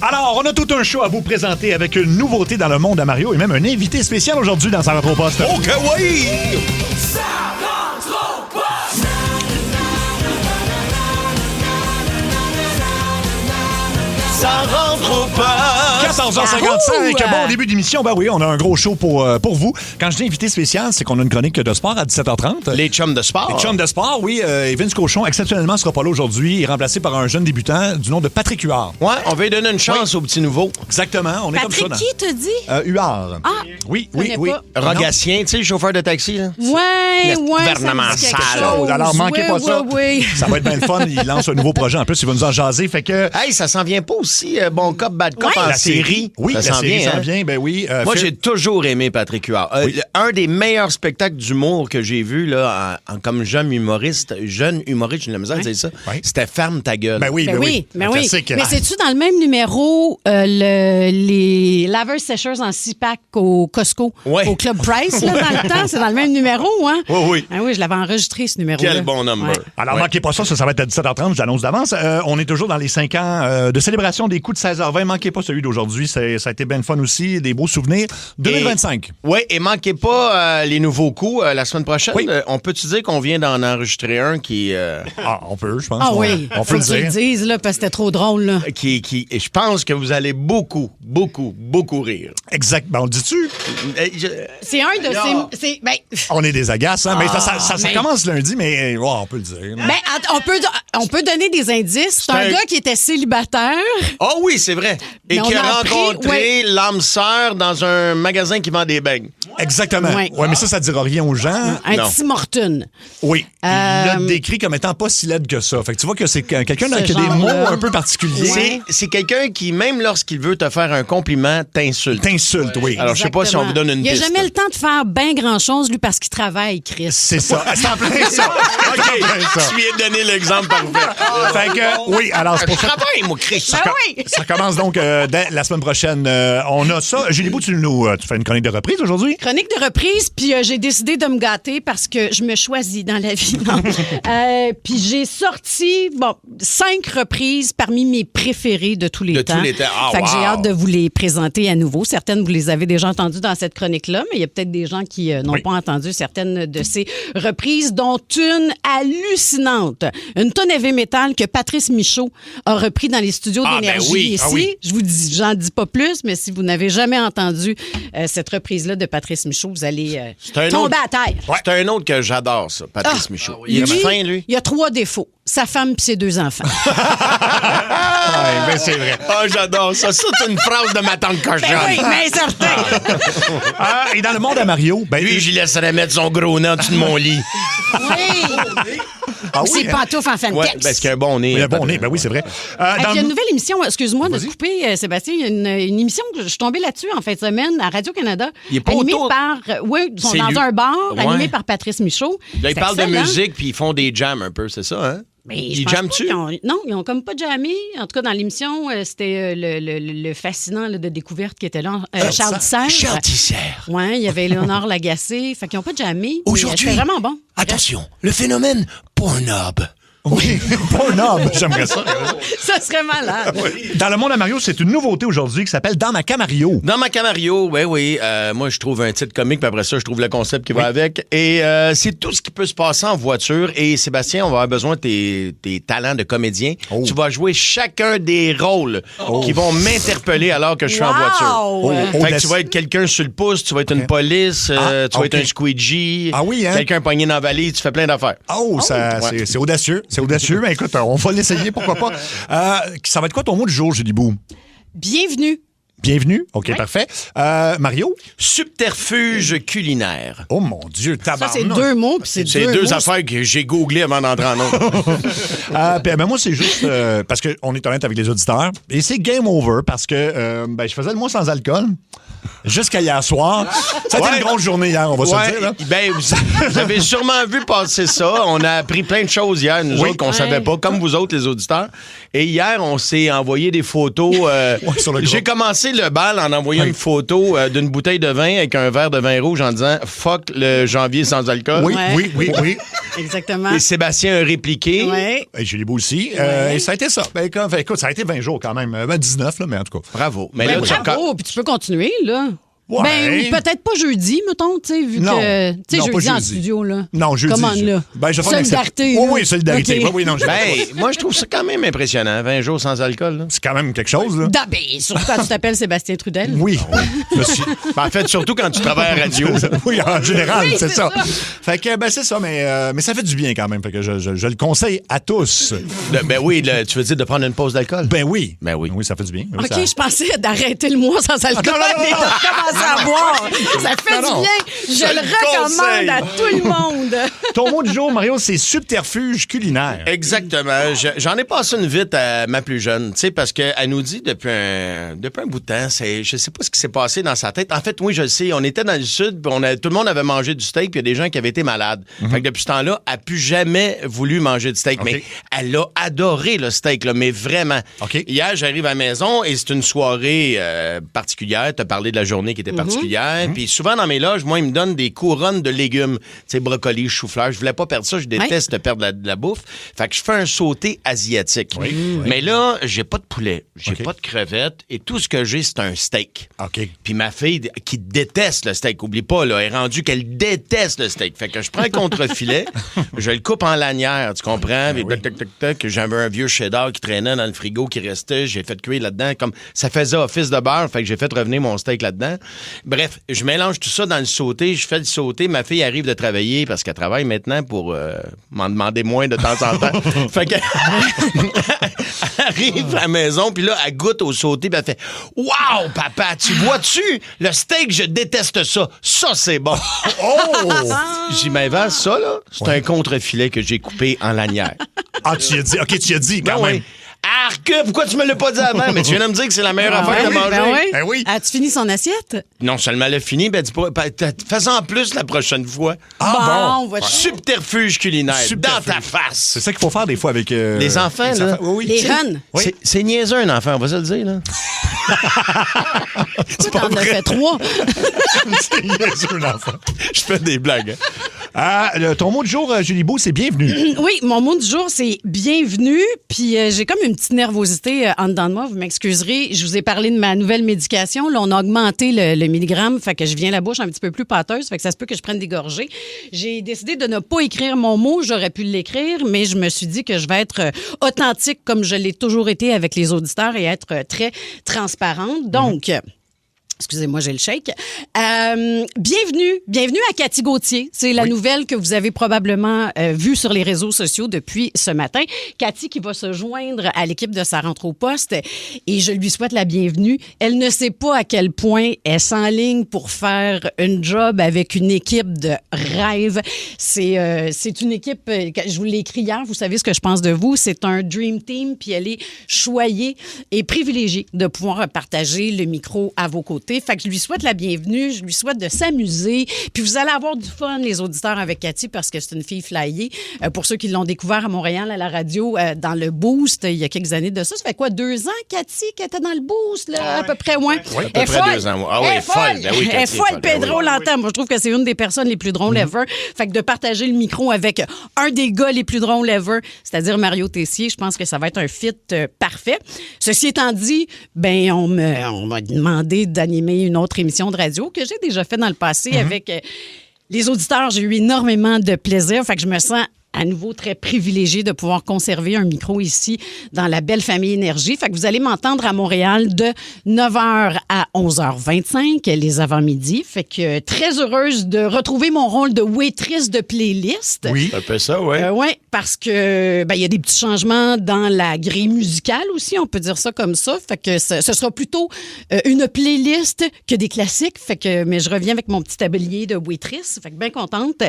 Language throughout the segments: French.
Alors, on a tout un show à vous présenter avec une nouveauté dans le monde à Mario et même un invité spécial aujourd'hui dans sa rentre au poste. Oh que oui! Ça rentre au poste! Ça rentre au poste! 14h55, bon début d'émission. Ben oui, on a un gros show pour vous. Quand je dis invité spécial, c'est qu'on a une chronique de sport à 17h30. Les chums de sport. Les chums de sport, oui. Et Vince Cochon, exceptionnellement, sera pas là aujourd'hui. Il est remplacé par un jeune débutant du nom de Patrick Huard. Ouais, on va lui donner une chance au petit nouveau. Exactement, on est Patrick, comme ça. qui te dit? Huard. Ah, Oui. connais pas. Rogatien, tu sais, le chauffeur de taxi, là. Ouais, gouvernement ça me dit quelque sale. chose. Alors, manquez pas ça. Oui. Ça va être bien le fun. Il lance un nouveau projet. En plus, il va nous en jaser. Fait que... Hey, ça s'en vient pas aussi, Bon Cop, Bad Cop Ouais. en La série. Oui, ça la s'en série vient, s'en hein? vient. Ben oui. Moi, j'ai toujours aimé Patrick Huard. Un des meilleurs spectacles d'humour que j'ai vu là, comme jeune humoriste, j'ai de la misère à dire ça, Ouais. c'était Ferme ta gueule. Ben oui, Ben oui, ben Un oui. classique. Mais c'est-tu dans le même numéro les laveurs sécheuses en 6-pack au Costco, Ouais. au Club Price, là, dans le temps? C'est dans le même numéro, hein? Oui, oui. Ah oui, je l'avais enregistré, ce numéro-là. Quel bon number. Ouais. Alors, Ouais. manquez pas ça va être à 17h30, je l'annonce d'avance. On est toujours dans les 5 ans de célébration des coups de 16h20. Manquez pas celui d'aujourd'hui, ça a été bien fun aussi, des beaux souvenirs. 2025. Oui, et manquez pas les nouveaux coups la semaine prochaine. Oui. On peut-tu dire qu'on vient d'en enregistrer un qui On peut, je pense. Ah oui, On faut peut le qu'ils le dire. disent, là, parce que c'était trop drôle, là. et je pense que vous allez beaucoup rire. Exact. Ben, on le dit-tu? C'est un de ces... Ben, On est des agaces, hein? Mais ça mais- commence lundi, mais on peut le dire. ben, on peut donner des indices. C'est un un- gars qui était célibataire. Oh oui, c'est vrai. Et Mais on qui a a appris, rencontré ouais. l'âme sœur dans un magasin qui vend des beignes. Exactement. Ouais. Ouais, mais ça dira rien aux gens. Un Non. petit Morton. Oui. Il l'a décrit comme étant pas si laide que ça. Fait que tu vois que c'est quelqu'un qui a des genre-là. mots un peu particuliers. Ouais. C'est quelqu'un qui, même lorsqu'il veut te faire un compliment, t'insulte. T'insultes, oui. Alors, je sais pas si on vous donne une Il n'a piste. jamais le temps de faire bien grand-chose, lui, parce qu'il travaille, Chris. C'est ça. C'est en plein ça. OK, tu viens de donner l'exemple parfait. Fait que, oui, alors c'est Je pour ça. travaille, moi, Chris. Ben oui! Ça commence donc dès la semaine prochaine. On a ça. Julie Bou, tu fais une chronique de reprise aujourd'hui? Chronique de reprise, puis j'ai décidé de me gâter parce que je me choisis dans la vie. Non. Puis j'ai sorti 5 reprises parmi mes préférées de tous les De temps. tous les temps. Ah, fait que j'ai wow. hâte de vous les présenter à nouveau. Certaines, vous les avez déjà entendues dans cette chronique-là, mais il y a peut-être des gens qui n'ont Oui. pas entendu certaines de ces reprises, dont une hallucinante. Une tonne heavy metal que Patrice Michaud a repris dans les studios Ah, ben d'énergie oui. ici. Ah oui. Je vous dis, j'en dis pas plus, mais si vous n'avez jamais entendu cette reprise-là de Patrice Michaud, vous allez un tomber autre- à terre. C'est un autre que j'adore, ça, Patrice Ah. Michaud. Il est Lui, fin, lui? Il y a 3 défauts. Sa femme et ses 2 enfants. Oui, ben c'est vrai. Ah, j'adore ça. Ça, c'est une phrase de ma tante cochonne. Ben oui, mais certain. Et dans le monde à Mario, ben, Lui, j'y laisserais mettre son gros nez en dessous de mon lit. Oui. ah oui, C'est hein? pantoufles en fantex. Ouais, parce qu'il a un bon nez. Il a un bon nez, ben oui, c'est vrai. Il Dans y a le- une nouvelle émission, excuse-moi de Vas-y. te couper, Sébastien. Il y a une émission que je suis tombée là-dessus en fin de semaine à Radio-Canada. Il est pas animée autour- par. Oui, ils sont C'est dans lui. un bar, Ouais. animé par Patrice Michaud. Là, ils C'est parlent de excellent. musique, puis ils font des jams un peu, c'est ça, hein? Mais je Ils pense pas jamment-tu? qu'ils ont- Non, ils ont comme pas jammé. En tout cas, dans l'émission, c'était le fascinant là, de découverte qui était là. Charles Tissère. Charles Tissère. Oui, il y avait Léonard Lagacé. Fait qu'ils n'ont pas jammé. mais Aujourd'hui- C'était vraiment bon. Attention, le phénomène Pornhub. Oui, Pornhub, j'aimerais ça. Ça serait malade. Dans le monde à Mario, c'est une nouveauté aujourd'hui qui s'appelle Dans ma Camario. Dans ma Camario, oui. Moi, je trouve un titre comique, puis après ça, je trouve le concept qui va avec. Et c'est tout ce qui peut se passer en voiture. Et Sébastien, on va avoir besoin de tes talents de comédien. Oh. Tu vas jouer chacun des rôles qui vont m'interpeller alors que je suis en Wow! voiture. Oh, Fait que laisse- tu vas être quelqu'un sur le pouce, tu vas être une police, tu vas ok. être un squeegee, Ah oui, hein? quelqu'un pogné dans la valise, tu fais plein d'affaires. Oh, ça, Ouais. c'est audacieux. C'est audacieux. Mais écoute, on va l'essayer, pourquoi pas. Ça va être quoi ton mot du jour, Julie Bou? Bienvenue. Bienvenue. OK, parfait. Mario? Subterfuge culinaire. Oh mon Dieu, Ça, tabarnak. c'est 2 mots. Puis c'est C'est deux deux mots. affaires que j'ai googlées avant d'entrer en ondes. Ben moi, c'est juste parce qu'on est honnête avec les auditeurs. Et c'est game over parce que je faisais le mois sans alcool jusqu'à hier soir. Ça a été Ouais. une grosse journée hier, on va se le dire. Là. Ben, vous avez sûrement vu passer ça. On a appris plein de choses hier, nous Oui. autres, qu'on Ouais. savait pas, comme vous autres, les auditeurs. Et hier, on s'est envoyé des photos. sur le J'ai groupe. commencé le bal en envoyant une photo d'une bouteille de vin avec un verre de vin rouge en disant « Fuck le janvier sans alcool Oui, Ouais. oui. Exactement. » Et Sébastien a répliqué. Ouais. Et Julie Beau aussi. Ouais. Et ça a été ça. Écoute, ça a été 20 jours quand même. 19, là, mais en tout cas. Bravo. Mais Ben, là, tu bravo, puis tu peux continuer, là. Ouais. Ben, peut-être pas jeudi, mettons, tu sais, vu Non. que. Tu sais, Non, pas jeudi en jeudi. studio, là. Non, jeudi. Comment, là? Ben, je vais faire Solidarité. Oui, là. oui, solidarité. OK. Oui, oui, non, je- Ben, moi, je trouve ça quand même impressionnant. 20 jours sans alcool. Là. C'est quand même quelque chose, là. Ben, surtout quand tu t'appelles Sébastien Trudel. Oui. Monsieur. Ben, en fait, surtout quand tu travailles à la radio. Oui, en général, Oui, c'est c'est ça. ça. Fait que, ben, c'est ça, mais ça fait du bien quand même. Fait que je le conseille à tous. Ben oui, tu veux dire de prendre une pause d'alcool? Ben oui. Ben oui. Oui, ça fait du bien. OK, Ça- je pensais d'arrêter le mois sans alcool non, non, et de non. recommencer à boire. Ça fait Non, non. du bien. Je le recommande conseille. à tout le monde. Ton mot du jour, Mario, c'est subterfuge culinaire. Exactement. J'en ai passé une vite à ma plus jeune, tu sais, parce qu'elle nous dit depuis un bout de temps, je sais pas ce qui s'est passé dans sa tête. En fait, oui, je le sais. On était dans le sud, puis tout le monde avait mangé du steak, puis il y a des gens qui avaient été malades. Fait que depuis ce temps-là, elle n'a plus jamais voulu manger du steak. OK. Mais elle a adoré le steak, là, mais vraiment. OK. Hier, j'arrive à la maison et c'est une soirée particulière. Tu as parlé de la journée qui était particulière. Puis souvent dans mes loges, moi, ils me donnent des couronnes de légumes. Tu sais, brocolis, chou-fleur. Je voulais pas perdre ça. Je déteste perdre de la bouffe. Fait que je fais un sauté asiatique. Mais là, j'ai pas de poulet. J'ai OK. pas de crevettes. Et tout ce que j'ai, c'est un steak. OK. Puis ma fille, qui déteste le steak, oublie pas, là, est rendue qu'elle déteste le steak. Fait que je prends un contre-filet, je le coupe en lanière, tu comprends? Puis tac, tac, tac, tac, j'avais un vieux cheddar qui traînait dans le frigo, qui restait. J'ai fait cuire là-dedans. Comme ça faisait office de beurre, fait que j'ai fait revenir mon steak là-dedans. Bref, je mélange tout ça dans le sauté. Je fais le sauté. Ma fille arrive de travailler parce qu'elle travaille maintenant pour m'en demander moins de temps en temps. Fait que elle arrive à la maison, puis là, elle goûte au sauté, puis elle fait « Wow, papa, tu vois-tu? Le steak, je déteste ça. Ça, c'est bon. » Oh! J'y m'invente ça, là. C'est un contre-filet que j'ai coupé en lanière. Ah, tu y as dit. OK, tu y as dit quand Ben même. oui. Arc, pourquoi tu me l'as pas dit avant? Mais tu viens de me dire que c'est la meilleure affaire Ah de oui, manger. ben oui. Ben oui. As-tu fini son assiette? Non seulement elle a fini, ben dis pas. Fais-en plus la prochaine fois. Ah, bon, va-tu- Subterfuge culinaire. Subterfuge. Dans ta face. C'est ça qu'il faut faire des fois avec... Les enfants, les là. enfants. Oui, oui. Les huns. Oui. C'est niaiseux un enfant, on va se le dire, là. T'en as fait 3. C'est niaiseux, l'enfant. Je fais des blagues. Hein. Ton mot du jour, Julie Beau, c'est bienvenue. Oui, mon mot du jour, c'est bienvenue. Puis j'ai comme une petite nervosité en dedans de moi. Vous m'excuserez. Je vous ai parlé de ma nouvelle médication. Là, on a augmenté le milligramme. Fait que je viens la bouche un petit peu plus pâteuse. Fait que ça se peut que je prenne des gorgées. J'ai décidé de ne pas écrire mon mot. J'aurais pu l'écrire, mais je me suis dit que je vais être authentique comme je l'ai toujours été avec les auditeurs et être très transparente. Donc... Excusez-moi, j'ai le shake. Bienvenue à Cathy Gauthier. C'est la nouvelle que vous avez probablement vue sur les réseaux sociaux depuis ce matin. Cathy qui va se joindre à l'équipe de sa rentre au poste et je lui souhaite la bienvenue. Elle ne sait pas à quel point elle s'enligne pour faire une job avec une équipe de rêve. C'est une équipe, je vous l'ai écrit hier, vous savez ce que je pense de vous. C'est un dream team, puis elle est choyée et privilégiée de pouvoir partager le micro à vos côtés. Fait que je lui souhaite la bienvenue, je lui souhaite de s'amuser. Puis vous allez avoir du fun, les auditeurs, avec Cathy, parce que c'est une fille flyée. Pour ceux qui l'ont découvert à Montréal, à la radio, dans le Boost, il y a quelques années de ça. Ça fait quoi, 2 ans, Cathy, qu'elle était dans le Boost, là, à peu près, ouais. Oui, à peu près 2 ans. Ah oui, Elle est folle. Ben oui, Cathy Elle est est folle, folle. Ben Pedro oui. l'entend. Moi, je trouve que c'est une des personnes les plus drôles ever. Fait que de partager le micro avec un des gars les plus drôles ever, c'est-à-dire Mario Tessier, je pense que ça va être un fit parfait. Ceci étant dit, ben on m'a demandé d'animer une autre émission de radio que j'ai déjà fait dans le passé avec les auditeurs. J'ai eu énormément de plaisir. Fait que je me sens à nouveau très privilégiée de pouvoir conserver un micro ici dans la belle famille Énergie. Fait que vous allez m'entendre à Montréal de 9h à 11h25, les avant-midi. Fait que très heureuse de retrouver mon rôle de waitress de playlist. Oui. Un peu ça, oui. Oui, parce que il y a des petits changements dans la grille musicale aussi, on peut dire ça comme ça. Fait que ce sera plutôt une playlist que des classiques. Fait que mais je reviens avec mon petit tablier de waitress. Fait que bien contente.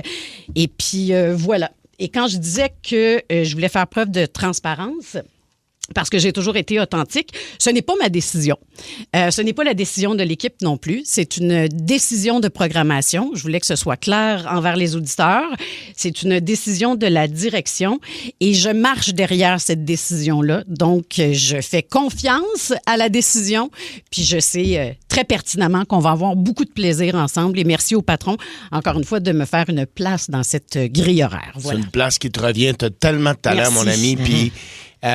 Et puis voilà. Et quand je disais que je voulais faire preuve de transparence, parce que j'ai toujours été authentique. Ce n'est pas ma décision. Ce n'est pas la décision de l'équipe non plus. C'est une décision de programmation. Je voulais que ce soit clair envers les auditeurs. C'est une décision de la direction et je marche derrière cette décision-là. Donc, je fais confiance à la décision puis je sais très pertinemment qu'on va avoir beaucoup de plaisir ensemble et merci au patron, encore une fois, de me faire une place dans cette grille horaire. Voilà. C'est une place qui te revient. Tu as tellement de talent, Merci. mon ami. Puis, tu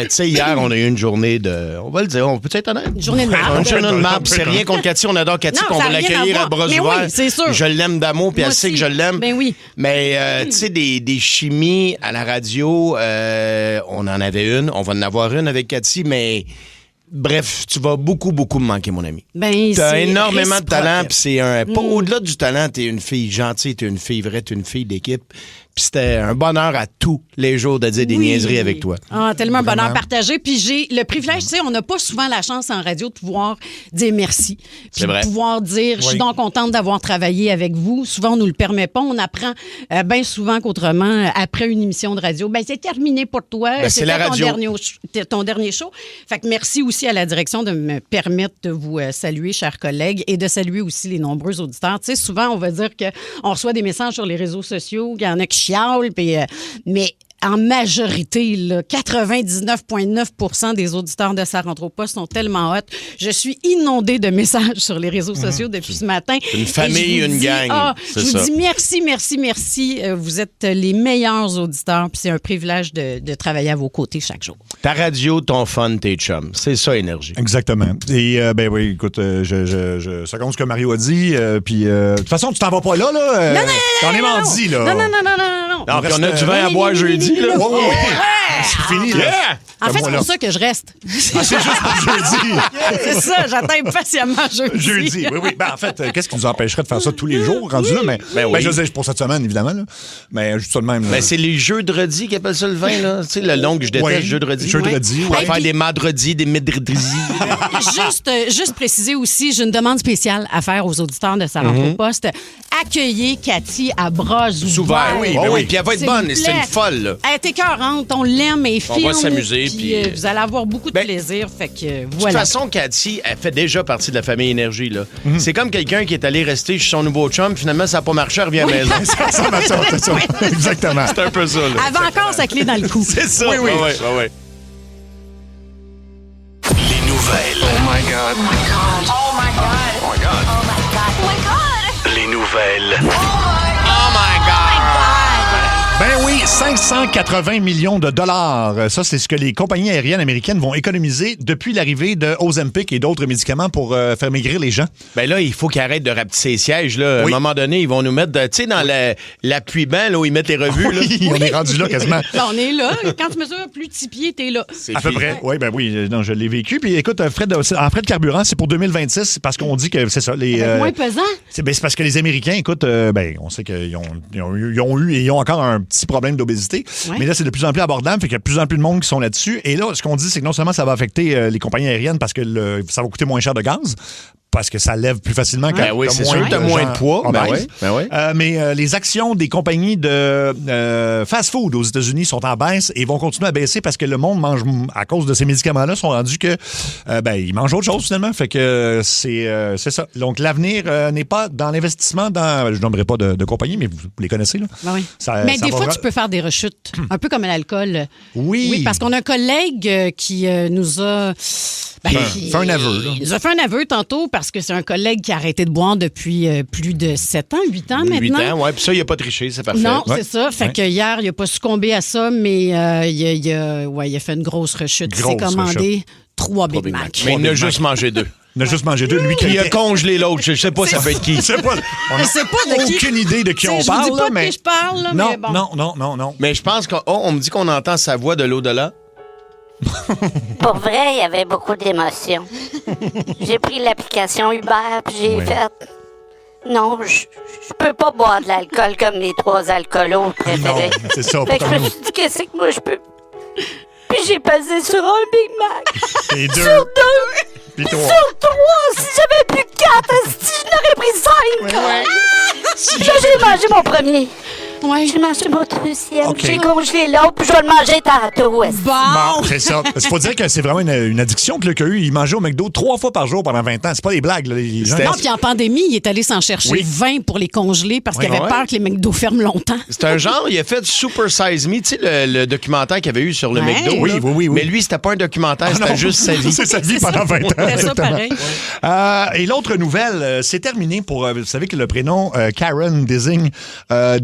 sais, hier, on a eu une journée de... On va le dire, on peut être honnête? Une journée de marde. Une journée de marde. C'est rien contre Cathy. On adore Cathy. Non, Puis on ça va a rien l'accueillir à à bras voir. Mais ouverts. oui, c'est sûr. Je l'aime d'amour, puis Moi elle sait que aussi. je l'aime. Ben oui. Mais, tu sais, des chimies à la radio, on en avait une. On va en avoir une avec Cathy, mais... Bref, tu vas beaucoup, beaucoup me manquer, mon ami. Ben, T'as c'est énormément de réciproque. talent, puis c'est un... Pas au-delà du talent, t'es une fille gentille, t'es une fille vraie, t'es une fille d'équipe. Puis c'était un bonheur à tous les jours de dire des Oui. niaiseries avec toi. Ah, tellement un bonheur Vraiment. partagé. Puis j'ai le privilège, tu sais, on n'a pas souvent la chance en radio de pouvoir dire merci. Puis C'est vrai. de pouvoir dire, je suis donc contente d'avoir travaillé avec vous. Souvent, on nous le permet pas. On apprend bien souvent qu'autrement, après une émission de radio, ben c'est terminé pour toi. Ben, c'est la radio. Ton dernier show. Fait que merci aussi à la direction de me permettre de vous saluer, chers collègues, et de saluer aussi les nombreux auditeurs. Tu sais, souvent, on va dire qu'on reçoit des messages sur les réseaux sociaux, qu'il y en a qui chialent, puis, mais en majorité, là, 99,9% des auditeurs de Ça rentre au poste sont tellement hot. Je suis inondée de messages sur les réseaux sociaux depuis ce matin. Une famille, Et je vous une dis, gang. je C'est vous ça. dis merci, merci, merci. Vous êtes les meilleurs auditeurs, puis c'est un privilège de travailler à vos côtés chaque jour. Ta radio, ton fun, tes chums. C'est ça, Énergie. Exactement. Et ben oui, écoute, ça compte ce que Mario a dit. Puis de toute façon, tu t'en vas pas là. On est mardi, là. Non. Non, puis on a reste, du vin à boire jeudi, là. Ouais. C'est fini, là. Yeah! En fait, c'est Moi, pour là. ça que je reste. Ah, c'est juste pour jeudi. C'est ça, j'attends impatiemment jeudi. Jeudi, oui. Ben, en fait, qu'est-ce qui nous empêcherait de faire ça tous les jours, rendu là? Mais, Ben oui. je veux dire, pour cette semaine, évidemment, là. Mais juste ça de même. Là. Ben, c'est les jeudredis qui appellent ça le vin, là. Tu sais, le long que je déteste, Ouais. jeudredi. Jeudredi, On va ouais. faire des madredis, des midredis. Juste préciser aussi, j'ai une demande spéciale à faire aux auditeurs de Ça rentre au poste. Accueillez Cathy à bras ouverts. Souvent, oui. Ben oui. Puis elle va être S'il bonne, vous c'est plaît. une folle, là. Elle est écœurante, on l'aime et On fine. va s'amuser, puis, vous allez avoir beaucoup de ben, plaisir, fait que De toute voilà. façon, Cathy, elle fait déjà partie de la famille Énergie, là. C'est comme quelqu'un qui est allé rester chez son nouveau chum, finalement, ça n'a pas marché, elle revient à la maison. Ça ressemble à ça, c'est ça. Exactement. C'est un peu ça, là. Elle avait encore sa clé dans le cou. C'est ça. Oui, oui. Ouais. Les nouvelles. Oh my God. Oh my God. Oh my God. Oh my God. Les nouvelles. Ben oui, 580 millions de dollars. Ça, c'est ce que les compagnies aériennes américaines vont économiser depuis l'arrivée de Ozempic et d'autres médicaments pour faire maigrir les gens. Ben là, il faut qu'ils arrêtent de rapetisser les sièges, là. À Oui. un moment donné, ils vont nous mettre, tu sais, dans l'appui-banc, là, où ils mettent les revues, là. Oui, on est rendu là quasiment. Là, on est là. Quand tu mesures plus de 6 pieds, t'es là. C'est À peu fini. près. Oui, ben oui. Non, je l'ai vécu. Puis écoute, en frais de carburant, c'est pour 2026 parce qu'on dit que c'est ça. Moins pesant. C'est parce que les Américains, écoute, on sait qu'ils ont eu et ils ont encore un petit problème d'obésité. Ouais. Mais là, c'est de plus en plus abordable. Fait qu'il y a de plus en plus de monde qui sont là-dessus. Et là, ce qu'on dit, c'est que non seulement ça va affecter les compagnies aériennes parce que ça va coûter moins cher de gaz, parce que ça lève plus facilement quand Ben oui, t'as c'est sûr que t'as moins gens de poids. Ben obèses. oui, ben oui. Mais les actions des compagnies de fast-food aux États-Unis sont en baisse et vont continuer à baisser parce que le monde mange, à cause de ces médicaments-là, sont rendus que ils mangent autre chose finalement. Fait que c'est ça. Donc l'avenir n'est pas dans l'investissement dans, je nommerai pas de compagnie, mais vous les connaissez là. Ben oui. Ça- Mais ça des va fois, vra- tu peux faire des rechutes, un peu comme à l'alcool. Oui. Oui, parce qu'on a un collègue qui nous a... Fait un aveu, là. Il nous a fait un aveu tantôt parce que c'est un collègue qui a arrêté de boire depuis plus de 7 ans, 8 ans 8 maintenant. ans, ouais. Puis ça, il n'a pas triché, c'est parfait. Non, Ouais. c'est ça. Fait que hier, il n'a pas succombé à ça, mais il a fait une grosse rechute. Il s'est Grosse commandé 3 Big Mac. Mais il Big a Mac. juste mangé 2. On a juste mangé deux. Lui qui Puis il a était- congelé l'autre. Je sais pas ça peut être qui. Je sais pas. On Je sais pas de qui. aucune idée de qui Tu sais, on je parle. vous dis pas là, de mais... qui je parle, là, non, mais bon. non. Mais je pense qu'on me dit qu'on entend sa voix de l'au-delà. Pour vrai, il y avait beaucoup d'émotions. J'ai pris l'application Uber, puis j'ai fait... Non, je peux pas boire de l'alcool comme les 3 alcoolos préférés. Non, c'est ça, Fait pas que je comme me nous. suis dit, qu'est-ce que moi je peux... Puis j'ai pesé sur un Big Mac. Et deux. Sur 2. Puis trois. Sur 3. Si j'avais plus 4, si je n'aurais pris 5. Là, j'ai mangé mon premier. Ouais. J'ai mangé mon deuxième. OK. J'ai congelé l'autre, puis je vais le manger tantôt. Bon. Bon, c'est ça. Il faut dire que c'est vraiment une addiction que qu'il a eu. Il mangeait au McDo 3 fois par jour pendant 20 ans. C'est pas des blagues. Là. Les gens- C'était- Non, puis en pandémie, il est allé s'en chercher Oui. 20 pour les congeler parce qu'il Oui, avait ouais. peur que les McDo ferment longtemps. C'est un genre, il a fait Super Size Me, tu sais, le documentaire qu'il y avait eu sur le Ouais. McDo. Oui, là. oui, oui, oui. Mais lui, c'était pas un documentaire, Ah, c'était non. juste sa vie. C'est sa vie pendant 20 ans. C'était ça exactement. pareil. Et l'autre nouvelle, c'est terminé pour. Vous savez que le prénom Karen désigne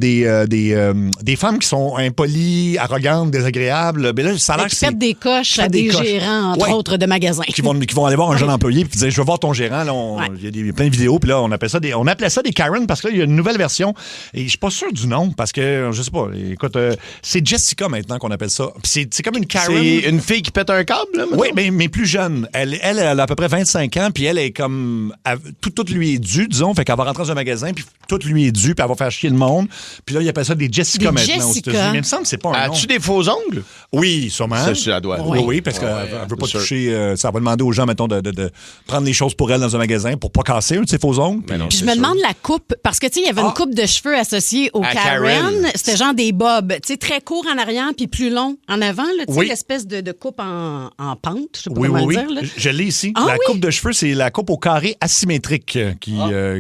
des femmes qui sont impolies, arrogantes, désagréables. Mais là, ça a l'air que Qui c'est. pètent des coches à Pètent des des coches. gérants, entre Ouais. autres, de magasins. Qui vont aller voir un jeune employé puis dire je veux voir ton gérant. Là, Ouais. il y a plein de vidéos puis là on appelait ça des Karen parce que là il y a une nouvelle version et je suis pas sûr du nom parce que je sais pas. Écoute, c'est Jessica maintenant qu'on appelle ça. Puis c'est comme une Karen. C'est une fille qui pète un câble, là, maintenant? Oui, mais plus jeune. Elle a à peu près 25 ans, puis elle est comme... Tout lui est dû, disons. Fait qu'elle va rentrer dans un magasin, puis tout lui est dû, puis elle va faire chier le monde. Puis là, il appelle ça des Jessica Des maintenant aux Jessica. États-Unis. Mais il me semble que c'est pas un nom. As-tu des faux ongles? Oui, sûrement. Ça, elle doit. Oui, oui, parce qu'elle veut pas toucher... ça va demander aux gens, mettons, de prendre les choses pour elle dans un magasin pour pas casser un de ses faux ongles. Mais non, Puis je c'est me sûr. demande la coupe, parce que, tu sais, il y avait une coupe de cheveux associée au À Karen. Karen. C'était genre des bobs, tu sais, très court en arrière, puis plus long en avant, là, tu sais, Oui. l'espèce de coupe en pente, je sais pas Oui, comment oui, le oui. dire, là. Je l'ai ici. Ah la oui? coupe de cheveux, c'est la coupe au carré asymétrique qui...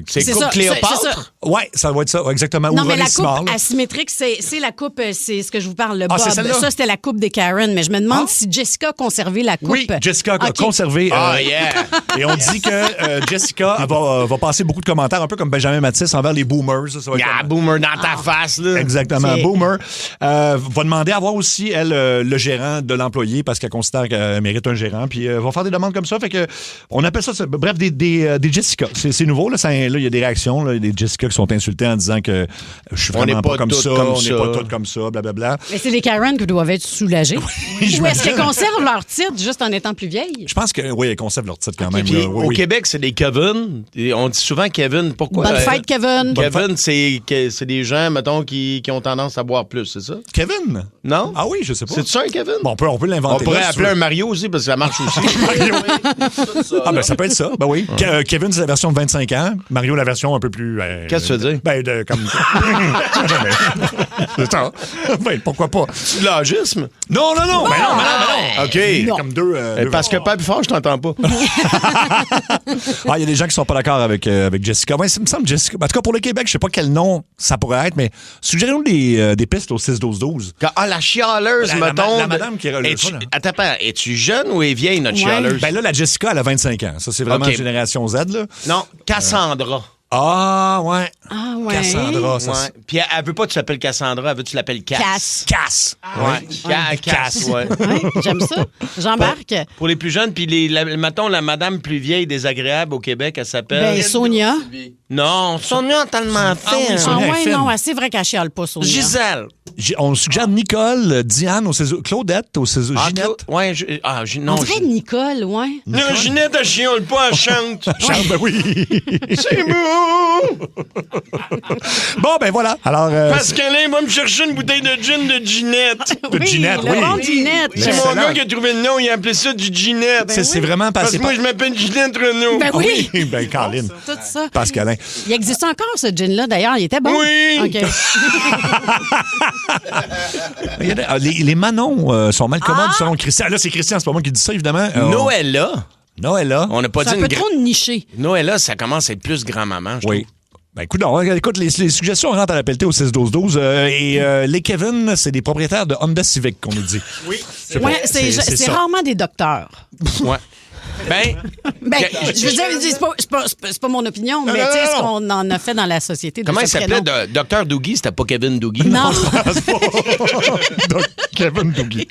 C'est C'est coupe ça, Cléopâtre? c'est ça. Oui, ça va être ça, exactement. Non, Ou mais René la Simard, coupe là. asymétrique, c'est la coupe, c'est ce que je vous parle, le Ah, bob. c'est celle-là? Ça, c'était la coupe des Karen, mais je me demande Ah. si Jessica a conservé la coupe. Oui, Jessica a OK. conservé. Ah, yeah! Et on dit que Jessica va passer beaucoup de commentaires, un peu comme Benjamin Mathis envers les boomers. Ça va être Ah, comme- boomer dans ta face, là. Exactement, C'est- boomer. Va demander à voir aussi, elle, le gérant de l'employé parce qu'elle considère qu'elle mérite un gérant. Puis va faire des demandes comme ça. Fait que on appelle ça, bref, des Jessica. C'est nouveau. Là, il y a des réactions. Là, il y a des Jessica qui sont insultés en disant que je suis On vraiment n'est pas pas comme toutes ça. comme On n'est ça. pas toutes comme ça, blablabla. Mais c'est les Karen qui doivent être soulagés. Ou est-ce j'imagine. qu'elles conservent leur titre juste en étant plus vieilles? Je pense que oui, elles conservent leur titre quand même. Puis là. Oui, au oui. Québec, c'est des Kevin. Et on dit souvent Kevin. Pourquoi? Bonne fête, Kevin. Kevin, c'est des gens, mettons, qui ont tendance à boire plus, c'est ça? Kevin? Non? Ah oui, je sais pas. C'est ça un Kevin? Bon, on peut On l'inventer. pourrait là, si tu appeler veux. un Mario aussi, parce que ça marche aussi. Ah, ben ça peut être ça. Ben oui. Kevin, c'est la version de 25 ans. Mario, la version un peu plus. Qu'est-ce que tu veux dire? Ben, comme. C'est ça. Ben, pourquoi pas? L'âgisme? Non, non, non. Ben non, ben non, ben non. OK. Non. Comme deux. Parce que pas plus fort, je t'entends pas. Ah, il y a des gens qui sont pas d'accord avec Jessica. Ouais, ça me semble Jessica. En tout cas, pour le Québec, je sais pas quel nom ça pourrait être, mais suggérez-nous des pistes au 6-12-12. Ah, la chialeuse, La mettons. madame qui est Es-tu- Attends, es-tu jeune ou est vieille, notre Ouais. chialeuse? Ben là, la Jessica, elle a 25 ans. Ça, c'est vraiment OK. génération Z, là. Non, Cassandra. Ah, ouais. Ah, ouais. Cassandra, ça. Ouais. Puis elle veut pas que tu l'appelles Cassandra, elle veut que tu l'appelles Cass. Casse. Ouais. Cass, ouais. Ouais, j'aime ça. J'embarque. Pour les plus jeunes, puis mettons la madame plus vieille désagréable au Québec, elle s'appelle... Ben, Sonia. Non, Sonia a tellement fait. oui, hein. Sonia. Ah, ouais, fine. non, c'est vrai qu'elle chiale pas, Sonia. Gisèle. On suggère Nicole, Diane au César, Claudette au César, Ah, Ginette. ouais, non, On dirait Nicole, ouais. Non, Ginette, elle chiale pas, elle chante. Charles, ben oui. C'est beau! Bon, ben voilà. Alors, Pascalin va me chercher une bouteille de gin de Ginette. de Ginette, le oui. bon Ginette. C'est mon gars qui a trouvé le nom, il a appelé ça du Ginette. c'est vraiment Parce passé que moi, je m'appelle Ginette Renault. Ben oui. Ben, Caroline. Tout ça. Pascalin. Il existe encore, ce gin-là, d'ailleurs. Il était bon. Oui. OK. Les Manons sont mal commodes selon Christian. Là, c'est Christian, c'est pas moi qui dis ça, évidemment. Noëlla. Noëlla. On n'a pas C'est dit un une peu trop niché. Noëlla, ça commence à être plus grand-maman, je Oui. Ben, écoute, les suggestions rentrent à la pelletée au 6-12-12. Les Kevin, c'est des propriétaires de Honda Civic, qu'on nous dit. Oui. Ouais, c'est rarement des docteurs. trouve. Ouais. Ben, Ben, je veux dire, c'est pas mon opinion, mais tu sais, ce qu'on en a fait dans la société. De comment il ce s'appelait? prénom. Dr. Doogie, c'était pas Kevin Doogie? Non. Donc, Kevin Dougie.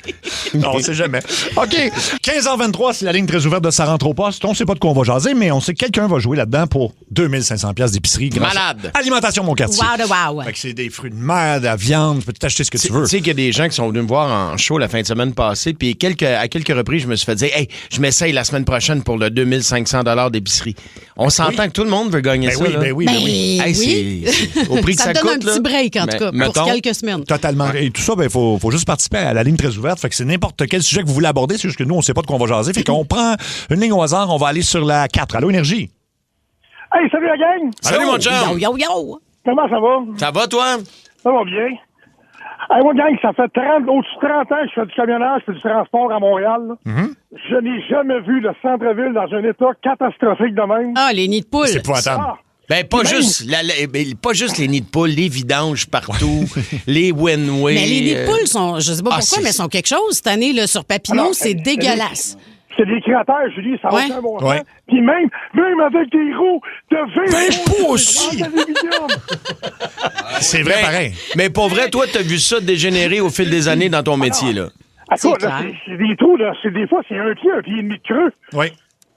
Non, on sait jamais. OK. 15h23, c'est la ligne très ouverte de Ça rentre au poste. On sait pas de quoi on va jaser, mais on sait que quelqu'un va jouer là-dedans pour 2500 pièces d'épicerie. grâce Malade. à Alimentation Mon Quartier. Wow de wow. Fait que c'est des fruits de mer, de la viande, tu peux tout acheter ce que tu veux. Tu sais qu'il y a des gens qui sont venus me voir en show la fin de semaine passée, puis à quelques reprises, je me suis fait dire, hey, je m'essaye la semaine prochaine pour le 2500 $ d'épicerie. On s'entend que tout le monde veut gagner Ben ça. oui, là. ben oui, Ben ben oui. Hey, oui. c'est au prix que Ça ça te donne coûte. un petit là. break, en tout cas, Mettons, pour quelques semaines. Totalement. Et tout ça, ben, faut juste participer à la ligne très ouverte. Fait que c'est n'importe quel sujet que vous voulez aborder. C'est juste que nous, on sait pas de quoi on va jaser. Fait qu'on prend une ligne au hasard. On va aller sur la 4. Allô, Énergie? Hey, salut la gang! Salut, mon chum! Yo, yo, yo. Comment ça va? Ça va, toi? Ça va bien. Hey, moi, gang, ça fait au-dessus de 30 ans que je fais du camionnage, je fais du transport à Montréal. Là. Je n'ai jamais vu le centre-ville dans un état catastrophique de même. Ah, les nids de poules. C'est épouvantable. Ben, pas juste les nids de poules, les vidanges partout, les one-way. Mais les nids de poules sont, je sais pas pourquoi, mais sont quelque chose. Cette année, là, sur Papineau, c'est dégueulasse. C'est des cratères, Julie, ça va un bon sens. Ouais. Puis même avec des roues de 20 pouces. C'est vrai, pareil. Mais pour vrai, toi, t'as vu ça dégénérer au fil des années dans ton métier, là. Écoute, là, c'est des trous, là. Des fois, c'est un pied et demi de creux. Oui.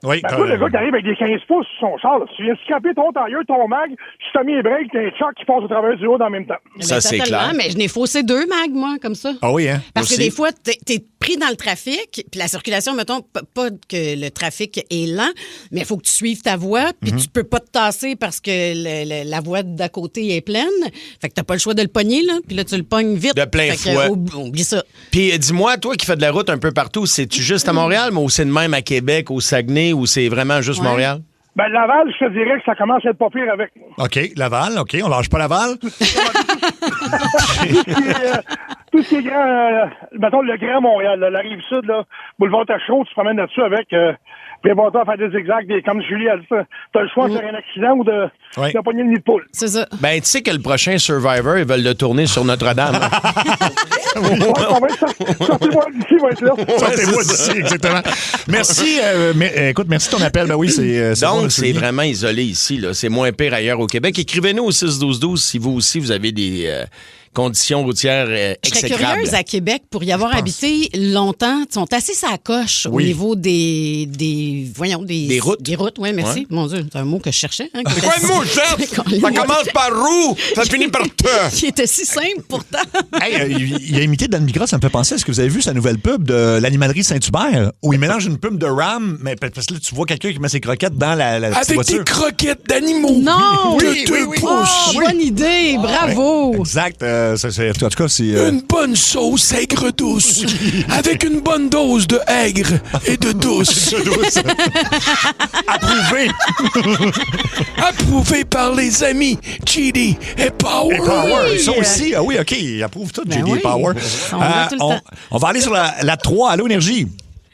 Oui. Ben, toi, le gars qui arrive avec des 15 pouces sur son char, là, tu viens scraper ton tailleur, ton mag, tu t'as mis les breaks, t'as un choc qui passe au travers du haut en même temps. Ça, c'est clair. Mais je n'ai faussé 2 mags, moi, comme ça. Ah oui, hein? Parce que Aussi. des fois, t'es pris dans le trafic, puis la circulation, mettons, pas que le trafic est lent, mais il faut que tu suives ta voie, puis tu peux pas te tasser parce que la voie d'à côté est pleine. Fait que t'as pas le choix de le pogner, là, puis là, tu le pognes vite. De plein Fait que, fouet. oublie ça. Puis dis-moi, toi qui fais de la route un peu partout, c'est-tu juste à Montréal, mais ou c'est de même à Québec, au Saguenay, ou c'est vraiment juste Montréal? Ben, Laval, je te dirais que ça commence à être pas pire avec. OK, Laval, OK, on lâche pas Laval. Tout ce qui est grand, mettons le Grand Montréal, là, la Rive-Sud, là, boulevard Tachereau, tu te promènes là-dessus avec, prépare-toi à faire des zigzags, comme Julie a dit, t'as le choix de faire un accident ou de pogner le nid de poule. C'est ça. Ben, tu sais que le prochain Survivor, ils veulent le tourner sur Notre-Dame. Sortez-moi d'ici, va être là. Sortez-moi d'ici, exactement. Merci. Écoute, merci de ton appel. Ben oui, c'est bon de Donc, c'est souligner. vraiment isolé ici. Là. C'est moins pire ailleurs au Québec. Écrivez-nous au 6-12-12 si vous aussi, vous avez des conditions routières Je serais exécrables. curieuse à Québec pour y avoir habité longtemps. Ils sont assez sacoches au niveau des routes. Des routes, oui, merci. Ouais. Mon Dieu, c'est un mot que je cherchais. Hein, C'est quoi le mot, chef? Ça commence par roue, ça finit par te. Qui était si simple pourtant. Hey, il a imité Dan Bigra, ça me fait penser. Est-ce que vous avez vu sa nouvelle pub de l'animalerie Saint-Hubert où il mélange une pub de Ram, mais parce que là, tu vois quelqu'un qui met ses croquettes dans la petite Avec voiture. des croquettes d'animaux. Non! De 2 Oh, pouces. bonne idée, bravo! Exact. En tout cas, c'est... Une bonne sauce aigre douce. Avec une bonne dose de aigre et de douce. approuvé. Approuvé par les amis Chidi et Power. Et Power, ça aussi. Ah oui, OK, il approuve tout, Ben JD oui. Power. On l'a tout le temps. On va aller sur la 3, Allô Énergie.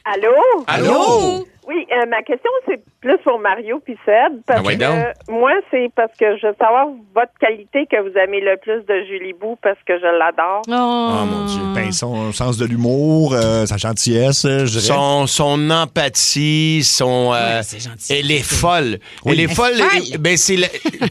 Allô? Allô? Oui, ma question, c'est plus pour Mario puis Seb. Parce Ah ouais, que donc. moi, c'est parce que je veux savoir votre qualité que vous aimez le plus de Julie Bou parce que je l'adore. Oh, mon Dieu. Ben, son sens de l'humour, sa gentillesse, je dirais. Son empathie, c'est gentil. elle est folle. Elle est folle. Ben,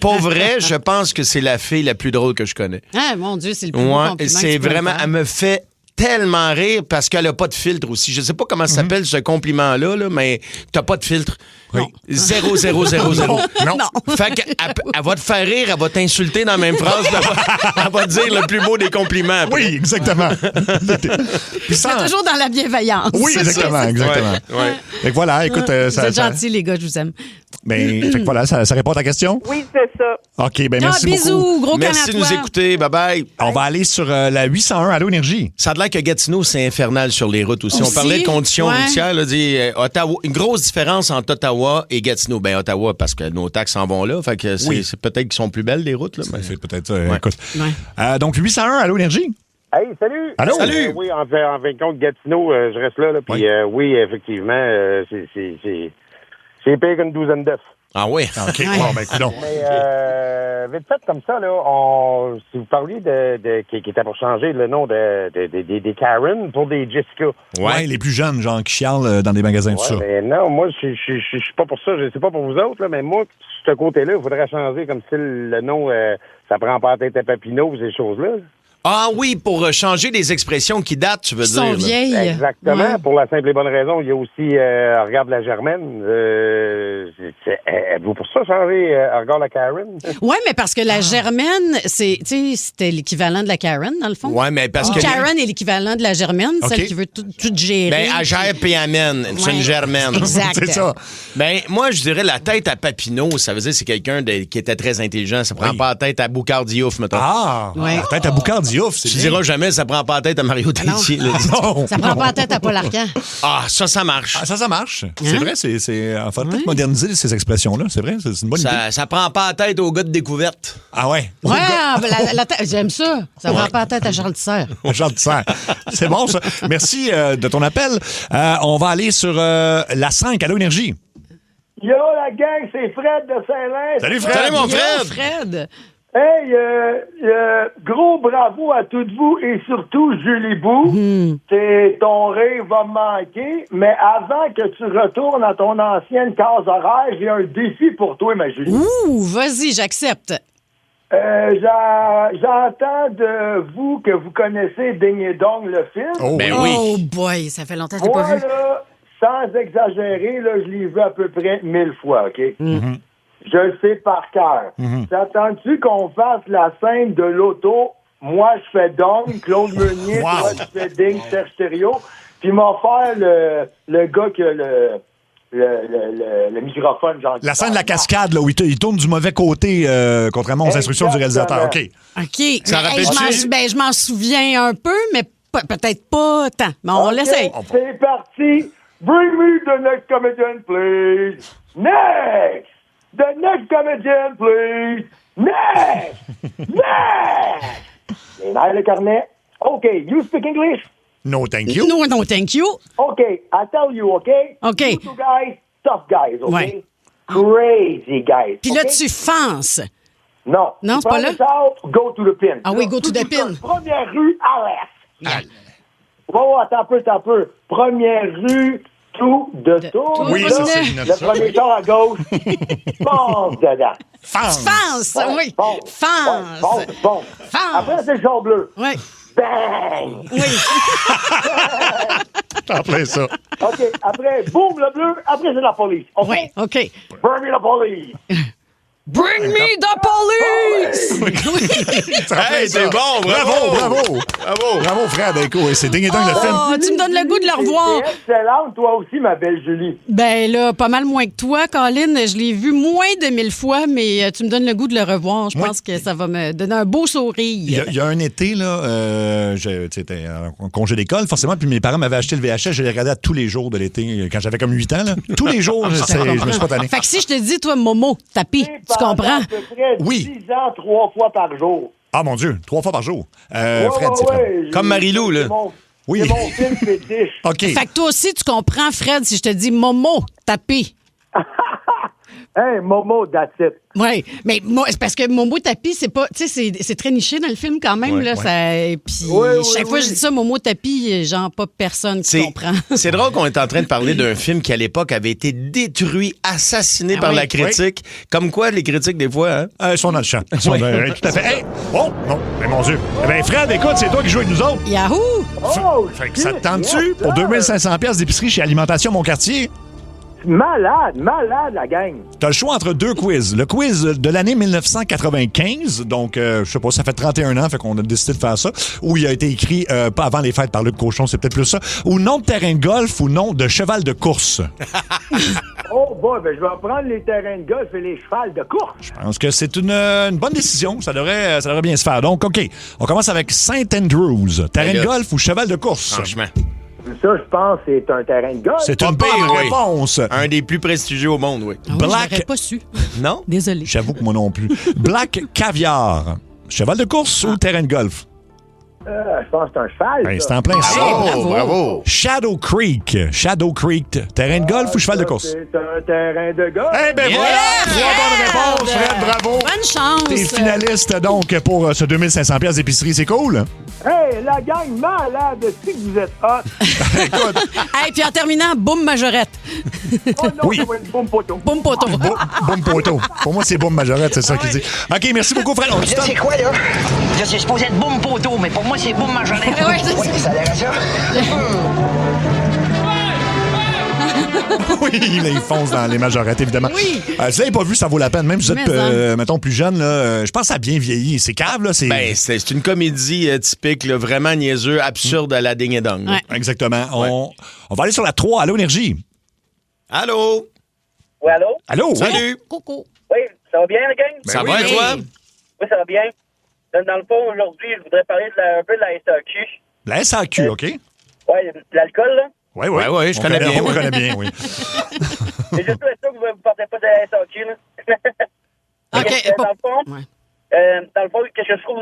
pour vrai, je pense que c'est la fille la plus drôle que je connais. Ah, mon Dieu, c'est le plus beau Ouais, compliment c'est que tu peux me vraiment... faire. Elle me fait tellement rire parce qu'elle a pas de filtre aussi. Je sais pas comment ça s'appelle ce compliment-là, là, mais t'as pas de filtre. Oui. 0, 0, 0, 0. Non. Fait qu'elle va te faire rire, elle va t'insulter dans la même phrase, puis elle va te dire le plus beau des compliments. après. Oui, exactement. Puis sans- C'est toujours dans la bienveillance. Oui, exactement, exactement. Ouais. Fait que voilà, écoute, Vous ça, êtes gentils, les gars, je vous aime. ben, fait que voilà, ça répond à ta question. Oui, c'est ça. OK, ben merci beaucoup. Bisous, gros câlin Merci à de nous toi. écouter. Bye-bye. On va aller sur la 801 Allô Énergie. Ça a l'air que Gatineau, c'est infernal sur les routes aussi. Aussi? On parlait de conditions Ouais. routières. Là, Ottawa, une grosse différence entre Ottawa et Gatineau. Ben, Ottawa, parce que nos taxes s'en vont là. Fait que c'est peut-être qu'ils sont plus belles, les routes. Là, mais... C'est peut-être ça. Ouais. Écoute. Ouais. Donc, 801 Allô Énergie. Hey, salut! Allô? Salut! Oui, en fin de compte, Gatineau, je reste là. Puis oui, effectivement, c'est pire qu'une douzaine d'œufs. Ah oui? OK, bon, ben, coudonc. Mais vite fait, comme ça, là, si vous parliez qui était pour changer le nom des Karen pour des Jessica. Ouais, les plus jeunes, genre, qui chialent dans des magasins, tout ça. Mais non, moi, je suis pas pour ça. Je sais pas pour vous autres, là, mais moi, ce côté-là, il faudrait changer comme si le nom, ça prend pas la tête à Papineau, ces choses-là. Ah oui, pour changer les expressions qui datent, tu veux Ils dire. sont là. vieilles. Exactement. Ouais. Pour la simple et bonne raison, il y a aussi Regarde la Germaine. Êtes-vous pour ça changer Regarde la Karen? Oui, mais parce que la Germaine, c'était l'équivalent de la Karen, dans le fond. Ouais, mais parce que. Karen est l'équivalent de la Germaine, OK. celle qui veut tout gérer. Ben, elle gère puis elle amène. C'est Ouais. une germaine. Exact. C'est ça. Ben, moi, je dirais la tête à Papineau, ça veut dire que c'est quelqu'un qui était très intelligent. Ça prend pas la tête à Boucard Diouf, mettons. Ah, Ouais. peut-être à Boucard Diouf. ouf, c'est Tu bien. diras jamais, ça prend pas la tête à Mario Tessier. là. Non. Ça prend pas la tête à Paul Arcand. Ah, ça marche. Ah, ça marche. C'est vrai, il faut peut-être moderniser ces expressions-là. C'est vrai, c'est une bonne idée. Ça prend pas la tête au gars de découverte. Ah ouais? Ouais, j'aime ça. Ça prend pas la tête à Charles Tisser. Charles Tisser. C'est bon, ça. Merci de ton appel. On va aller sur la 5, Allô Énergie. Yo, la gang, c'est Fred de Saint-Lin. Salut, Fred. Salut, mon Yo, Fred. Fred. Hey, gros bravo à toutes vous et surtout Julie Bou. Ton rêve va me manquer, mais avant que tu retournes à ton ancienne case horaire, j'ai un défi pour toi, ma Julie. Ouh, vas-y, j'accepte. J'entends de vous que vous connaissez Ding et Dong, le film. Oh, Ben oui. oui. Oh boy, ça fait longtemps que je l'ai Moi, pas vu. là, sans exagérer, là, je l'ai vu à peu près 1000 fois, OK? Je le sais par cœur. T'attends-tu qu'on fasse la scène de l'auto? Moi, je fais Dong, Claude Meunier, Wow. toi, tu fais Ding, Serge Thériault, puis m'a faire le gars qui a le microphone, genre. La scène de la cascade, là, où il tourne du mauvais côté, contrairement aux instructions du réalisateur. OK. OK. Ça Mais, rappelle-tu? je m'en souviens un peu, mais peut-être pas tant. Mais on OK, l'essaye. C'est parti. Bring me the next comedian, please. Next! The next comedian, please. Next! Next! Les nerfs, le carnet. OK, you speak English? No, thank you. No, thank you. OK, I tell you, OK? OK. You two guys, tough guys, OK? Ouais. Crazy guys. Puis là, OK? tu fences. Non. Non, You c'est pas find là? this out, go to the pin. Ah oui, go to the Tout pin. ça, Première rue à l'est. Oh, attends un peu. Première rue, tout de tout. Oui, là, ça, c'est une le premier char à gauche, fonce dedans. Fence, oui. Fence. Fonce. Après, c'est le char bleu. Oui. Bang! Oui. En plein ça. OK, après, boum, le bleu. Après, c'est la police. OK? Oui, OK. Burn me la police. Bring me the police! Hey, c'est bon, bravo. Bravo, Fred. Écoute, c'est Ding et Dong, le film. Oh, tu me donnes le goût de le revoir. C'est excellente, toi aussi, ma belle Julie. Ben là, pas mal moins que toi, Colin. Je l'ai vu moins de 1000 fois, mais tu me donnes le goût de le revoir. Je pense que ça va me donner un beau sourire. Il y a un été, là, c'était en congé d'école, forcément, puis mes parents m'avaient acheté le VHS, je l'ai regardé à tous les jours de l'été, quand j'avais comme 8 ans. Là. Tous les jours, je me suis pas tanné. Fait que si je te dis, toi, Momo, tapis, tu comprends? À peu près 10 ans, 3 fois par jour. Ah, mon Dieu, 3 fois par jour. Fred, Ouais, c'est Fred. ouais, Comme Marie-Lou, là. Oui. C'est mon film fétiche. OK. Fait que toi aussi, tu comprends, Fred, si je te dis Momo, tapis. Hey, Momo, that's it. Oui, mais c'est parce que Momo Tapis, c'est pas, tu sais, c'est très niché dans le film quand même. Ouais, là, ouais. Puis Oui, chaque fois que je dis ça, Momo Tapis, genre pas personne qui comprend. C'est drôle qu'on est en train de parler d'un film qui, à l'époque, avait été détruit, assassiné par oui. la critique. Comme quoi, les critiques, des fois, hein? Ils sont dans le champ. Ils sont tout à fait. Hey! Oh! Non, mais mon Dieu. Eh bien, Fred, écoute, c'est toi qui joues avec nous autres. Yahoo! Oh, Fait que ça te tente-tu yes, pour sir. 2500 pièces d'épicerie chez Alimentation Mon Quartier? Malade, la gang. T'as le choix entre 2 quiz. Le quiz de l'année 1995, donc, je sais pas, ça fait 31 ans, fait qu'on a décidé de faire ça, où il a été écrit, pas avant les fêtes par Luc Cochon, c'est peut-être plus ça, ou nom de terrain de golf ou nom de cheval de course. Oh, boy, ben, je vais prendre les terrains de golf et les chevals de course. Je pense que c'est une bonne décision. Ça devrait bien se faire. Donc, OK, on commence avec St. Andrews. Terrain de golf ou cheval de course? Franchement. Ça, je pense, c'est un terrain de golf. C'est une Pas pire, bonne oui. réponse. Un des plus prestigieux au monde, oui. Ah oui, Black- j'aurais pas su. Non? Désolé. J'avoue que moi non plus. Black Caviar. Cheval de course ou terrain de golf? Je pense que c'est un cheval. Ben, ça. c'est en plein ça. bravo. Shadow Creek. Terrain de golf ou cheval de course? C'est un terrain de golf. Eh ben voilà! 3 bonnes réponses, Fred, bravo! Bonne chance. T'es finaliste, donc, pour ce 2500 pièces d'épicerie. C'est cool? Hey, la gang malade, si vous êtes hot. Écoute, Hey, puis en terminant, boum, majorette. Oh non, Oui. ça va être boum poteau. Boum, poteau. boum poteau. Pour moi, c'est boum majorette, c'est ça qu'il dit. OK, merci beaucoup, Fred. On se Là, c'est quoi, là? Là, c'est supposé être boum poteau, mais pour moi, c'est boum majorette. Ouais, c'est ça. Oui, ça a l'air à ça. Oui, là, il fonce dans les majorettes, évidemment. Oui. Si vous n'avez pas vu, ça vaut la peine. Même si vous êtes, Mais, mettons, plus jeune, là, je pense que ça a bien vieilli. C'est cave, là. Ben, c'est une comédie typique, là, vraiment niaiseux, absurde à la Ding et Dong. Ouais. Exactement. On va aller sur la 3. Allô, Énergie. Allô? Oui, allô? Allô? Salut! Coucou. Oui, ça va bien, la gang? Ça oui, va, et oui. toi? Oui, ça va bien. Dans le fond, aujourd'hui, je voudrais parler un peu de la SAQ. La SAQ, OK. Oui, l'alcool, là. Oui, je connais bien. On connaît bien, oui. Mais je suis sûr que vous ne partez pas de la SAQ, là. OK. Dans le fond, ce que je trouve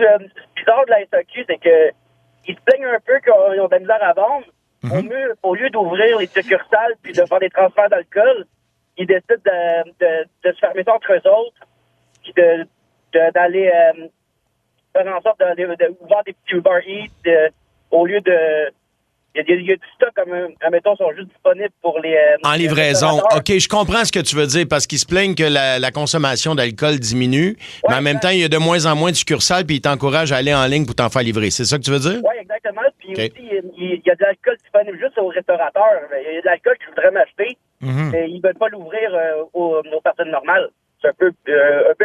bizarre de la SAQ, c'est qu'ils se plaignent un peu qu'ils ont de la misère à vendre. Au lieu d'ouvrir les succursales puis de faire des transferts d'alcool, ils décident de se fermer ça entre eux autres puis d'aller faire en sorte de vendre des petits Uber Eats au lieu de... Il y a du stock, comme, admettons, sont juste disponibles pour les... en livraison. OK, je comprends ce que tu veux dire, parce qu'ils se plaignent que la consommation d'alcool diminue, mais en même temps, il y a de moins en moins de succursales, puis ils t'encouragent à aller en ligne pour t'en faire livrer. C'est ça que tu veux dire? Oui, exactement. Puis aussi, il y a de l'alcool disponible juste aux restaurateurs. Il y a de l'alcool qu'ils voudraient m'acheter, mais ils ne veulent pas l'ouvrir aux personnes normales. C'est un peu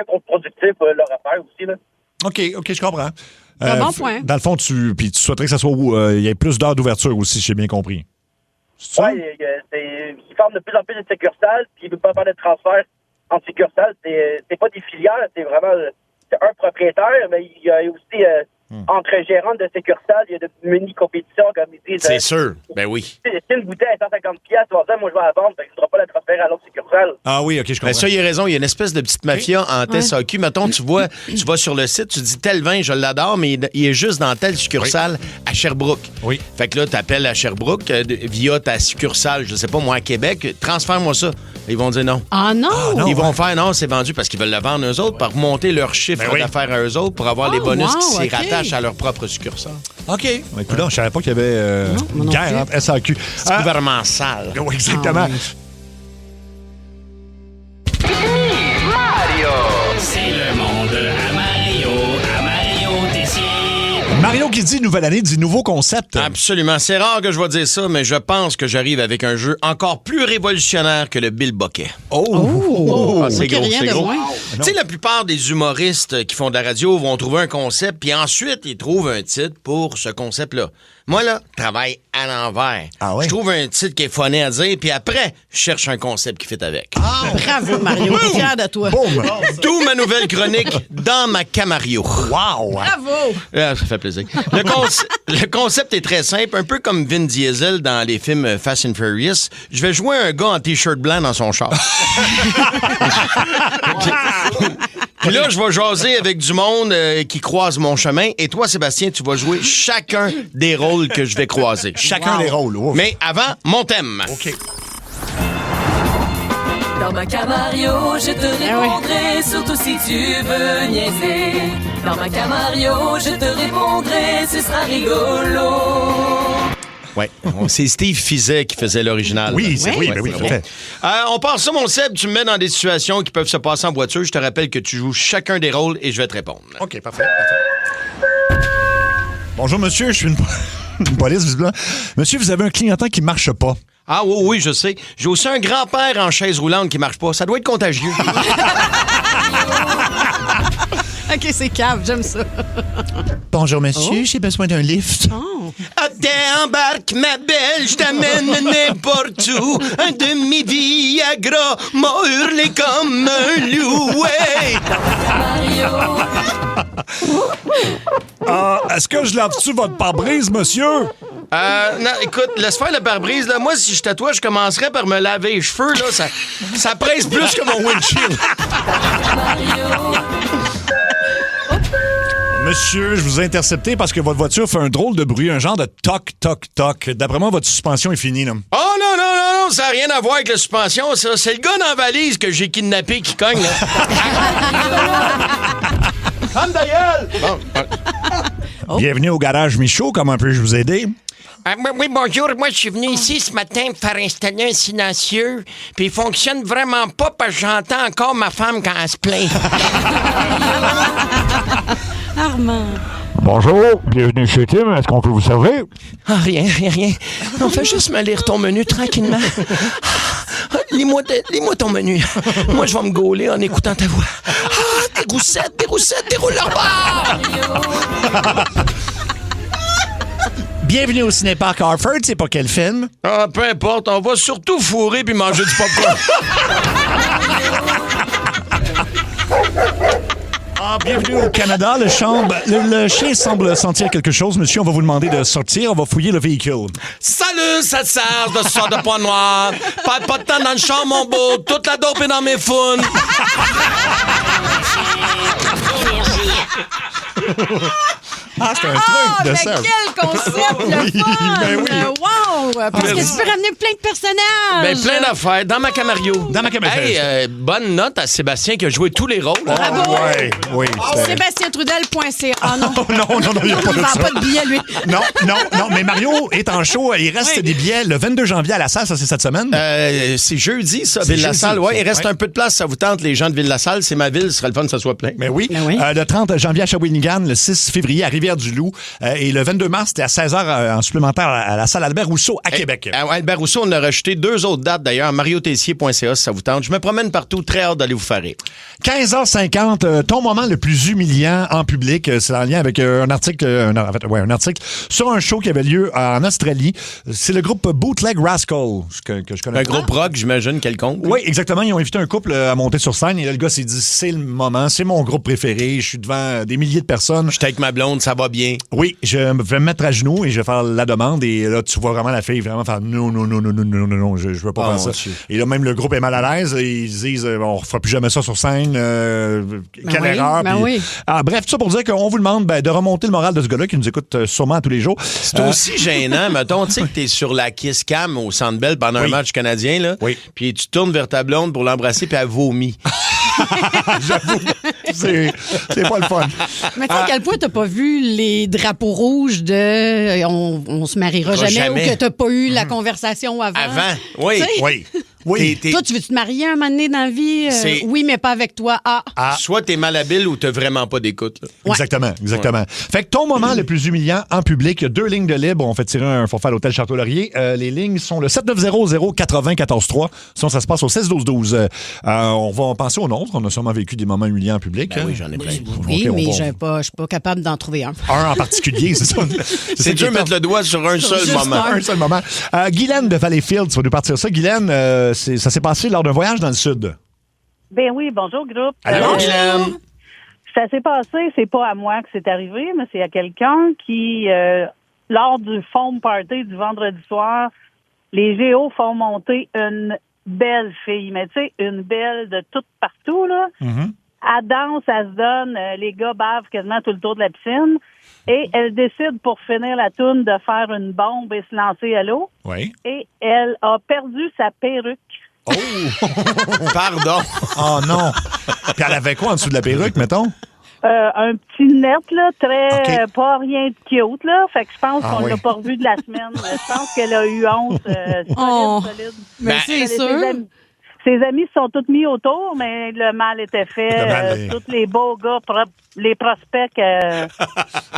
contre-productif leur affaire aussi, là. OK, je comprends. Bon point. Dans le fond, tu souhaiterais que ça soit il y ait plus d'heures d'ouverture aussi, si j'ai bien compris. Oui, ils forment de plus en plus de succursales, puis ils ne veulent pas faire de transfert en succursales. C'est pas des filières, c'est vraiment un propriétaire, mais il y a aussi entre gérants de succursales, il y a de mini-compétitions, comme ils disent. C'est sûr, ben oui. Si une bouteille est 150$, tu vas dire, moi je vais la vendre, fait que je ne voudrais pas la transférer à l'autre succursale. Ah oui, OK, je comprends. Ben ça, il a raison, il y a une espèce de petite mafia en SAQ. Mettons, tu vas sur le site, tu dis tel vin, je l'adore, mais il est juste dans telle succursale à Sherbrooke. Oui. Fait que là, tu appelles à Sherbrooke via ta succursale, je sais pas, moi, à Québec, transfère-moi ça. Ils vont dire non. Ah non? Ils vont faire non, c'est vendu parce qu'ils veulent le vendre eux autres, pour monter leur chiffre d'affaires à eux autres, pour avoir les bonus qui s'y rattachent à leur propre succursale. OK. Écoute, je savais pas qu'il y avait une guerre entre SAQ. C'est gouvernement sale. Oui, exactement. Mario! C'est le monde à Mario Tessier. Mario qui dit nouvelle année, dit nouveau concept. Absolument. C'est rare que je vais dire ça, mais je pense que j'arrive avec un jeu encore plus révolutionnaire que le Bill Bokeh. Oh! C'est gros, c'est gros. moins. Tu sais, la plupart des humoristes qui font de la radio vont trouver un concept, puis ensuite, ils trouvent un titre pour ce concept-là. Moi, là, je travaille à l'envers. Ah ouais? Je trouve un titre qui est funny à dire, puis après, je cherche un concept qui fit avec. Bravo, Mario. Fier de toi. Boum! D'où ma nouvelle chronique dans ma Camario. Wow! Bravo. Ah, ça fait plaisir. Le concept est très simple, un peu comme Vin Diesel dans les films Fast and Furious. Je vais jouer un gars en T-shirt blanc dans son char. Puis là, je vais jaser avec du monde qui croise mon chemin. Et toi, Sébastien, tu vas jouer chacun des rôles que je vais croiser. Chacun des rôles. Ouf. Mais avant, mon thème. OK. Dans ma Camario, je te répondrai, surtout si tu veux niaiser. Dans ma Camario, je te répondrai, ce sera rigolo. Ouais, c'est Steve Fizet qui faisait l'original. Oui, c'est oui, tout à fait. On part ça, mon Seb, tu me mets dans des situations qui peuvent se passer en voiture. Je te rappelle que tu joues chacun des rôles et je vais te répondre. OK, parfait. Bonjour, monsieur, je suis une police, visiblement. Monsieur, vous avez un clignotant qui marche pas. Ah oui, je sais. J'ai aussi un grand-père en chaise roulante qui marche pas. Ça doit être contagieux. OK, c'est cave, j'aime ça. Bonjour, monsieur, j'ai besoin d'un lift. Déembarque, ma belle, je t'amène n'importe où. Un demi-Viagra m'a hurlé comme un loup. Est-ce que je lave-tu votre pare-brise, monsieur? Non, écoute, laisse faire le pare-brise. Là. Moi, si je tatouais, je commencerais par me laver les cheveux. Là. Ça presse plus que mon windshield. Monsieur, je vous ai intercepté parce que votre voiture fait un drôle de bruit, un genre de toc-toc-toc. D'après moi, votre suspension est finie, là. Oh non, ça n'a rien à voir avec la suspension, ça. C'est le gars dans la valise que j'ai kidnappé qui cogne, là. Femme d'ailleurs! Bienvenue au garage Michaud, comment puis-je vous aider? Oui, bonjour. Moi, je suis venu ici ce matin pour faire installer un silencieux, puis il fonctionne vraiment pas parce que j'entends encore ma femme quand elle se plaint. Armand. Bonjour, bienvenue chez Tim. Est-ce qu'on peut vous servir? Ah, rien. On fait juste me lire ton menu tranquillement. Lis-moi ton menu. Moi, je vais me gauler en écoutant ta voix. Des roussettes, déroule leur bord! Bienvenue au Cinéparc Harford, c'est pas quel film? Ah, peu importe, on va surtout fourrer puis manger du popcorn. bienvenue au Canada. Le chien semble sentir quelque chose. Monsieur, on va vous demander de sortir. On va fouiller le véhicule. Salut, ça te sert de ce soir de poids noir. Pas de temps dans le champ, mon beau. Toute la dope est dans mes founes. Ah, c'est un truc de ça. Quel concept, le fun! Ben oui. Wow! Parce que tu peux ramener plein de personnages. Ben, plein d'affaires. Dans ma Camario. Dans ma Camario. Hey, bonne note à Sébastien qui a joué tous les rôles. Bravo! Oui. SébastienTrudel.ca. Ah non. non, il n'y a pas Il de vend ça. pas de billets, lui. Non, mais Mario est en show. Il reste des billets le 22 janvier à la salle. Ça, c'est cette semaine? C'est jeudi, ça, C'est Ville-la-Salle. jeudi, Ouais, il reste un peu de place. Ça vous tente, les gens de Ville-la-Salle. C'est ma ville. Ce serait le fun que ça soit plein. Mais oui. Le 30 janvier à Shawinigan, le 6 février à Rivière-du-Loup et le 22 mars, c'était à 16h en supplémentaire à la salle Albert Rousseau à Québec. Albert Rousseau, on a rajouté 2 autres dates d'ailleurs. mariotessier.ca si ça vous tente. Je me promène partout. Très hâte d'aller vous faire rire. 15h50, ton moment le plus humiliant en public, c'est en lien avec un article sur un show qui avait lieu en Australie. C'est le groupe Bootleg Rascal que je connais. Un groupe rock, j'imagine, quelconque. Oui, exactement. Ils ont invité un couple à monter sur scène et là, le gars s'est dit, c'est le moment, c'est mon groupe préféré, je suis devant des milliers de personnes. Je suis avec ma blonde, ça va bien. Oui, je vais me mettre à genoux et je vais faire la demande et là, tu vois vraiment la fille vraiment faire non, je veux pas faire ça. Dieu. Et là, même le groupe est mal à l'aise et ils disent, on refera plus jamais ça sur scène, quelle erreur. Puis, bref, tout ça pour dire qu'on vous demande de remonter le moral de ce gars-là qui nous écoute sûrement tous les jours. C'est aussi gênant, mettons, tu sais que t'es sur la Kiss Cam au Centre Bell pendant un match canadien, là. Oui. Puis tu tournes vers ta blonde pour l'embrasser, puis elle vomit. J'avoue, c'est pas le fun. Mais tu sais, à quel point t'as pas vu les drapeaux rouges de on se mariera jamais ou que t'as pas eu la conversation avant? Avant, oui. Oui. Toi, tu veux te marier un moment donné dans la vie? Oui, mais pas avec toi. Soit t'es malhabile ou t'as vraiment pas d'écoute. Là. Ouais. Exactement. Ouais. Fait que ton moment le plus humiliant en public, il y a 2 lignes de libre. On fait tirer un forfait à l'hôtel Château-Laurier. Les lignes sont le 790-080-14-3. Sinon, ça se passe au 16-12-12. On va penser aux nôtres. On a sûrement vécu des moments humiliants en public. Oui, j'en ai plein. Oui, mais je suis pas capable d'en trouver un. Un en particulier, c'est ça. C'est dur de mettre le doigt sur un seul moment. Un seul moment. Guylaine de Valleyfield, tu vas nous partir ça. Guylaine, ça s'est passé lors d'un voyage dans le sud. Ben oui, bonjour groupe. Allô, Guylaine. Ça s'est passé, c'est pas à moi que c'est arrivé, mais c'est à quelqu'un qui, lors du foam party du vendredi soir, les géos font monter une belle fille, mais tu sais, une belle de tout partout, là. Mm-hmm. Elle danse, elle se donne, les gars bavent quasiment tout le tour de la piscine, et elle décide pour finir la toune de faire une bombe et se lancer à l'eau. Oui. Et elle a perdu sa perruque. Oh! Pardon. Oh non. Puis elle avait quoi en dessous de la perruque, mettons? Un petit net, là, très pas rien de cute, là. Fait que je pense qu'on l'a pas revu de la semaine. Je pense qu'elle a eu honte solide. Mais c'est sûr. Ses amis se sont tous mis autour, mais le mal était fait. Tous les beaux gars, les prospects...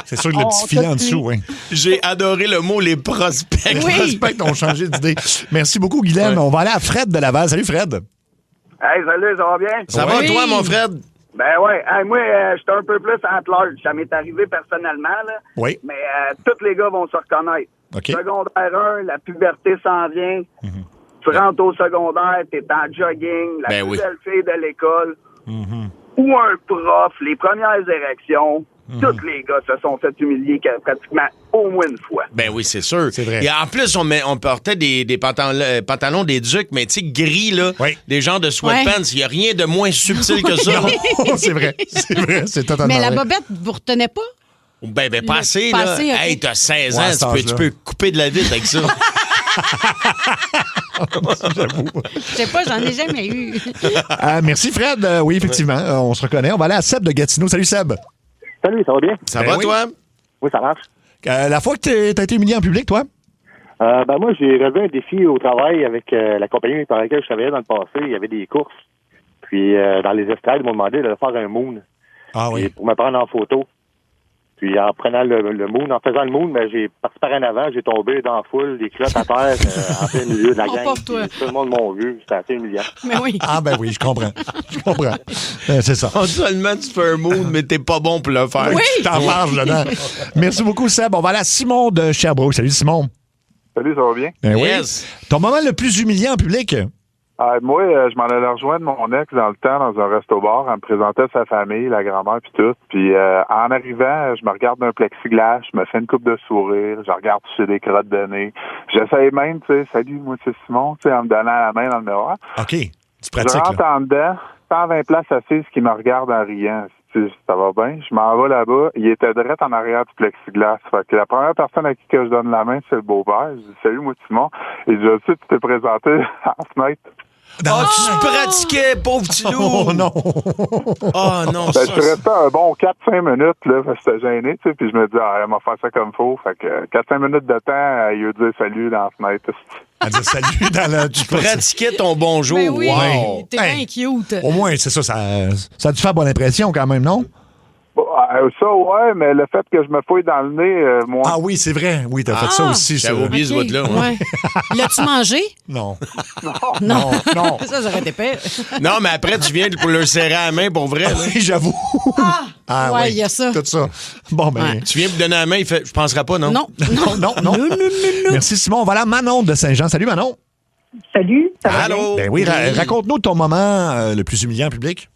c'est sûr que le petit filet en dessous, oui. J'ai adoré le mot « les prospects ». Les prospects ont changé d'idée. Merci beaucoup, Guylaine. On va aller à Fred de Laval. Salut, Fred. Hey, salut, ça va bien? Ça va, toi, mon Fred? Ben ouais. Hey, moi, j'étais un peu plus at large. Ça m'est arrivé personnellement, là. Oui. Mais tous les gars vont se reconnaître. Okay. Secondaire 1, la puberté s'en vient. Mm-hmm. Tu rentres au secondaire, t'es en jogging, la plus belle fille de l'école, ou un prof, les premières érections, tous les gars se sont fait humilier pratiquement au moins une fois. Ben oui, c'est sûr. C'est vrai. Et en plus, on portait des pantalons d'éduc, mais tu sais, gris, là, des genres de sweatpants. Il n'y a rien de moins subtil que ça. Non, c'est vrai, c'est totalement Mais la vrai. bobette, vous retenez pas? Ben pas assez, là. Okay. Hey, t'as 16 ans, tu peux couper de la vitre avec ça. Je sais pas, j'en ai jamais eu. Merci, Fred. Oui, effectivement, on se reconnaît. On va aller à Seb de Gatineau. Salut, Seb. Salut, ça va bien? Ça va, toi? Oui, ça marche. La fois que t'as été humilié en public, toi? Moi, j'ai relevé un défi au travail avec la compagnie par laquelle je travaillais dans le passé. Il y avait des courses. Puis, dans les estrades, ils m'ont demandé de faire un moon. Ah oui. Pour me prendre en photo. Puis en prenant le moon, en faisant le moon, j'ai parti par en avant, j'ai tombé dans la foule, des culottes à terre, en plein milieu de la gang. Tout le monde m'a vu, c'était assez humiliant. Mais oui. Ah ben oui, je comprends. C'est ça. Seulement tu fais un moon, mais t'es pas bon pour le faire. Oui. Tu t'en marges dedans. Merci beaucoup, Seb. On va aller à Simon de Sherbrooke. Salut, Simon. Salut, ça va bien? Ben yes. Oui. Ton moment le plus humiliant en public? Moi, je m'en allais rejoindre mon ex dans le temps dans un resto-bar. Elle me présentait sa famille, la grand-mère puis tout. Puis en arrivant, je me regarde d'un plexiglas, je me fais une coupe de sourire, je regarde toucher des crottes de nez. J'essaye même, tu sais, salut, moi c'est Simon, tu sais, en me donnant la main dans le miroir. OK, tu pratiques. Je rentre en dedans, 120 places assises qui me regardent en riant. Ça va bien. Je m'en vais là-bas. Il était direct en arrière du plexiglas. Fait que la première personne à qui que je donne la main, c'est le beau-père. Je dis, salut, moi, Simon. Il dit, tu t'es présenté à la fenêtre. Tu pratiquais, pauvre petit loup! Oh non! Oh non, je suis resté un bon 4-5 minutes, là, parce que j'étais gêné, tu sais, puis je me dis, elle m'a fait ça comme faut. Fait que 4-5 minutes de temps, il a dit salut dans la fenêtre. Elle dit salut dans la... Tu pratiquais ton bonjour. Ben oui, wow! T'es bien cute. Au moins, c'est ça a dû faire bonne impression quand même, non? Ça, ouais, mais le fait que je me fouille dans le nez, moi... Ah oui, c'est vrai. Oui, t'as fait ça aussi. J'avais oublié ce bout-là. Ouais. L'as-tu mangé? Non. Non. Non. Ça aurait été pire. Non, mais après, tu viens pour leur serrer à la main pour vrai. Oui, j'avoue. Ouais, il y a ça. Tout ça. Bon, ben... Tu viens pour donner la main, il fait, je penserai pas, non? Non. Non. Merci, Simon. On va aller à Manon de Saint-Jean. Salut, Manon. Salut. Ça va Allô? Ben oui, raconte-nous ton moment le plus humiliant en public.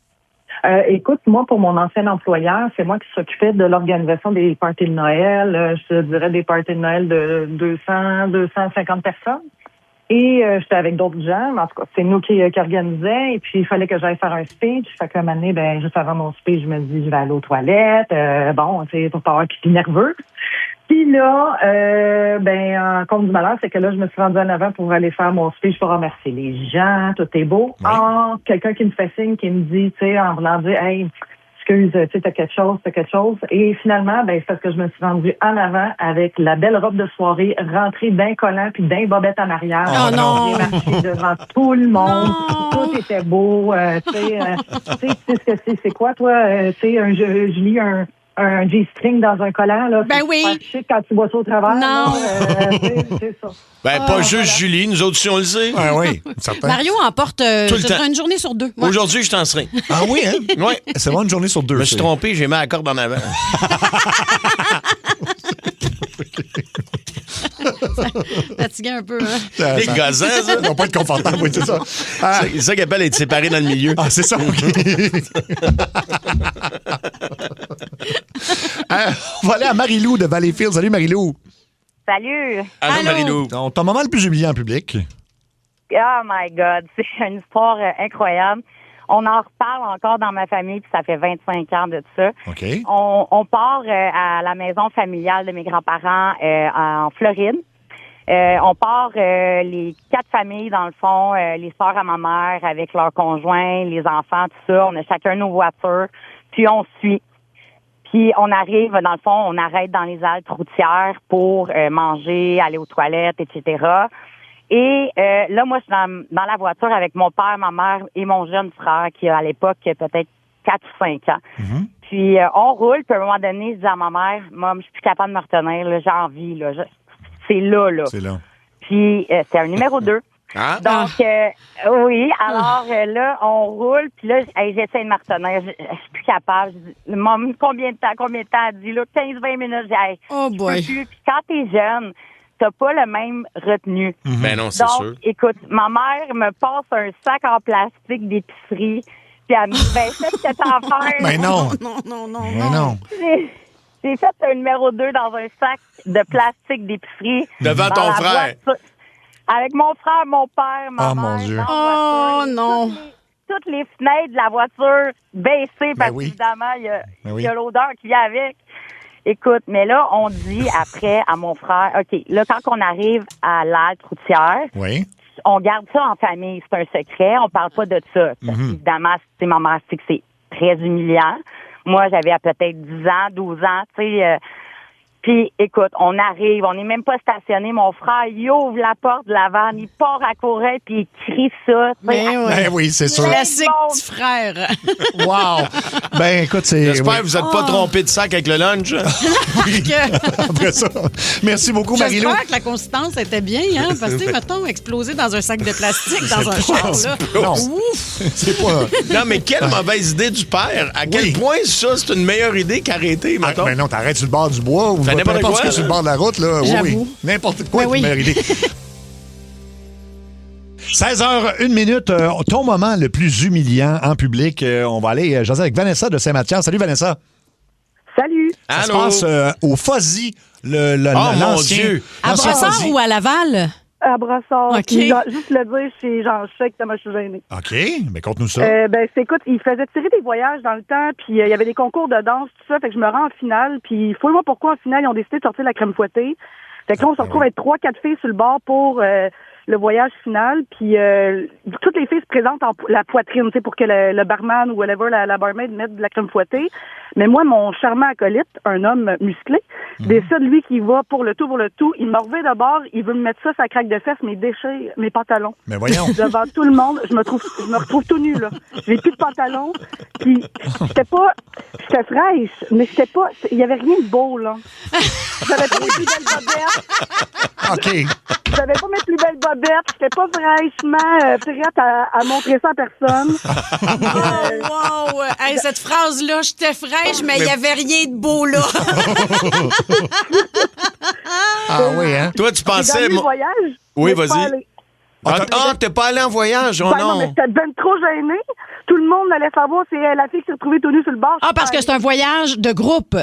Écoute, moi, pour mon ancien employeur, c'est moi qui s'occupais de l'organisation des parties de Noël. Je dirais des parties de Noël de 250 personnes. Et j'étais avec d'autres gens, mais en tout cas, c'est nous qui organisaient. Et puis, il fallait que j'aille faire un speech. Fait qu'à un moment donné, juste avant mon speech, je me dis, je vais aller aux toilettes. C'est pour pas avoir pipi nerveux. Puis là, en compte du malheur, c'est que là, je me suis rendue en avant pour aller faire mon speech pour remercier les gens, tout est beau. Oui. Quelqu'un qui me fait signe, qui me dit, tu sais, en voulant dire, hey, excuse, tu sais, t'as quelque chose. Et finalement, c'est parce que je me suis rendue en avant avec la belle robe de soirée, rentrée d'un collant puis d'un bobette en arrière. Oh non! J'ai marché devant tout le monde. Non. Tout était beau. Tu sais ce que c'est quoi, toi? Tu sais, je lis un G-string dans un collant, là. Ben oui. C'est quand tu vois ça au travers. Non. C'est ça. Pas juste Julie, nous autres, si on le sait. Oui, certain. Mario emporte une journée sur 2. Ouais. Aujourd'hui, je t'en serai. Ah oui, hein? Oui. C'est vraiment une journée sur 2. Je me suis trompé, j'ai mis la corde en avant. Fatigué un peu, hein? Les gossins, ça. Ils vont pas être confortables, oui, c'est ça. C'est ça qu'ils appellent être séparés dans le milieu. Ah, c'est ça, OK. On va aller à Marie-Lou de Valleyfield. Salut, Marie-Lou. Salut. Allô, Marie-Lou. Ton moment le plus humiliant en public? Oh my God, c'est une histoire incroyable. On en reparle encore dans ma famille, puis ça fait 25 ans de ça. OK. On part à la maison familiale de mes grands-parents en Floride. On part les 4 familles, dans le fond, les sœurs à ma mère avec leurs conjoints, les enfants, tout ça. On a chacun nos voitures, puis on suit. Puis on arrive, dans le fond, on arrête dans les haltes routières pour manger, aller aux toilettes, etc. Et là, moi, je suis dans la voiture avec mon père, ma mère et mon jeune frère qui a à l'époque peut-être 4 ou 5 ans. Mm-hmm. Puis on roule, puis à un moment donné, je dis à ma mère, « Maman, je suis plus capable de me retenir, là, j'ai envie, là. C'est là, là. » C'est là. Puis c'est un numéro 2. Ah. Donc, oui, alors là, on roule, puis là, j'essaie de me retenir. Je suis plus capable. Je dis, Maman, combien de temps? Elle dit, là, 15-20 minutes. Je dis, hey, oh boy. Puis quand t'es jeune, t'as pas le même retenu. Mm-hmm. Ben non, c'est donc, sûr. Donc, écoute, ma mère me passe un sac en plastique d'épicerie, puis elle me dit, fais ce que t'as à faire. Mais non. Non. J'ai fait un numéro 2 dans un sac de plastique d'épicerie. Devant ton frère. Avec mon frère, mon père, ma mère. Mon Dieu. Oh non. Toutes les fenêtres de la voiture baissées parce qu'évidemment, il y a l'odeur qui vient avec. Écoute, mais là, on dit après à mon frère, OK, là, quand on arrive à l'halte routière, on garde ça en famille. C'est un secret. On parle pas de ça. Mm-hmm. Évidemment, ma mère sait que c'est très humiliant. Moi, j'avais à peut-être 10 ans, 12 ans, tu sais. Puis, écoute, on arrive, on n'est même pas stationné. Mon frère, il ouvre la porte de la vanne, il part à courir, puis il crie ça. Ben oui, c'est sûr. Classique petit frère. Wow! Ben, écoute, c'est... J'espère que vous n'êtes pas trompé de sac avec le lunch. Après ça. Merci beaucoup, Marie-Lou. J'espère que la consistance était bien, hein? Parce que, mettons, exploser dans un sac de plastique, dans un char, là. Non. Ouf! C'est pas... Non, mais quelle mauvaise idée du père. À quel point ça, c'est une meilleure idée qu'arrêter, mettons? Ben non, t'arrêtes sur le bord du bois ou n'importe quoi, que sur le bord de la route, là. J'avoue. Oui. N'importe quoi, c'est une meilleure idée. 16h01, ton moment le plus humiliant en public. On va aller jaser avec Vanessa de Saint-Mathias. Salut, Vanessa. Salut. Ça se passe au Fuzzy, mon l'ancien. Dieu. À Brossard ou à Laval? À Brossard. OK. Puis, juste le dire, c'est genre, je sais que je suis gênée. OK, mais conte-nous ça. Écoute, il faisait tirer des voyages dans le temps, puis il y avait des concours de danse, tout ça, fait que je me rends en finale, puis fouille-moi pourquoi en finale, ils ont décidé de sortir la crème fouettée. Fait que là, on se retrouve avec 3-4 filles sur le bord pour le voyage final, puis toutes les filles se présentent en la poitrine, tu sais, pour que le barman ou whatever, la barmaid mette de la crème fouettée. Mais moi, mon charmant acolyte, un homme musclé, décide, lui, qu'il va pour le tout, il me revient de bord, il veut me mettre ça, sa craque de fesses, mais il déchire mes pantalons. Mais voyons. Devant tout le monde, je me retrouve tout nu, là. J'ai plus de pantalons, puis j'étais fraîche, mais il y avait rien de beau, là. J'avais pas mes plus belles bobettes. OK. J'avais pas mes plus belles bobettes, j'étais pas fraîchement prête à montrer ça à personne. Wow! Hey, cette phrase-là, j'étais fraîche, mais il n'y avait rien de beau là. Ah oui, hein? Toi, tu pensais... Dans le voyage, Oui, mais vas-y. T'es pas allé en voyage? Oh non, mais j'étais ben trop gênée. Tout le monde allait savoir, c'est la fille qui s'est retrouvée tout nue sur le bord. Ah, parce que c'est un voyage de groupe.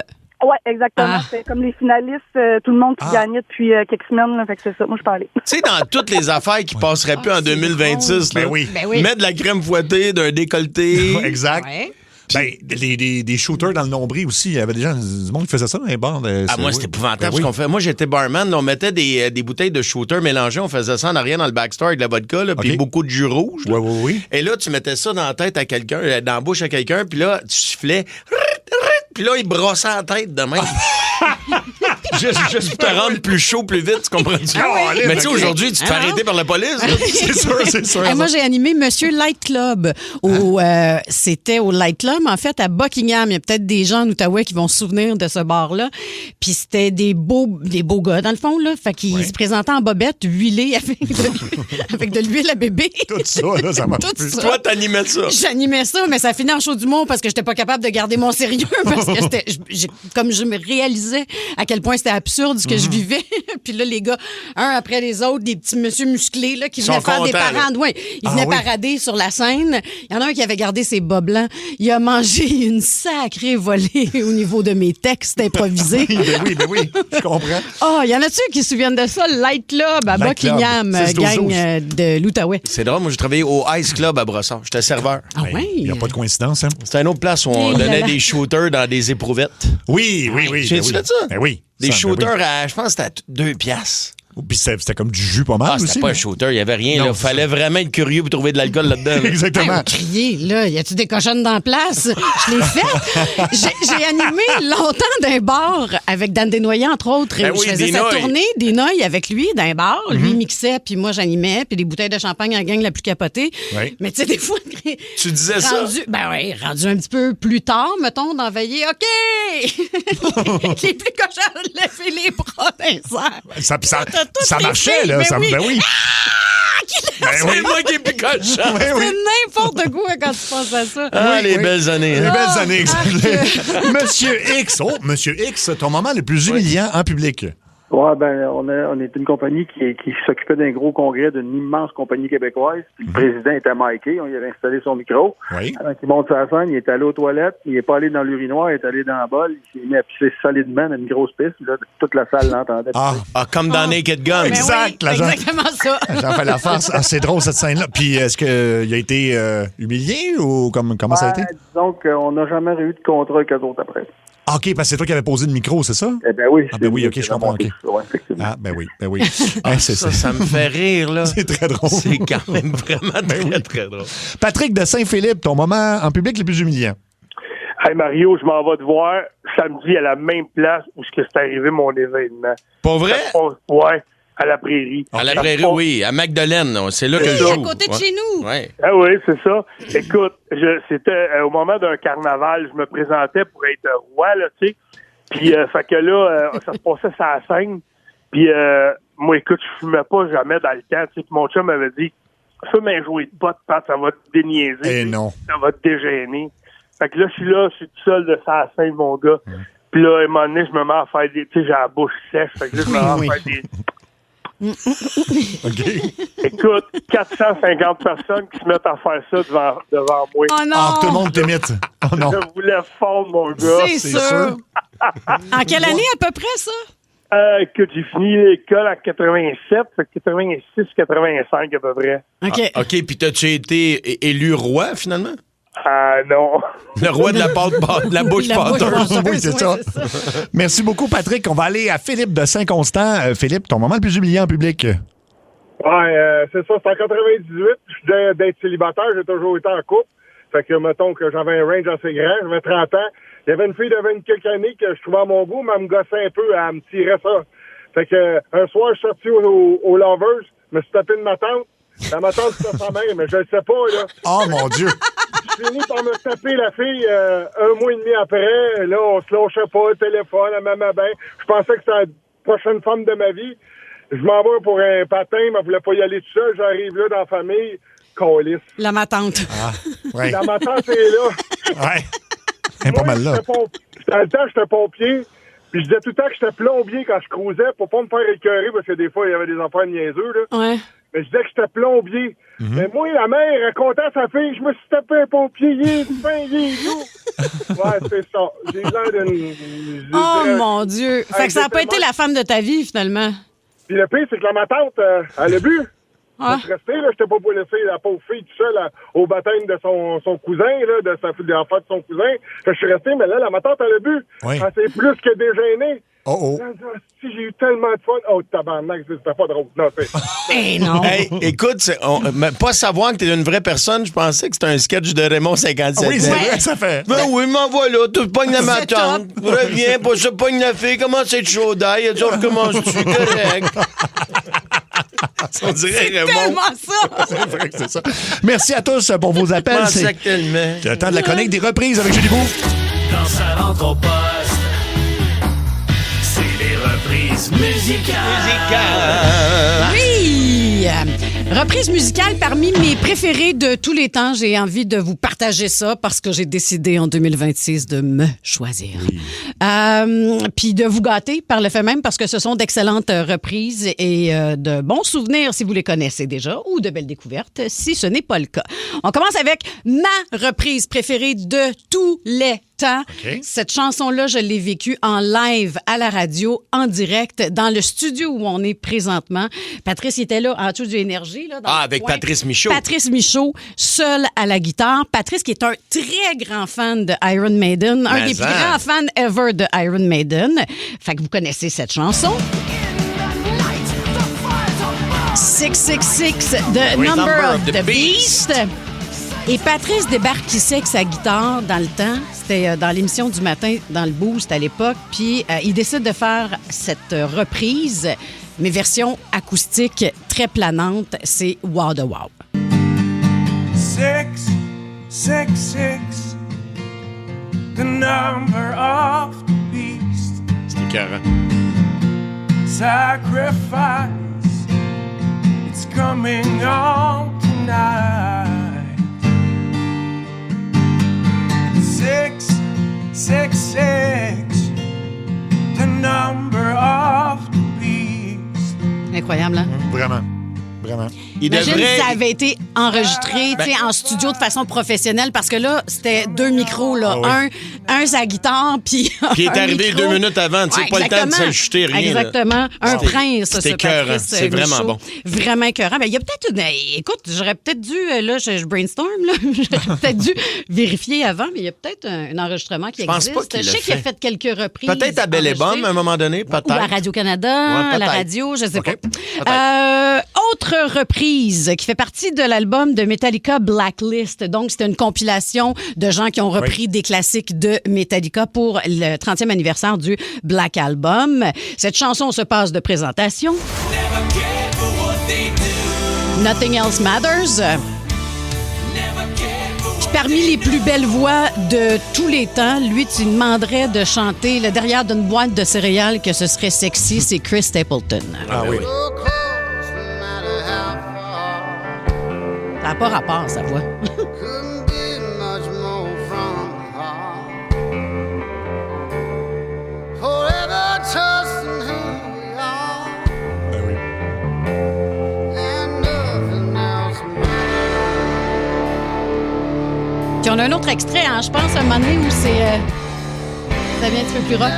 Ouais, exactement. C'est comme les finalistes, tout le monde qui gagnait depuis quelques semaines. Là, fait que c'est ça. Moi, je parlais. Tu sais, dans toutes les affaires qui passeraient plus en 2026, là, mettre de la crème fouettée, d'un décolleté. Exact. Ouais. Ben, des shooters dans le nombril aussi. Il y avait des gens, du monde qui faisait ça dans les bars. Moi, c'était épouvantable ce qu'on fait. Moi, j'étais barman. On mettait des bouteilles de shooter mélangées. On faisait ça en arrière dans le backstore avec de la vodka, puis beaucoup de jus rouge. Oui. Et là, tu mettais ça dans la tête à quelqu'un, dans la bouche à quelqu'un, puis là, tu sifflais. Puis là, il brossait la tête de même. juste pour te rendre plus chaud, plus vite, tu comprends-tu? Mais tu sais, aujourd'hui, tu te fais arrêter par la police. C'est sûr. Moi, j'ai animé Monsieur Light Club. C'était au Light Club, en fait, à Buckingham. Il y a peut-être des gens en Outaouais qui vont se souvenir de ce bar-là. Puis c'était des beaux gars, dans le fond, là. Fait qu'ils se présentaient en bobette, huilés avec de l'huile à bébé. Tout ça, là, ça marche plus. Toi, t'animais ça. J'animais ça, mais ça finit en show d'humour parce que j'étais pas capable de garder mon sérieux. Parce que comme je me réalisais à quel point c'était absurde ce que je vivais. Puis là, les gars, un après les autres, des petits messieurs musclés là, qui venaient faire des parades. Ouais, ils venaient parader sur la scène. Il y en a un qui avait gardé ses bas blancs. Il a mangé une sacrée volée au niveau de mes textes improvisés. Ben oui, je comprends. Oh, il y en a-tu qui se souviennent de ça? Le Light Club à Buckingham, gang de l'Outaouais. C'est drôle, moi j'ai travaillé au Ice Club à Brossard. J'étais serveur. Ah oui? Il n'y a pas de coïncidence, hein? C'était une autre place où on donnait des shooters dans des éprouvettes. Oui. Tu sais-tu de ça? Ben oui. Des shooters à, je pense que c'était à 2 piastres. Puis c'était comme du jus pas mal aussi. C'était pas un shooter, il n'y avait rien. Il fallait vraiment être curieux pour trouver de l'alcool là-dedans. Exactement. Crier, là, y a-tu des cochonnes dans la place? Je l'ai fait. J'ai animé longtemps d'un bar avec Dan Desnoyers, entre autres. Je faisais sa tournée des noix avec lui d'un bar. Lui, il mixait, puis moi, j'animais, puis des bouteilles de champagne en gang la plus capotée. Oui. Mais tu sais, des fois... Tu disais ça? Rendu un petit peu plus tard, mettons, d'enveiller. OK! Les plus cochons, lever les bras dans les airs. Ça marchait, là. Ben oui. C'est moi qui est plus cochon. C'est n'importe quoi quand tu penses à ça. Les belles années. Les belles années. Monsieur X. Oh, Monsieur X, ton moment le plus humiliant en public. Ouais, ben, on est une compagnie qui s'occupait d'un gros congrès d'une immense compagnie québécoise. Puis le président était miké, on y avait installé son micro. Oui. Avant qu'il monte sur la scène, il est allé aux toilettes, il est pas allé dans l'urinoir, il est allé dans la bol, il s'est mis à pisser solidement dans une grosse piste. Là, toute la salle l'entendait. Comme dans Naked Gun. Exact. Oui, exactement ça. J'en fais la farce. C'est drôle cette scène-là. Puis est-ce qu'il a été humilié ou comment ça a été? Disons qu'on n'a jamais eu de contrat avec eux autres après. Ah, OK, parce que c'est toi qui avais posé le micro, c'est ça? Eh ben oui. Ah, ben oui, OK, je comprends. Okay. Ah, ben oui. Ça me fait rire, là. C'est très drôle. C'est quand même vraiment très drôle. Patrick de Saint-Philippe, ton moment en public le plus humiliant. Hey Mario, je m'en vais te voir samedi à la même place où c'est arrivé mon événement. Pas vrai? Ouais. À la Prairie. À la Prairie, oui. À Magdeleine. C'est là que je joue. À côté de chez nous. Ouais. Ah oui, c'est ça. Écoute, c'était au moment d'un carnaval, je me présentais pour être roi, là, tu sais. Puis, fait que là, ça se passait sur la scène. Puis, moi, écoute, je fumais pas jamais dans le temps, tu sais. Puis mon chum m'avait dit, fume un joint de pote, Pat, ça va te déniaiser. Eh non. Ça va te dégêner. Fait que là, je suis tout seul de sa scène, mon gars. Puis là, à un moment donné, je me mets à faire des, tu sais, j'ai la bouche sèche. Fait que là, je me mets à faire des... OK. Écoute, 450 personnes qui se mettent à faire ça devant moi. Oh non! Ah, tout le monde t'imite. Oh non. Je voulais fondre, mon gars. C'est sûr. En quelle année à peu près, ça? Écoute, j'ai fini l'école en 87, fait 86, 85 à peu près. OK. OK, puis t'as-tu été élu roi, finalement? Ah non. Le roi de la bouche pâteuse. Oui, c'est ça. Merci beaucoup, Patrick. On va aller à Philippe de Saint-Constant. Philippe, ton moment le plus humiliant en public? Ouais, c'est ça, c'est en 98. Je suis d'être célibataire, j'ai toujours été en couple. Fait que, mettons que j'avais un range assez grand, j'avais 30 ans. Il y avait une fille de 20 quelques années que je trouvais à mon goût, mais elle me gossait un peu, elle me tirait ça. Fait que, un soir, je suis sorti au Lovers, je me suis tapé de ma tante. Ma tante, c'était sa mère, mais je le sais pas, là. Oh, mon Dieu! J'ai fini par me taper la fille 1 mois et demi après. Là, on se lâchait pas le téléphone, elle m'aimait bien. Je pensais que c'était la prochaine femme de ma vie. Je m'en vais pour un patin, mais elle voulait pas y aller tout seul. J'arrive là dans la famille. Câlisse. La matante. Ah, ouais. La matante est là. Ouais. Elle est pas mal là. Dans le temps, j'étais pompier. Puis je disais tout le temps que j'étais plombier quand je cruisais pour pas me faire écœurer parce que des fois, il y avait des enfants niaiseux, là. Ouais. Mais je disais que j'étais plombier. Mais moi, la mère racontait à sa fille, je me suis tapé un pompier, il est fin, il est lourd. Ouais, c'est ça. J'ai l'air d'une... Oh, mon Dieu. Fait que ça n'a pas été la femme de ta vie, finalement. Puis le pire, c'est que ma tante, elle a bu. Ah. Je suis resté, là, j'étais pas pour laisser la pauvre fille toute seule au baptême de son cousin, là, de l'enfant de son cousin. Fait que je suis resté, mais là, ma tante, elle a bu. Oui. Elle s'est plus que dégênée. Oh. Si j'ai eu tellement de fun. Oh, tabarnak, c'était pas drôle. Non, c'est... Hey, non. Hey, écoute, mais pas savoir que t'es une vraie personne, je pensais que c'était un sketch de Raymond 57. Oui, c'est vrai, ça fait. Ben oui, m'envoie là, tu pognes la matante. Reviens, pas ça, pogne la fille, comment c'est chaud d'ail? Elle dit, on recommence, tu correct. On dirait Raymond. Tellement ça. C'est vrai que c'est ça. Merci à tous pour vos appels. C'est le temps de la chronique des reprises avec Julie Bou. Quand ça rentre au poste, c'est les reprises musicales. Oui! Reprise musicale parmi mes préférées de tous les temps. J'ai envie de vous partager ça parce que j'ai décidé en 2026 de me choisir. Puis de vous gâter par le fait même parce que ce sont d'excellentes reprises et de bons souvenirs si vous les connaissez déjà ou de belles découvertes si ce n'est pas le cas. On commence avec ma reprise préférée de tous les temps. Okay. Cette chanson-là, je l'ai vécue en live à la radio, en direct, dans le studio où on est présentement. Patrice, il était là en dessous du Énergie. Là, avec Patrice Michaud. Patrice Michaud, seul à la guitare. Patrice, qui est un très grand fan de Iron Maiden, un des plus grands fans ever de Iron Maiden. Fait que vous connaissez cette chanson. 666, The Number of the Beast. Et Patrice débarque ici avec sa guitare dans le temps. C'était dans l'émission du matin, dans le Boost à l'époque. Puis il décide de faire cette reprise, mais version acoustique très planante. C'est Wow de Wow. 666, the number of the beast. C'est écœurant. Sacrifice, it's coming on tonight. 666, the number of the beast. Incroyable, hein? Vraiment. Vraiment. Imagine si ça avait été enregistré en studio de façon professionnelle, parce que là, c'était 2 micros, là. Ah oui. Un sa guitare, puis il est arrivé micro. 2 minutes avant, tu sais, pas le temps de s'ajouter rien. Exactement. Un prince, c'est écœurant. C'est vraiment bon. Vraiment écœurant. Ben, il y a peut-être une... Écoute, j'aurais peut-être dû... Là, je brainstorm, là. J'aurais peut-être dû vérifier avant, mais il y a peut-être un enregistrement qui existe. Je pense pas qu'il Je sais qu'il a fait quelques reprises. Peut-être à Belle et Bomme, à un moment donné, peut-être. Ou à Radio-Canada, à la radio, je sais pas. Autre reprise qui fait partie de l'album de Metallica Blacklist. Donc, c'était une compilation de gens qui ont repris des classiques de Metallica pour le 30e anniversaire du Black Album. Cette chanson se passe de présentation. Nothing Else Matters. Puis parmi les plus belles voix de tous les temps, lui, tu demanderais de chanter le derrière d'une boîte de céréales que ce serait sexy, c'est Chris Stapleton. Ah oui. Ça n'a pas rapport, sa voix. extrait, hein, je pense, à un moment donné où c'est... ça vient un petit peu plus rock.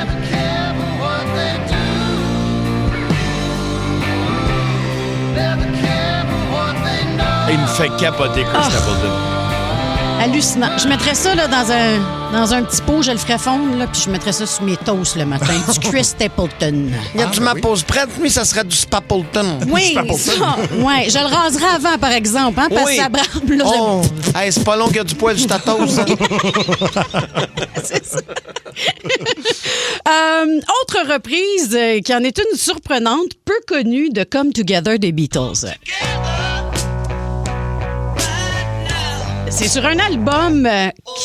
Il me fait capoter Chris Stapleton. Hallucinant. Je mettrais ça là, dans un petit pot, je le ferais fondre, là, puis je mettrais ça sur mes toasts le matin. Du Chris Stapleton. Tu ma pause prête? Lui, ça serait du Stapleton. Oui, ça. Ouais, je le raserais avant, par exemple, hein, parce que ça barbe. Là, hey, c'est pas long qu'il y a du poil sur ta toast. Hein? C'est ça. Autre reprise qui en est une surprenante, peu connue de Come Together des Beatles. C'est sur un album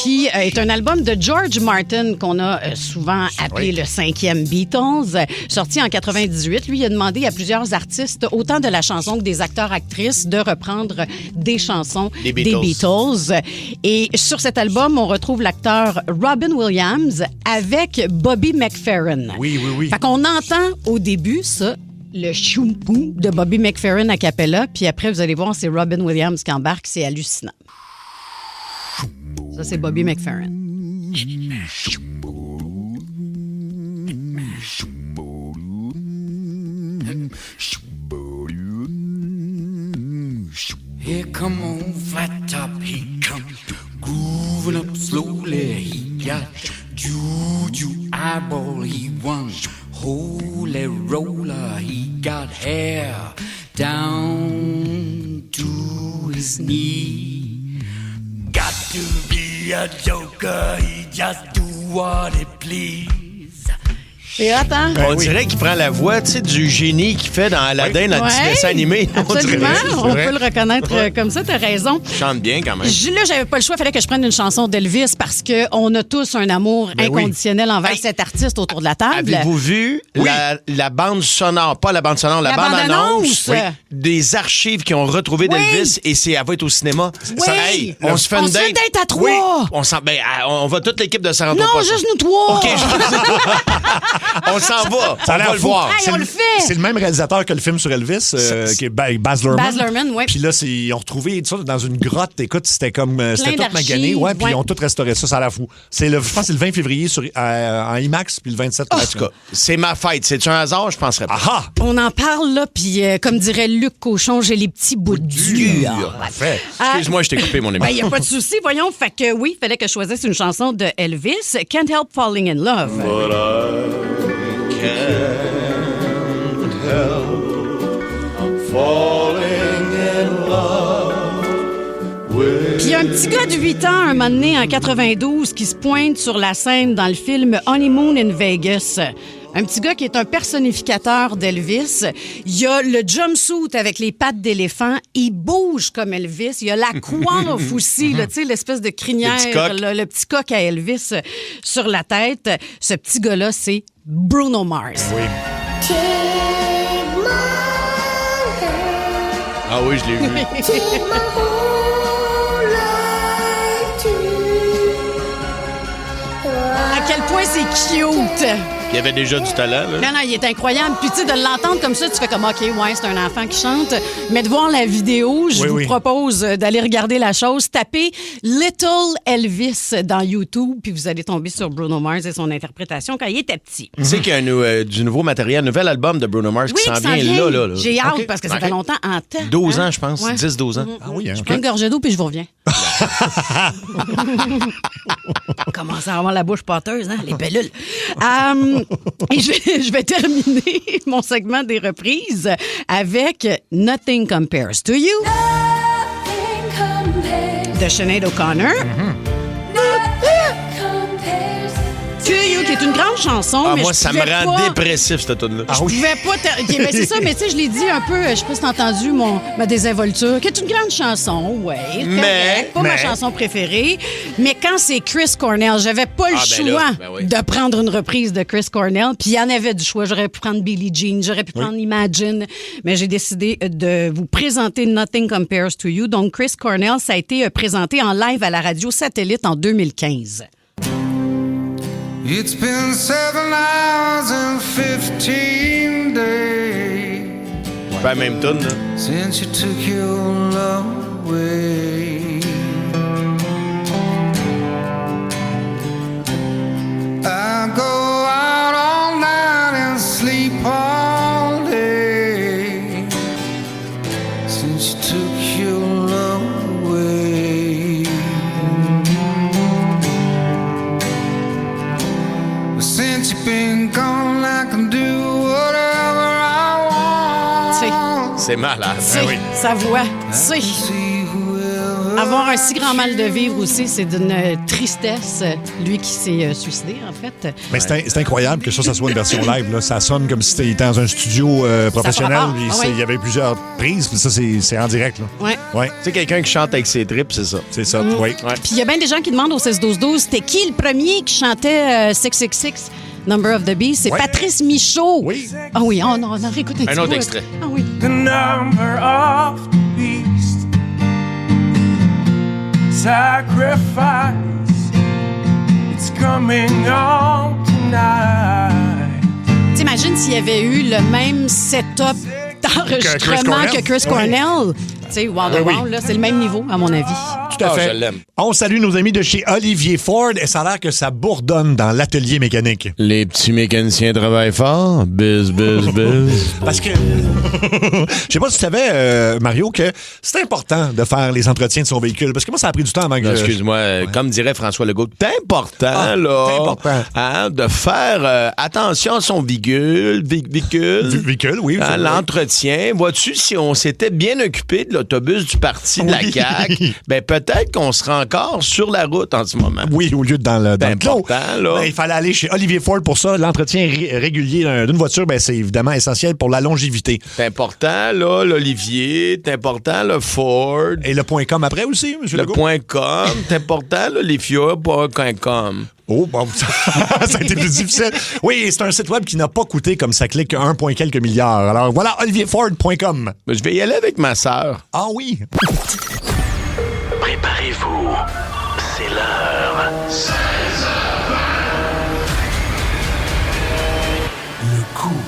qui est un album de George Martin qu'on a souvent appelé le 5e Beatles, sorti en 98. Lui, il a demandé à plusieurs artistes, autant de la chanson que des acteurs-actrices, de reprendre des chansons des Beatles. Et sur cet album, on retrouve l'acteur Robin Williams avec Bobby McFerrin. Oui. Fait qu'on entend au début ça, le choumpou de Bobby McFerrin a cappella, puis après, vous allez voir, c'est Robin Williams qui embarque, c'est hallucinant. Ça, c'est Bobby McFerrin. Here come on flat top, he come grooving up slowly. He got juju eyeball, he one holy roller. He got hair down to his knee. Got to be a joker, he just do what he please. C'est hot, hein? On dirait qu'il prend la voix, tu sais, du génie qu'il fait dans Aladdin, dans le petit dessin animé. Absolument, on peut le reconnaître comme ça, t'as raison. Il chante bien quand même. Là, j'avais pas le choix, il fallait que je prenne une chanson d'Elvis parce qu'on a tous un amour inconditionnel envers cet artiste autour de la table. Avez-vous vu la bande sonore, pas la bande sonore, la bande-annonce des archives qui ont retrouvé d'Elvis et elle va être au cinéma? Oui. Ça, hey, on se fait une date. À 3. Oui. On va toute l'équipe de Sarah. Non, juste nous 3. OK, on s'en va. Ça a on l'air va le fou. voir. Hey, on le fait. C'est le même réalisateur que le film sur Elvis, qui est Baz Luhrmann. Baz Luhrmann, oui. Puis là, ils ont retrouvé ça dans une grotte. Écoute, c'était comme... c'était tout magané. Ouais, puis ils ont tout restauré ça. Ça a l'air fou. Je pense que c'est le 20 février en IMAX, puis le 27... En tout cas, c'est ma fête. C'est-tu un hasard? Je penserais pas. Aha! On en parle, là, puis comme dirait Luc Cochon, j'ai les petits bouts de dur. Parfait. Excuse-moi, je t'ai coupé, mon ami. Il n'y a pas de souci. Voyons, fait que oui, il fallait que je choisisse une chanson de Elvis, Can't Help Falling in Love. But I can't help falling in love with... Puis il y a un petit gars de 8 ans, un moment donné, en 92, qui se pointe sur la scène dans le film Honeymoon in Vegas. Un petit gars qui est un personnificateur d'Elvis. Il y a le jumpsuit avec les pattes d'éléphant. Il bouge comme Elvis. Il y a la coiffe aussi, là, tu sais, l'espèce de crinière, le petit coq à Elvis sur la tête. Ce petit gars-là, c'est Bruno Mars. Oui. Ah oui, je l'ai vu. À quel point c'est cute! Il y avait déjà du talent, là. Non, il est incroyable. Puis, tu sais, de l'entendre comme ça, tu fais comme, OK, ouais, c'est un enfant qui chante. Mais de voir la vidéo, je vous propose d'aller regarder la chose. Tapez Little Elvis dans YouTube, puis vous allez tomber sur Bruno Mars et son interprétation quand il était petit. Tu sais qu'il y a du nouveau matériel, un nouvel album de Bruno Mars qui s'en vient là. J'ai hâte parce que ça fait longtemps en temps. 12 ans, je pense. 10-12 ans. Ah oui, Je prends une gorgée d'eau, puis je vous reviens. Commence à avoir la bouche pâteuse, hein, les pellules. Et je vais terminer mon segment des reprises avec Nothing Compares to You de Sinead O'Connor. To You, qui est une grande chanson. Ah, mais moi, ça me rend dépressif, cette tune-là. Je pouvais pas... c'est ça, mais tu sais, je l'ai dit un peu, je sais pas si t'as entendu ma désinvolture, qui est une grande chanson, pas ma chanson préférée. Mais quand c'est Chris Cornell, j'avais pas le choix de prendre une reprise de Chris Cornell, puis il y en avait du choix. J'aurais pu prendre Billie Jean, j'aurais pu prendre Imagine, mais j'ai décidé de vous présenter Nothing Compares to You. Donc, Chris Cornell, ça a été présenté en live à la radio Satellite en 2015. It's been 7 hours and 15 days. Pas la même tune, là. Since you took your love away. been gone, I can do whatever I want. C'est malade. Sa voix. Avoir un si grand mal de vivre aussi, c'est d'une tristesse. Lui qui s'est suicidé, en fait. Mais c'est incroyable que ça soit une version live. Là. Ça sonne comme si c'était dans un studio professionnel. Il y avait plusieurs prises. Puis ça, c'est en direct. Là. Ouais. C'est quelqu'un qui chante avec ses tripes, c'est ça. C'est ça, oui. Puis il y a bien des gens qui demandent au 16-12-12, c'était qui le premier qui chantait 666? Number of the Beast, c'est Patrice Michaud. Oui. Ah oui, on réécoute un petit autre peu. extrait. Ah oui. The number of the beast. Sacrifice. It's coming on tonight. T'imagines s'il y avait eu le même setup d'enregistrement que Chris Cornell? Tu sais, Wall, là, c'est le même niveau, à mon avis. Tout à fait. Je l'aime. On salue nos amis de chez Olivier Ford et ça a l'air que ça bourdonne dans l'atelier mécanique. Les petits mécaniciens travaillent fort. Biz. Parce que, je sais pas si tu savais, Mario, que c'est important de faire les entretiens de son véhicule. Parce que moi, ça a pris du temps avant que excuse-moi, comme dirait François Legault, c'est important, de faire attention à son véhicule, oui. À l'entretien. Vois-tu, si on s'était bien occupé de l'autobus du parti de la CAQ, ben peut-être qu'on serait encore sur la route en ce moment. Oui, au lieu de dans le clos. Là. Il fallait aller chez Olivier Ford pour ça. L'entretien régulier d'une voiture, c'est évidemment essentiel pour la longévité. C'est important, là, l'Olivier. C'est important, le Ford. Et le .com après aussi, M. Legault? Le .com. C'est important, l'Olivia.com. Oh, bon, ça a été plus difficile. Oui, c'est un site web qui n'a pas coûté comme ça clique 1 point quelques milliards. Alors voilà, olivierford.com. Je vais y aller avec ma sœur. Ah oui? Préparez-vous, c'est l'heure. 16h20. Le coup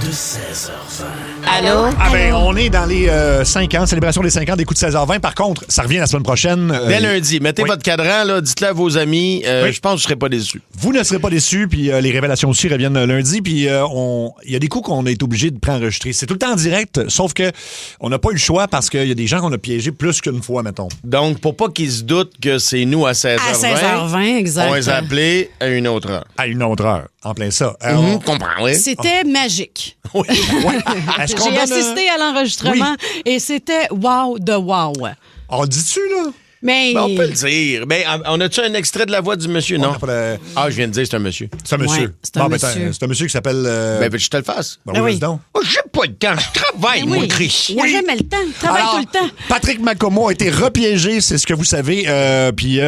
de 16h20. Allô? On est dans les 5 ans, célébration des 5 ans des coups de 16h20. Par contre, ça revient la semaine prochaine. Dès lundi. Mettez votre cadran, là, dites-le à vos amis. Je pense que je ne serai pas déçu. Vous ne serez pas déçus, puis les révélations aussi reviennent lundi. Puis il y a des coups qu'on est obligé de préenregistrer. C'est tout le temps en direct, sauf que on n'a pas eu le choix parce qu'il y a des gens qu'on a piégés plus qu'une fois, mettons. Donc, pour pas qu'ils se doutent que c'est nous à 16h20, à 16h20, exact. On les a appelés à une autre heure. À une autre heure, en plein ça. On comprend, oui. C'était magique. Oui. J'ai assisté à l'enregistrement et c'était wow de wow. On dit-tu, là? Mais... on peut le dire. Mais on a-tu un extrait de la voix du monsieur? Non. Ah, je viens de dire c'est un monsieur. C'est un monsieur. Ouais, c'est un monsieur. C'est un monsieur qui s'appelle... Ben, je te le fasse. Oui, donc. Oh, j'ai pas le temps. Je travaille, moi, Chris. Il n'a jamais le temps. Il travaille tout le temps. Patrick Macomo a été repiégé, c'est ce que vous savez. Puis,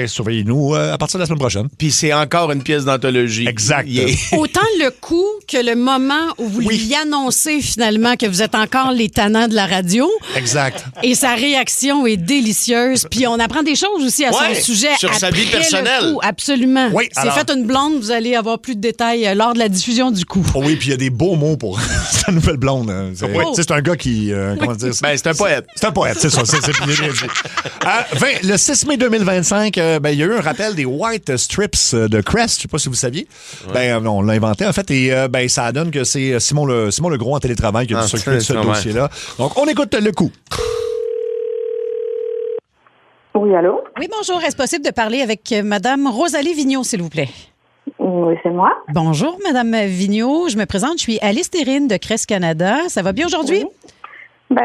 surveillez-nous à partir de la semaine prochaine. Puis c'est encore une pièce d'anthologie. Exact. Autant le coup que le moment où vous lui annoncez finalement que vous êtes encore les tannants de la radio. Exact. Et sa réaction est délicieuse. Puis on apprend des choses aussi à son sujet. Sur sa vie personnelle. Le coup. Absolument. Oui, c'est fait une blonde, vous allez avoir plus de détails lors de la diffusion du coup. Oh oui, puis il y a des beaux mots pour sa nouvelle blonde. C'est un gars qui... comment dire? Ben, c'est un poète. C'est un poète, c'est ça. C'est bien dit. Le 6 mai 2025, il y a eu un rappel des White Strips de Crest. Je sais pas si vous saviez. Ouais. On l'a inventé, en fait. Et ça donne que c'est Simon Legros en télétravail qui a dû s'occuper de ce dossier-là. Donc, on écoute le coup. Oui, allô? Oui, bonjour. Est-ce possible de parler avec Mme Rosalie Vigneault, s'il vous plaît? Oui, c'est moi. Bonjour, Mme Vigneault. Je me présente. Je suis Alice Thérine de Crest Canada. Ça va bien aujourd'hui? Oui. Là,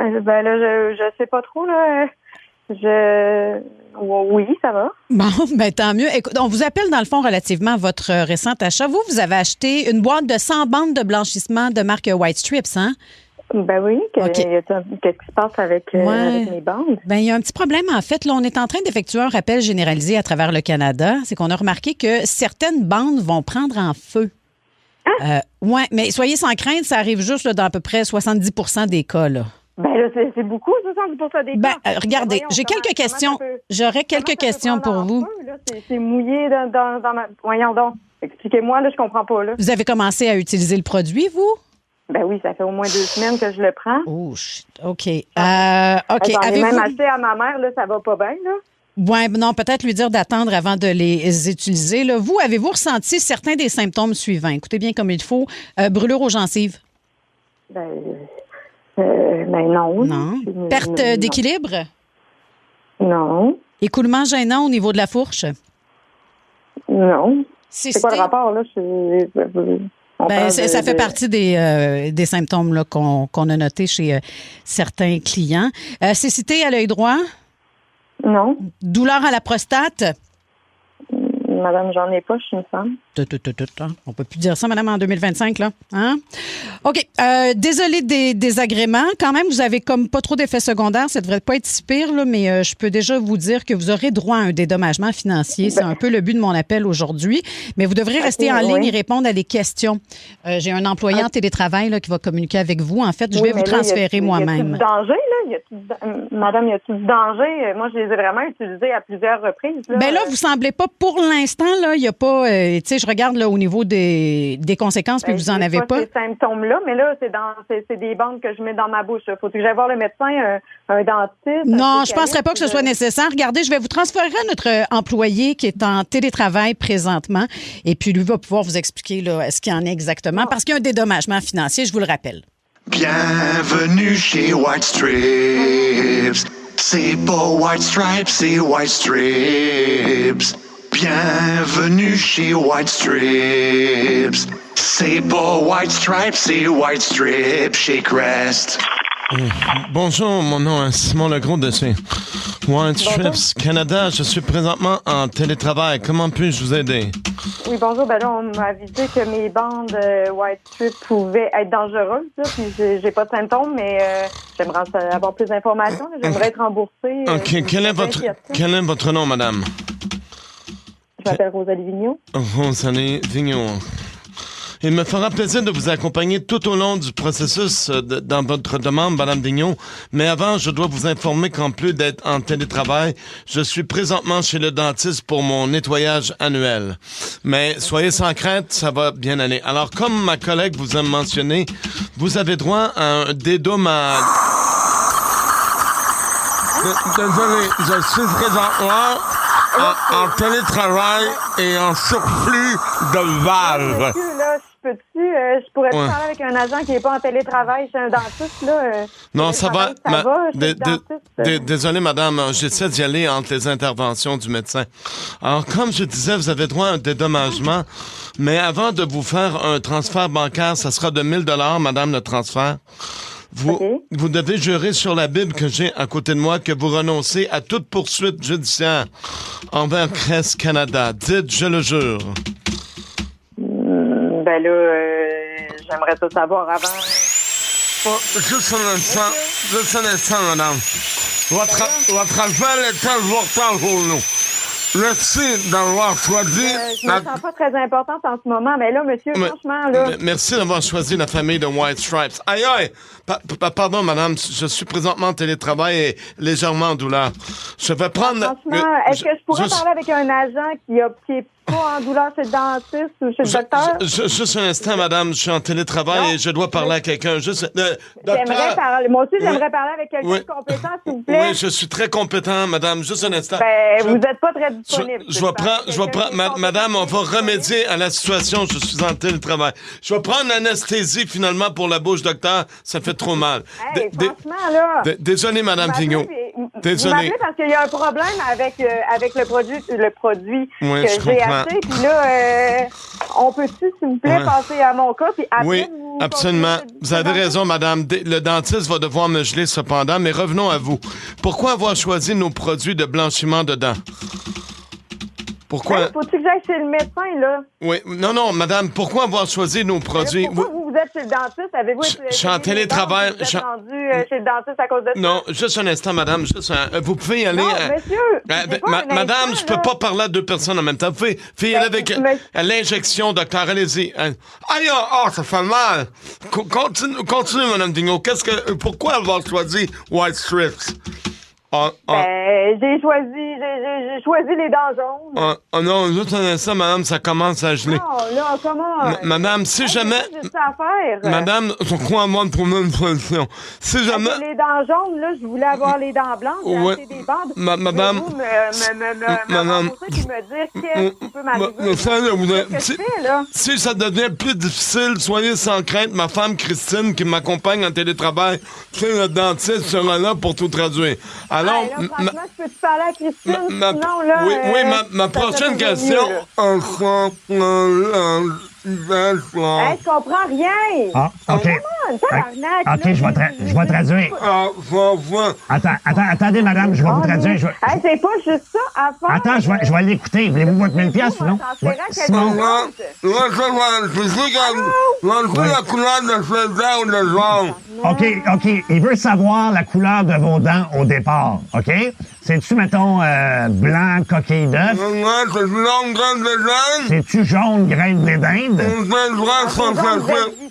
je sais pas trop, là. Oui, ça va. Bon, tant mieux. Écoute, on vous appelle, dans le fond, relativement à votre récent achat. Vous avez acheté une boîte de 100 bandes de blanchissement de marque White Strips, hein? Ben oui, qu'est-ce qui se passe avec mes bandes? Ben il y a un petit problème, en fait. Là, on est en train d'effectuer un rappel généralisé à travers le Canada. C'est qu'on a remarqué que certaines bandes vont prendre en feu. Oui, mais soyez sans crainte, ça arrive juste là, dans à peu près 70% des cas, là. Ben là, c'est beaucoup, 70% des cas. Regardez, j'ai quelques questions. J'aurais quelques questions pour vous. C'est mouillé dans ma... Voyons donc. Expliquez-moi, là, je comprends pas, là. Vous avez commencé à utiliser le produit, vous? Ben oui, ça fait au moins 2 semaines que je le prends. Oh, OK. OK. J'en ai même acheté à ma mère, là, ça va pas bien, là. Oui, non, peut-être lui dire d'attendre avant de les utiliser. Là. Vous, avez-vous ressenti certains des symptômes suivants? Écoutez bien comme il faut. Brûlure aux gencives? Non. Non. Perte d'équilibre? Non. Écoulement gênant au niveau de la fourche? Non. C'est quoi le rapport, là? Ça fait partie des symptômes là, qu'on a notés chez certains clients. Cécité à l'œil droit? Non. Douleur à la prostate? Madame, j'en ai pas, je suis une femme. On peut plus dire ça, madame, en 2025, là. Hein? OK. Désolée des désagréments. Quand même, vous avez comme pas trop d'effets secondaires. Ça devrait pas être si pire, là, mais je peux déjà vous dire que vous aurez droit à un dédommagement financier. C'est un peu le but de mon appel aujourd'hui. Mais vous devrez rester en ligne et répondre à des questions. J'ai un employé en télétravail là, qui va communiquer avec vous. En fait, je vais vous transférer moi-même. Y a-t-il du danger, là? Madame, y a-t-il du danger? Moi, je les ai vraiment utilisés à plusieurs reprises. Là, vous semblez pas, pour l'instant, là, il n'y a pas... tu sais, je regarde là, au niveau des conséquences, puis vous en avez pas. Ces symptômes-là, mais là, c'est des bandes que je mets dans ma bouche. Il faut que j'aille voir le médecin, un dentiste. Non, je ne penserais pas que ce soit nécessaire. Regardez, je vais vous transférer à notre employé qui est en télétravail présentement. Et puis, lui va pouvoir vous expliquer là, ce qu'il y en est exactement. Parce qu'il y a un dédommagement financier, je vous le rappelle. Bienvenue chez White Stripes. C'est pas White Stripes, c'est White Stripes. Bienvenue chez White Stripes. C'est pas White Stripes, c'est White Stripes chez Crest. Bonjour, mon nom est Simon Legros de chez White Stripes Canada. Je suis présentement en télétravail. Comment puis-je vous aider? Oui, bonjour. Ben là, on m'a avisé que mes bandes White Stripes pouvaient être dangereuses. Là, puis j'ai pas de symptômes, mais j'aimerais avoir plus d'informations. J'aimerais être remboursée. OK. Quel est votre nom, madame? Je m'appelle Rosalie Vigneault. Rosalie Vigneault. Il me fera plaisir de vous accompagner tout au long du processus dans votre demande, Madame Vigneault. Mais avant, je dois vous informer qu'en plus d'être en télétravail, je suis présentement chez le dentiste pour mon nettoyage annuel. Mais soyez sans crainte, ça va bien aller. Alors, comme ma collègue vous a mentionné, vous avez droit à un dédommagement. Désolé, je suis présentement en télétravail et en surplus de valves. Je pourrais parler avec un agent qui n'est pas en télétravail chez un dentiste, là. Non, ça va. Désolé, madame, j'essaie d'y aller entre les interventions du médecin. Alors, comme je disais, vous avez droit à un dédommagement, mais avant de vous faire un transfert bancaire, ça sera de 1 000 $, madame, le transfert. Vous devez jurer sur la Bible que j'ai à côté de moi que vous renoncez à toute poursuite judiciaire envers Crest Canada. Dites, je le jure. Ben là, j'aimerais ça savoir avant. Juste un instant, madame. Votre affaire est importante pour nous. Merci d'avoir choisi... je me sens pas très importante en ce moment, mais là, monsieur, franchement, là... Merci d'avoir choisi la famille de White Stripes. Aïe, aïe! Pardon, madame, je suis présentement en télétravail et légèrement en douleur. Je vais prendre... Franchement, est-ce que je pourrais parler avec un agent qui est pas en douleur chez le dentiste ou chez le docteur? Juste un instant, madame, je suis en télétravail et je dois parler à quelqu'un. Moi aussi, j'aimerais parler avec quelqu'un de compétent, s'il vous plaît. Oui, je suis très compétent, madame. Juste un instant. Vous n'êtes pas très disponible. Je vais prendre... Madame, on va remédier à la situation. Je suis en télétravail. Je vais prendre l'anesthésie, finalement, pour la bouche, docteur. Ça fait trop mal. Franchement, là... Désolé, madame Vigneault. Désolé. Vous m'appelez parce qu'il y a un problème avec le produit oui, que j'ai acheté. Puis là, on peut-tu, s'il vous plaît, passer à mon cas? Puis après, oui, absolument. Vous avez raison, madame. Le dentiste va devoir me geler cependant, mais revenons à vous. Pourquoi avoir choisi nos produits de blanchiment de dents? Pourquoi? Faut-tu que j'aille chez le médecin, là? Oui. Non, madame, pourquoi avoir choisi nos produits? Pourquoi vous êtes chez le dentiste? Avez-vous... Je suis en télétravail. Vous êtes rendu chez le dentiste à cause de ça? Non, juste un instant, madame. Vous pouvez y aller... Non, monsieur! Madame, je peux pas parler à deux personnes en même temps. Vous pouvez y aller avec l'injection, docteur. Allez-y. Aïe, ça fait mal! Continue, madame Vigneault. Pourquoi avoir choisi White Stripes? J'ai choisi les dents jaunes. Non, juste un instant, madame, ça commence à geler. Non, là, comment? Madame, si jamais... Madame, crois-moi pour une solution. Si jamais... Les dents jaunes, là, je voulais avoir les dents blanches, j'ai acheté des bandes. Madame... Vous me dire qu'est-ce qui peut m'arriver. Qu'est-ce que je fais, là? Si ça devient plus difficile, soyez sans crainte. Ma femme, Christine, qui m'accompagne en télétravail, c'est le dentiste sera là pour tout traduire. Alors, franchement, je peux-tu parler à Christine? Sinon, là, oui, ma prochaine question. Hey, je comprends rien. Ah, OK. OK, je vais traduire. Attendez, madame, je vais vous traduire. Hey, c'est pas juste ça à faire. Attends, je vais l'écouter. Voulez-vous votre 1000 piastres, sinon? Simon. La couleur de ses dents ou de jaune. OK. Il veut savoir la couleur de vos dents au départ, OK? C'est-tu, mettons, blanc, coquille d'œuf? C'est jaune, graine de dinde. C'est-tu jaune, graine de dinde?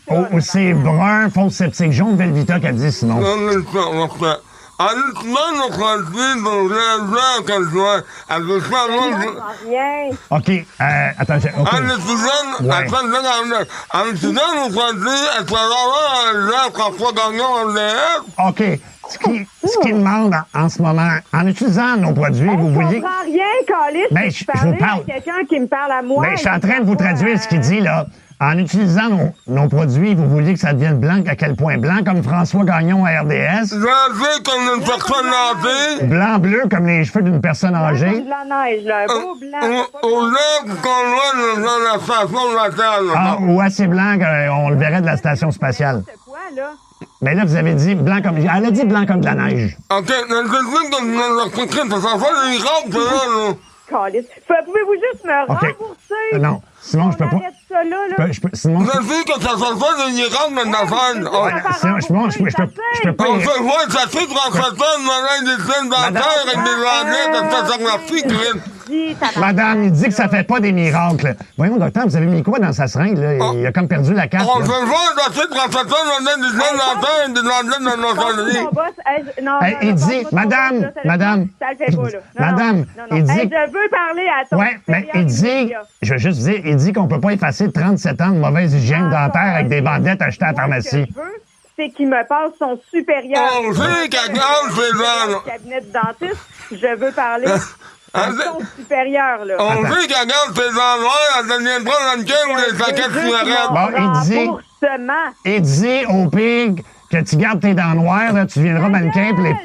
Ou c'est brun, fausse septique jaune, Velvita qu'a dit, sinon. OK, attends, OK. Ce qu'il demande en ce moment, en utilisant nos produits, vous voulez... Je comprends rien, Calice. Ben, je vous parle. Quelqu'un qui me parle à moi. Ben, je suis en train de vous traduire ce qu'il dit, là. En utilisant nos produits, vous vouliez que ça devienne blanc, à quel point? Blanc comme François Gagnon à RDS? Blanc comme une personne âgée. Blanc-bleu comme les cheveux d'une personne âgée? Blanc comme de la neige, là. Un beau blanc. Au lèvres qu'on voit dans la station de la Terre. Ah, ou assez blanc qu'on le verrait de la station spatiale. C'est quoi, là? Mais là, vous avez dit blanc comme... Elle a dit blanc comme de la neige. OK, mais je dis que ça fait des rampes, là. Calice. Pouvez-vous juste me rembourser? Non. Simon, je peux pas. Ça, là. Simon, je dis que ça se fait des rampes de la fin. Simon, je peux pas. On se voit, ça fait 37 ans, malin des scènes dentaires avec des languettes de photographique. Madame, il dit que ça fait pas des miracles. Voyons, docteur, vous avez mis quoi dans sa seringue, là? Il a comme perdu la carte. On se voit, ça fait 37 ans, on a des scènes dentaires et des languettes de nostalgie. Il dit, madame. Ça le fait pas, là. Madame, il dit... Je veux parler à ton... Ouais, mais il dit... Je veux juste dire, il dit qu'on peut pas effacer 37 ans de mauvaise hygiène dentaire avec des bandettes achetées à la pharmacie. C'est qu'il me passe son supérieur. On sait qu'à cause des gens. Cabinet de dentiste, je veux parler à son supérieur, là. On sait qu'à cause des endroits, elle deviendra dans le cœur ou les paquets de cigarettes. Bon, il dit au pire que tu gardes tes dents noires, là, tu deviendras mannequin pour les...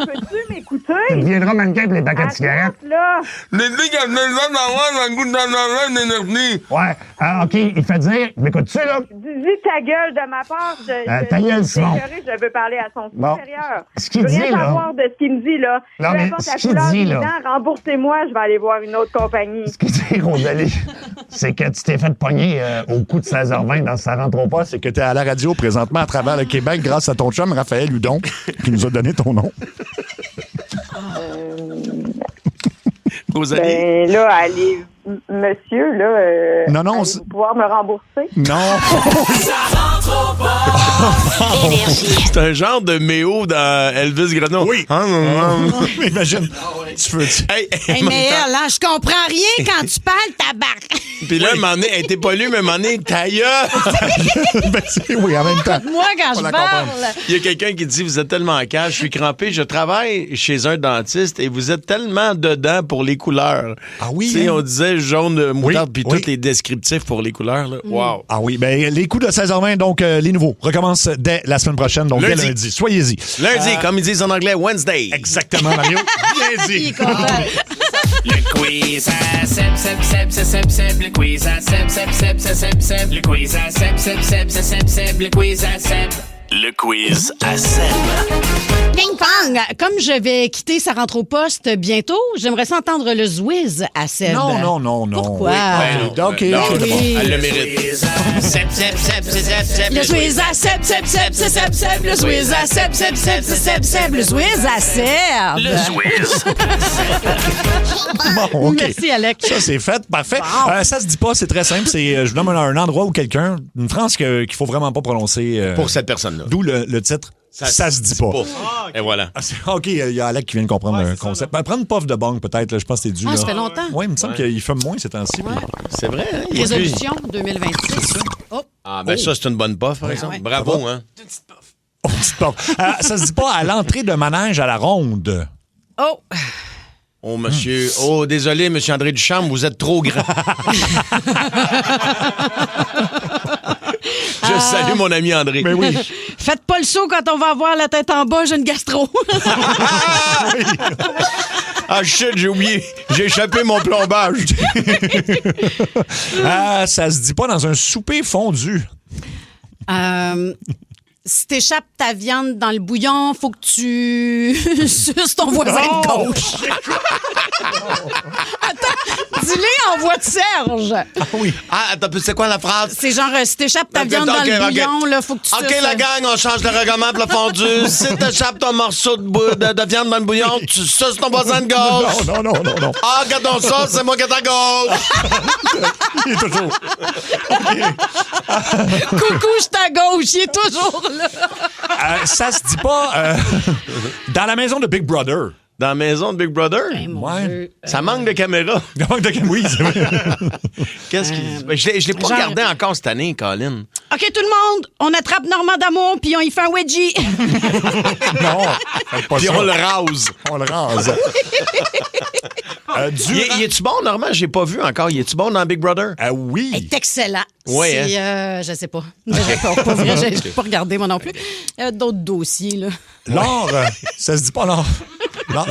Peux-tu m'écouter? Tu deviendras mannequin pour les paquets de cigarettes. Là. Les filles qui ont besoin d'avoir un goût de d'énergie. Ouais, OK, il fait dire... M'écoutes-tu, là? Dis ta gueule de ma part. Ta gueule, Simon. Je veux parler à son supérieur. Ce qu'il dit, là... Je veux rien savoir de ce qu'il me dit, là. Non, mais ce qu'il dit, là... Remboursez-moi, je vais aller voir une autre compagnie. Ce qu'il dit, Rosalie, c'est que tu t'es fait pogner au coup de 16h20 dans Ça rentre au pas. C'est que tu es à la radio présentement à travers le Québec grâce à ton chum Raphaël Hudon qui nous a donné ton nom. Rosalie. Ben là, allez, monsieur, là, non, allez-vous pouvoir me rembourser? Non. Ça rentre au pas. Énergie. C'est un genre de méo dans Elvis Gretton. Oui. Imagine. Tu veux. Hey, mais là, je comprends rien quand tu parles, tabarnak. Puis là, elle était pas lu, mais m'en est ta gueule. Oui, en même temps. Moi, quand je parle. Il y a quelqu'un qui dit, vous êtes tellement en cage, je suis crampé, je travaille chez un dentiste et vous êtes tellement dedans pour les couleurs. Ah oui? Tu sais, on disait jaune, moutarde, puis tous les descriptifs pour les couleurs. Là. Wow. Ah oui, ben les coups de 16h20, donc les nouveaux, recommencent dès la semaine prochaine, donc dès lundi. Soyez-y. Lundi, comme ils disent en anglais, Wednesday. Exactement, Mario. Bien dit. Le quiz à Seb, Seb, Seb, Seb, Seb, Seb, le quiz à Seb, Seb, Seb, Seb, Seb, Seb, le quiz à Seb, Seb, Seb, Seb, Seb, Seb, le quiz à Seb. Le quiz à Seb. Ping pong! Comme je vais quitter Ça rentre au poste bientôt, j'aimerais ça entendre le Zwiz à Seb. Non. Pourquoi? OK. Elle le mérite. Seb, Seb, Seb, Seb, Seb, le Zwiz à Seb, Seb, Seb, Seb, Seb, le Zwiz à Seb, Seb, Seb, Seb, Seb, le Zwiz à Seb. Le Zwiz. Bon, OK. Merci, Alex. Ça, c'est fait. Parfait. Ça se dit pas, c'est très simple. Je vous nomme un endroit ou quelqu'un, une phrase qu'il faut vraiment pas prononcer. Pour cette personne-là. D'où le titre. Ça se dit pas. Et voilà. OK, il y a Alec qui vient de comprendre le concept. Prendre une puff de bang, peut-être. Je pense que c'est dû. Ça fait longtemps. Oui, il me semble qu'il fume moins ces temps-ci. Ouais. C'est vrai. Hein? Résolution 2026. Oh. Ah, ben ça, c'est une bonne puff, par exemple. Bravo, hein? Une petite puff. Oh, petite puff. Ça se dit pas à l'entrée de manège à la ronde. Oh. Oh, monsieur. Oh, désolé, monsieur André Duchamp, vous êtes trop grand. Je salue mon ami André. Mais oui. Faites pas le saut quand on va avoir la tête en bas, j'ai une gastro. Ah, shit, j'ai oublié. J'ai échappé mon plombage. Ça se dit pas dans un souper fondu. Si t'échappes ta viande dans le bouillon, faut que tu suces ton voisin de gauche. Attends, dis-le en voix de Serge. Ah oui. Ah, attends, c'est quoi la phrase? C'est genre, si t'échappes ta viande dans le bouillon, là, faut que tu suces. OK, la gang, on change de règlement pour le fondu. Si t'échappes ton morceau de viande dans le bouillon, tu suces ton voisin de gauche. Non. Ah, regardons ça, c'est moi qui est à gauche. Il est toujours. Coucou, je suis à gauche, il est toujours là. Ça se dit pas dans la maison de Big Brother. Dans la maison de Big Brother? Ouais. Ça manque de caméra. Ça manque de caméra, oui, c'est vrai. Qu'est-ce qui... Je l'ai pas regardé encore cette année, Colin. OK, tout le monde, on attrape Normand D'Amour puis on y fait un wedgie. Non, puis on le rase. On le rase. Il est-tu bon, Normand? J'ai pas vu encore. Il est-tu bon dans Big Brother? Oui. Il est excellent. Oui, je sais pas. Pas vrai, j'ai pas regardé moi non plus. D'autres dossiers, là. L'or, ça se dit pas l'or.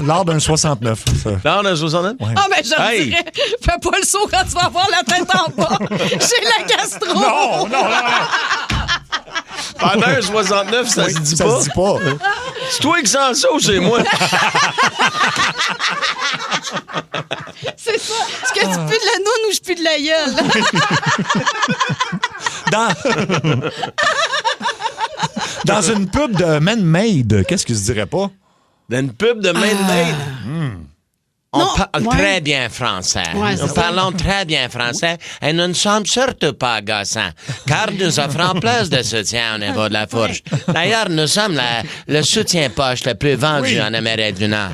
L'or d'un 69. Ça. L'or d'un 69? Ouais. Ah, mais je dirais, fais pas le saut quand tu vas avoir la tête en bas. J'ai la gastro. Non. Pendant un 69, ça se dit pas? Ça se dit pas. C'est toi qui sens ça ou c'est moi? C'est ça. Est-ce que tu pues de la noune ou je pue de la gueule? Dans une pub de Man Made, qu'est-ce qu'il se dirait pas? Dans une pub de Man Made? On parle très bien français. Ouais, nous parlons très bien français et nous ne sommes surtout pas agaçants, car nous offrons plus de soutien au niveau de la fourche. D'ailleurs, nous sommes le soutien-poche le plus vendu en Amérique du Nord.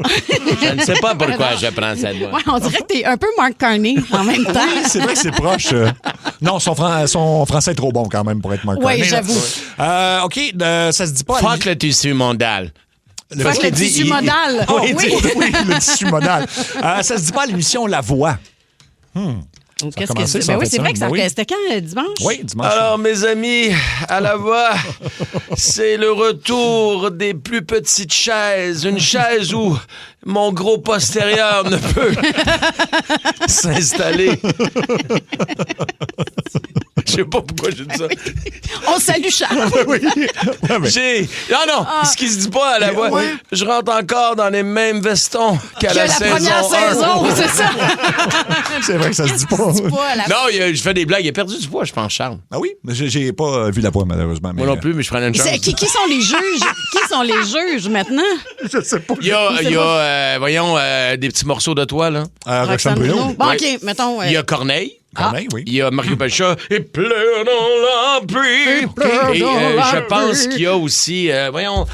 Je ne sais pas pourquoi je prends cette voix. Ouais, on dirait que t'es un peu Mark Carney en même temps. Oui, c'est vrai que c'est proche. Non, son français est trop bon quand même pour être Mark Carney. Oui, j'avoue. OK, ça se dit pas... Fuck le tissu mondial. Le tissu modal. Oui, le tissu modal. Ça se dit pas à l'émission La Voix. Qu'est-ce que c'est? Ben oui, c'est vrai que ça c'était quand, dimanche? Oui, dimanche. Alors, mes amis, à La Voix, c'est le retour des plus petites chaises. Une chaise où mon gros postérieur ne peut s'installer. Je sais pas pourquoi j'ai dit ça. On salue Charles. Oui. Non, ce qui se dit pas à La Voix. Je rentre encore dans les mêmes vestons qu'à la première saison, c'est ça. C'est vrai que ça se dit pas. Non, je fais des blagues. Il a perdu du poids, je pense, Charles. Ah oui? J'ai pas vu La Voix, malheureusement. Moi non plus, mais je prenais une chance. Qui sont les juges? Qui sont les juges maintenant? Je sais pas. Il y a des petits morceaux de toi, là. Roxane Bruno. Bon, OK, mettons... Il y a Corneille. Oui. Il y a Mario Pelchat et pleure dans la pluie. Et je pense qu'il y a aussi,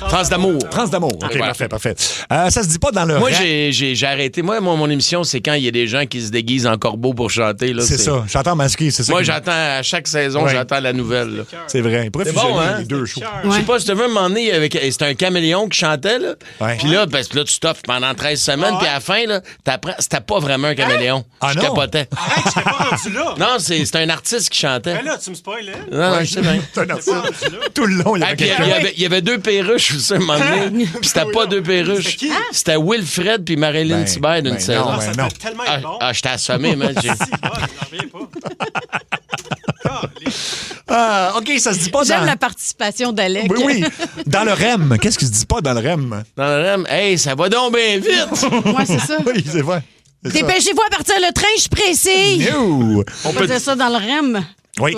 France d'amour. France d'amour. OK, voilà. Parfait. Ça se dit pas dans le Moi, j'ai arrêté. Moi, mon émission, c'est quand il y a des gens qui se déguisent en corbeau pour chanter. Là, c'est ça. Chanteur masqué, c'est ça. Moi, j'attends à chaque saison, j'attends la nouvelle. Là. C'est vrai. Il pourrait fusionner les deux shows. Je sais pas si tu veux, un moment donné, c'était un caméléon qui chantait. Là. Puis là, tu t'offres pendant 13 semaines. Puis à la fin, là, t'apprends, c'était pas vraiment un caméléon. Je capotais. Arrête, je t'ai pas rendu là. Non, c'est un artiste qui chantait. Ben là, tu me spoilais. Non, je sais bien. C'est un artiste. Tout le long, il y avait il y avait deux perruches aussi, à un moment donné. Puis c'était pas deux perruches. C'était Wilfred puis Marilyn Thibert d'une saison. Ça fait tellement être bon. Je t'ai assommé, man. J'en reviens pas. OK, ça se dit pas J'aime la participation d'Alec. Oui. Dans le REM. Qu'est-ce qui se dit pas dans le REM? Dans le REM, hey, ça va donc bien vite. Ouais, c'est ça. Oui, c'est vrai. Dépêchez-vous à partir le train, je suis pressée. On peut dire ça dans le REM. Oui,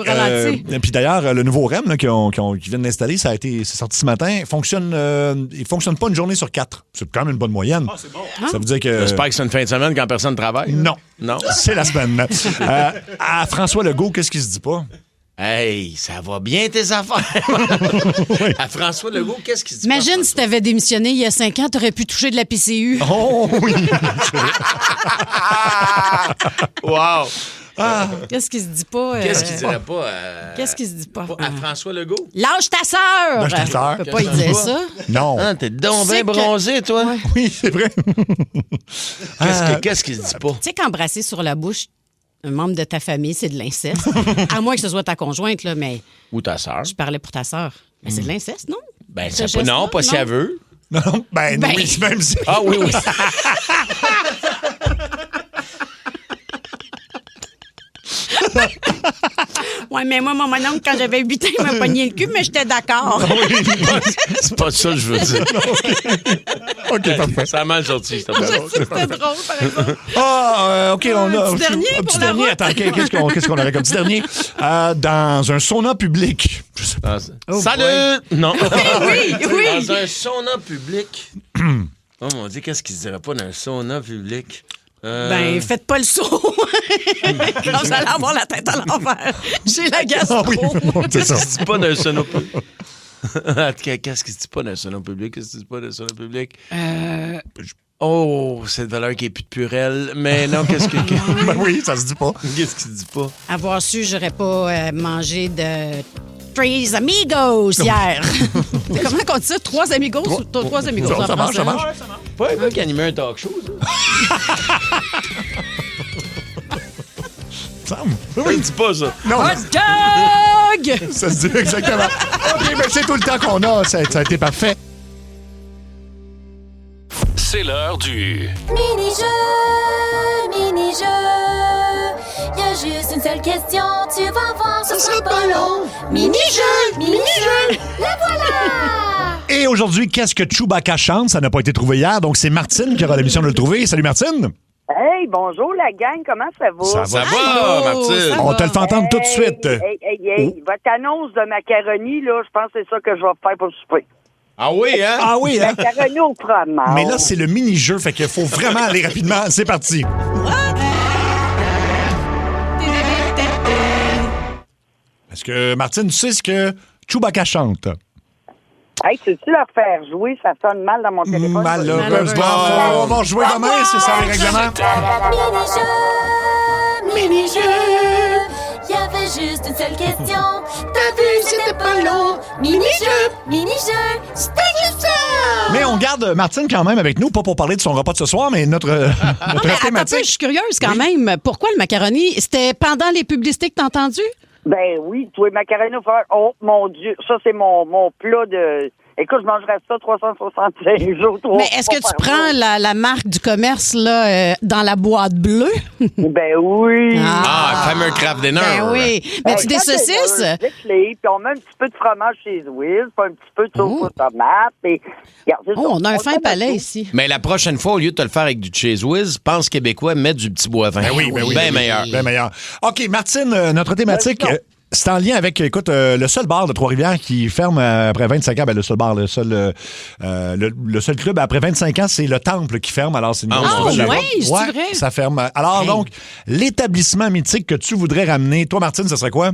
et puis d'ailleurs, le nouveau REM là, qu'ils viennent d'installer, c'est sorti ce matin, il fonctionne pas une journée sur 4. C'est quand même une bonne moyenne. C'est bon. Ça veut dire que... J'espère que c'est une fin de semaine quand personne ne travaille. Non. Non? C'est la semaine. À François Legault, qu'est-ce qu'il se dit pas? Hey, ça va bien tes affaires. À François Legault, qu'est-ce qu'il se dit? Imagine si t'avais démissionné il y a 5 ans, t'aurais pu toucher de la PCU. Oh oui! Wow! Qu'est-ce qu'il se dit pas? Qu'est-ce qu'il dirait pas? Qu'est-ce qu'il se dit pas? À François Legault? Lâche ta sœur! Lâche ta sœur. Tu peux pas y dire ça. Non. Ah, t'es donc bien bronzé, toi. Ouais. Oui, c'est vrai. Qu'est-ce qu'il se dit pas? Tu sais qu'embrasser sur la bouche un membre de ta famille, c'est de l'inceste. À moins que ce soit ta conjointe, là, mais... Ou ta sœur. Je parlais pour ta sœur. Ben, c'est de l'inceste, non? Ben, ça pas, non, pas si elle veut. Non, ben oui, même si... Ah oui, oui. Oui, mais moi, mon oncle, quand j'avais 8 ans, il m'a pogné le cul, mais j'étais d'accord. C'est pas ça que je veux dire. OK, parfait. Ça a mal sorti, C'était drôle, par exemple. OK, on a... Un petit dernier un pour petit la dernier. route. Attends, qu'est-ce qu'on aurait comme petit dernier? Dans un sauna public. Je sais pas. Salut! Non. Oui. Dans un sauna public. Oh mon Dieu, qu'est-ce qu'il se dirait pas dans un sauna public? Ben, faites pas le saut. Quand vous allez avoir la tête à l'envers. J'ai la gastro. Qu'est-ce qui se dit pas dans un sauna public? Qu'est-ce qui se dit pas dans un sauna public? Qu'est-ce qui se dit pas dans un sauna public? Oh, cette valeur qui est plus de purelle. Mais non, qu'est-ce que... Ben oui, ça se dit pas. Qu'est-ce qui se dit pas? Avoir su, j'aurais pas mangé de... Tres amigos hier. Comment on dit ça? 3 amigos? 3 amigos. Ça marche. Pas un gars qui animait un talk show, ça? Oui, dis pas ça. Non. Hot dog! Ça se dit exactement. OK, mais c'est tout le temps qu'on a. Ça a été parfait. C'est l'heure du... Mini-jeu. Y a juste une seule question, tu vas voir, ce sera pas long. Mini-jeu. La voilà! Et aujourd'hui, qu'est-ce que Chewbacca chante? Ça n'a pas été trouvé hier, donc c'est Martine qui aura la mission de le trouver. Salut Martine! Hey, bonjour la gang, comment ça va? Ça va, Martine. On te le fait entendre tout de suite. Hey. Votre annonce de macaroni, là, je pense que c'est ça que je vais faire pour le souper. Ah oui, hein? Ah oui, hein? Macaroni au fromage. Mais là, c'est le mini-jeu, fait qu'il faut vraiment aller rapidement. C'est parti. Est-ce que, Martine, tu sais ce que Chewbacca chante? Hey, sais-tu leur faire jouer? Ça sonne mal dans mon téléphone. Malheureusement. On va jouer demain, c'est ça les règlements? Mini-jeu. Y avait juste une seule question. T'as vu, c'était pas long. Mini-jeu. C'était juste ça. Mais on garde Martine quand même avec nous, pas pour parler de son repas de ce soir, mais notre thématique. Je suis curieuse quand même. Pourquoi le macaroni? C'était pendant les publicités que t'as entendu? Ben oui, toi, macaroni au fromage. Oh, mon Dieu, ça, c'est mon plat de... Écoute, je mangerais ça 365 jours. Mais est-ce que tu prends la marque du commerce là, dans la boîte bleue? Ben oui. Ah, fameux craft dinner. Ben oui. Mais tu des saucisses? Puis on met un petit peu de fromage chez Wiz, puis un petit peu de sauce aux tomates. Et... on a un fin palais ici. Mais la prochaine fois, au lieu de te le faire avec du Cheese Whiz, pense québécois, mets du petit bois vin. Ben oui. Bien meilleur. Bien meilleur. OK, Martine, notre thématique... c'est en lien avec, écoute, le seul bar de Trois-Rivières qui ferme après 25 ans. Ben, le seul bar, le seul club après 25 ans, c'est le Temple qui ferme. Alors, c'est une grosse nouvelle. Oui, c'est vrai. Ça ferme. Alors, donc, l'établissement mythique que tu voudrais ramener, toi, Martine, ce serait quoi?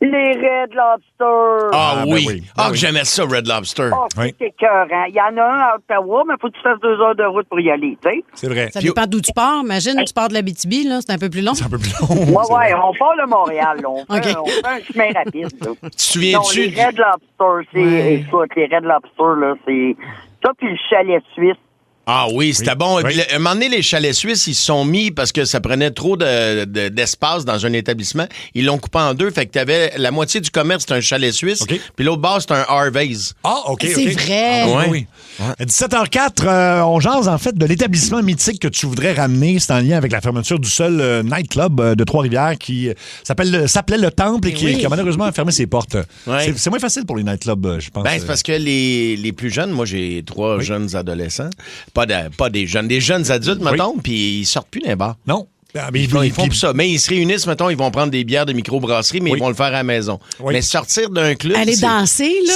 Les Red Lobster. Ah oui. Que j'aimais ça, Red Lobster. C'est écœurant. Il y en a un à Ottawa, mais il faut que tu fasses 2 heures de route pour y aller, tu sais. C'est vrai. Ça dépend d'où tu pars. Imagine, tu pars de l'Abitibi, là, c'est un peu plus long. C'est un peu plus long. Ouais, on part de Montréal, là. On fait un chemin rapide, là. Tu te souviens-tu? Les Red Lobster, écoute, les Red Lobster, là, c'est ça, puis le chalet suisse. Ah oui, c'était bon. Et puis, à un moment donné, les chalets suisses, ils se sont mis parce que ça prenait trop d'espace dans un établissement. Ils l'ont coupé en deux. Fait que t'avais la moitié du commerce, c'était un chalet suisse. Puis l'autre base, c'était un Harvey's. Ah, OK. C'est vrai. Oui. 17h04, on jase en fait de l'établissement mythique que tu voudrais ramener. C'est en lien avec la fermeture du seul nightclub de Trois-Rivières qui s'appelait Le Temple et qui a malheureusement fermé ses portes. Ouais. C'est moins facile pour les nightclubs, je pense. Ben, c'est parce que les plus jeunes, moi, j'ai 3 jeunes adolescents. Pas des jeunes adultes, mettons, puis ils sortent plus d'un bar. Non. Ils font plus ça. Mais ils se réunissent, mettons, ils vont prendre des bières de microbrasserie, mais ils vont le faire à la maison. Mais sortir d'un club... Aller danser, là.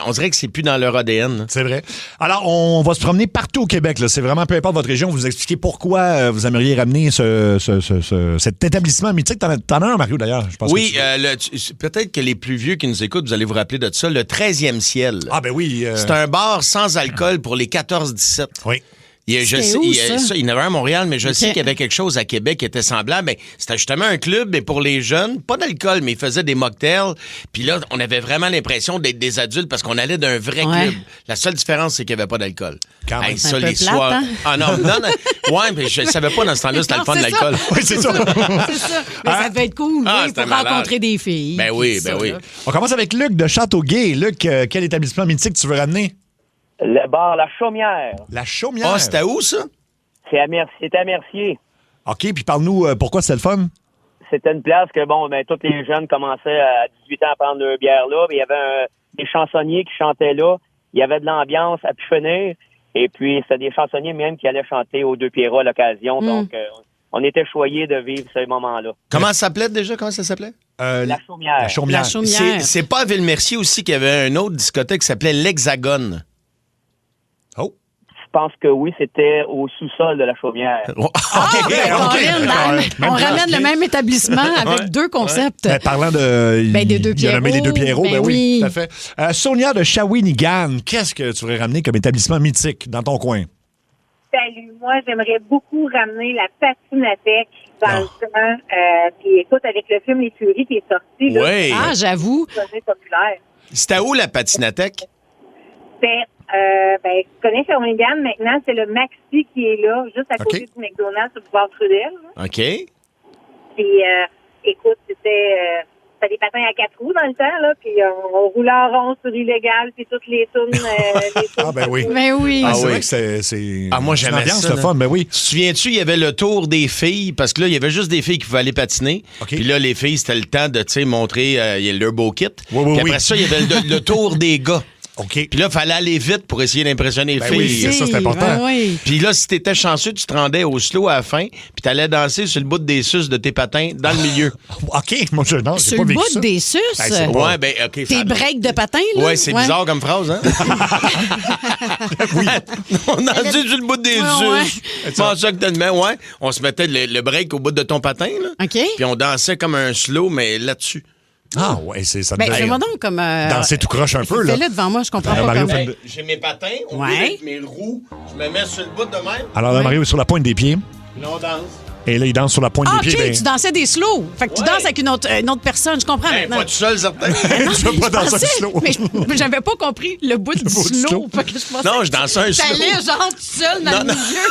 On dirait que c'est plus dans leur ADN. C'est vrai. Alors, on va se promener partout au Québec. Là. C'est vraiment, peu importe votre région, vous expliquer pourquoi vous aimeriez ramener cet établissement mythique. T'en as un, Mario, d'ailleurs. Je pense peut-être que les plus vieux qui nous écoutent, vous allez vous rappeler de ça, le 13e ciel. Ah ben oui. C'est un bar sans alcool pour les 14-17. Oui. Il y en avait un à Montréal, mais je sais qu'il y avait quelque chose à Québec qui était semblable. Ben, c'était justement un club, mais pour les jeunes, pas d'alcool, mais ils faisaient des mocktails. Puis là, on avait vraiment l'impression d'être des adultes parce qu'on allait d'un vrai club. La seule différence, c'est qu'il n'y avait pas d'alcool. Quand même. Ça, un peu les plate, soirs. hein? Ah non. Ouais, mais je ne savais pas dans ce temps-là, c'était le fun de l'alcool. Oui, c'est ça. C'est ça. Mais ça devait être cool, Ah, oui, c'était pour malade. rencontrer des filles. Ben oui, puis ben ça, oui. là. On commence avec Luc de Châteauguay. Luc, quel établissement mythique tu veux ramener? Le bar La Chaumière. La Chaumière. Ah, c'était où, ça? C'était à Mercier. OK, puis parle-nous pourquoi c'était le fun? C'était une place que, tous les jeunes commençaient à 18 ans à prendre leur bière là. Il y avait des chansonniers qui chantaient là. Il y avait de l'ambiance à pu finir. Et puis, c'était des chansonniers même qui allaient chanter aux Deux Pierrots à l'occasion. Donc, on était choyés de vivre ce moment-là. Comment ça s'appelait déjà? Comment ça s'appelait? La Chaumière. La Chaumière. La Chaumière. C'est pas à Ville-Mercier aussi qu'il y avait une autre discothèque qui s'appelait l'Hexagone. Oh. Je pense que oui, c'était au sous-sol de La Chaumière. On ramène le même établissement avec deux concepts. Ben, parlant de... des Deux Il a nommé les Deux Pierrots. Ben Ben oui, oui. tout à fait. Sonia de Shawinigan, qu'est-ce que tu voudrais ramener comme établissement mythique dans ton coin? Salut, moi, j'aimerais beaucoup ramener la patinathèque dans le temps. Puis écoute, avec le film Les Furies qui est sorti, là, Oui. Ah, j'avoue. c'est populaire. C'était où la patinathèque? Tu connais Shawinigan, maintenant, c'est le Maxi qui est là, juste à côté du McDonald's sur le boulevard Trudel. Là. OK. Puis, écoute, c'était des patins à 4 roues dans le temps, là, puis on roulait en rond sur Illégal, puis toutes les tunes. Ah, ben oui. Ben oui. Ah, c'est vrai que c'est moi, j'aimais une ambiance ça. de fun, ben oui. Tu te souviens-tu, il y avait le tour des filles, parce que là, il y avait juste des filles qui pouvaient aller patiner. Puis là, les filles, c'était le temps de, montrer leur beau kit. Puis après ça, il y avait le tour des gars. OK. Puis là, il fallait aller vite pour essayer d'impressionner les filles. Oui, ça, c'est important. Ben oui. Puis là, si t'étais chanceux, tu te rendais au slow à la fin, puis t'allais danser sur le bout des suces de tes patins dans le milieu. OK, moi, j'ai Sur pas le vécu bout ça. des suces? OK. Tes breaks de patins, là? Ouais, c'est bizarre comme phrase, hein? On dansait sur le bout des suces. C'est pas ça que t'as de ouais. On se mettait le break au bout de ton patin, là. OK. Puis on dansait comme un slow, mais là-dessus. Ah, ouais, c'est ça. Ben, fais-moi donc comme... danser tout croche un peu, là. Fais-le devant moi, je comprends pas Mario comment. fait J'ai mes patins, on met avec mes roues, je me mets sur le bout de même. Alors là, Mario est sur la pointe des pieds. Là, on danse. Et là, il danse sur la pointe Ah, des OK, pieds. tu dansais des slows. Fait que tu danses avec une autre personne, je comprends maintenant. Pas tout seul, certain. Tu veux pas danser un slow. Mais j'avais pas compris le bout du slow. Fait que je pensais Non, je dansais un slow. T'allais genre tout seul dans le milieu.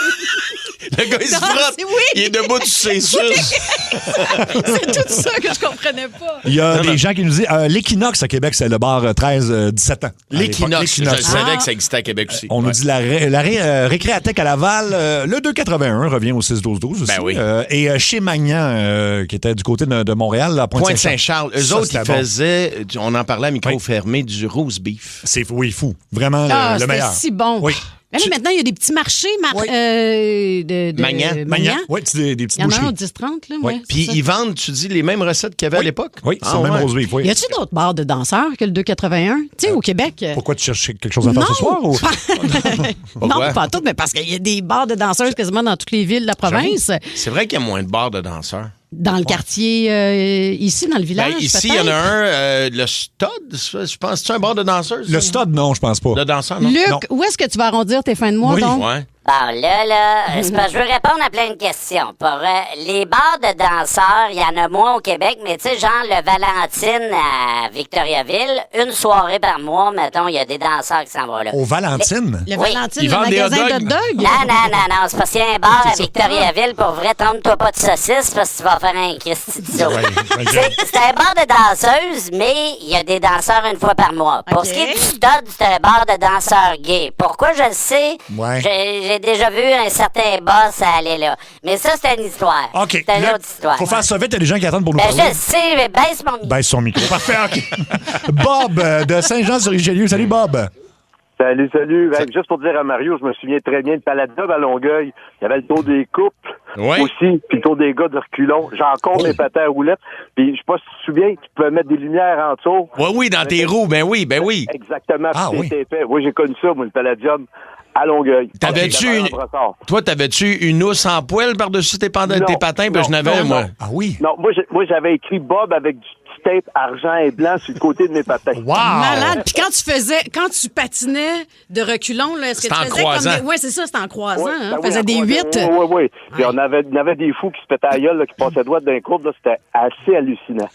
Le gars, il se frotte. Oui. Il est debout sur ses suces. C'est tout ça que je comprenais pas. Il y a des gens qui nous disent l'Équinoxe à Québec, c'est le bar 13-17 ans. L'Équinoxe, je savais que ça existait à Québec aussi. On nous dit la Récréathèque à Laval, le 281 revient au 6-12-12 aussi. Ben oui. Et chez Magnan, qui était du côté de Montréal, à Pointe-Saint-Charles. Eux Ça, autres, c'était ils bon. faisaient, on en parlait à micro fermé, du roast beef. C'est fou. Vraiment le meilleur. C'est si bon. Oui. Mais là, maintenant, il y a des petits marchés de Magnan. Oui, des petites Il y en a boucheries. un au 10-30, là. Oui. Ouais, Puis c'est ça. ils vendent, tu dis, les mêmes recettes qu'il y avait à l'époque? Oui, c'est le même roast beef, oui. Y a-tu d'autres bars de danseurs que le 281? Tu sais, au Québec. Pourquoi tu cherches quelque chose à faire ce soir? Ou? Non, pas tout, mais parce qu'il y a des bars de danseuses quasiment dans toutes les villes de la province. C'est vrai qu'il y a moins de bars de danseurs. Dans le quartier, ici, dans le village, ici, il y en a un, le Stud, je pense. C'est un bar de danseuses? Le Stud, non, je pense pas. Le danseur, non? Luc, Non. où est-ce que tu vas arrondir tes fins de mois, donc? Ouais. Bon, là, c'est parce que je veux répondre à plein de questions. Pour les bars de danseurs, il y en a moins au Québec, mais tu sais, genre le Valentine à Victoriaville, une soirée par mois, mettons, il y a des danseurs qui s'en vont là. Au Valentine? Le Oui. Valentine, Ils le vendent des magasin hot de dogs? dog? Non, c'est parce qu'il y a un bar à Victoriaville, pour vrai, trompe-toi pas de saucisse, parce que tu vas faire un Christy de saut. C'est un bar de danseuses, mais il y a des danseurs une fois par mois. Pour ce qui est du Stud, c'est un bar de danseurs gays. Pourquoi je le sais? Ouais. J'ai déjà vu un certain boss aller là. Mais ça, c'est une histoire. OK. C'est une Là, autre histoire. faut faire ça vite, il y a des gens qui attendent pour nous Ben, parler. je sais, mais baisse mon micro. Baisse son micro. Parfait, OK. Bob de Saint-Jean-sur-Richelieu. Salut, Bob. Salut. Ben, juste pour dire à Mario, je me souviens très bien de Paladinob à Longueuil. Il y avait le tour des couples aussi, puis le tour des gars de reculons. J'ai encore mes patins à roulettes. Puis je sais pas si tu te souviens, tu pouvais mettre des lumières en dessous. Oui, dans tes roues, ben oui. Exactement. Ah, oui. C'était épais. Oui, j'ai connu ça, moi, le Palladium. À Longueuil. Toi, t'avais-tu une housse en poêle par-dessus tes patins? Ben, je n'avais, moi. Ah oui? Non, moi, j'avais écrit Bob avec du tape argent et blanc sur le côté de mes patins. Wow! Malade. Puis quand tu patinais de reculons, là, est-ce que tu faisais comme des... Oui, c'est ça, c'était en croisant. Hein? On faisait des 8. Oui. Puis on avait des fous qui se pétaient à la gueule, là, qui passaient droit d'un courbe. C'était assez hallucinant.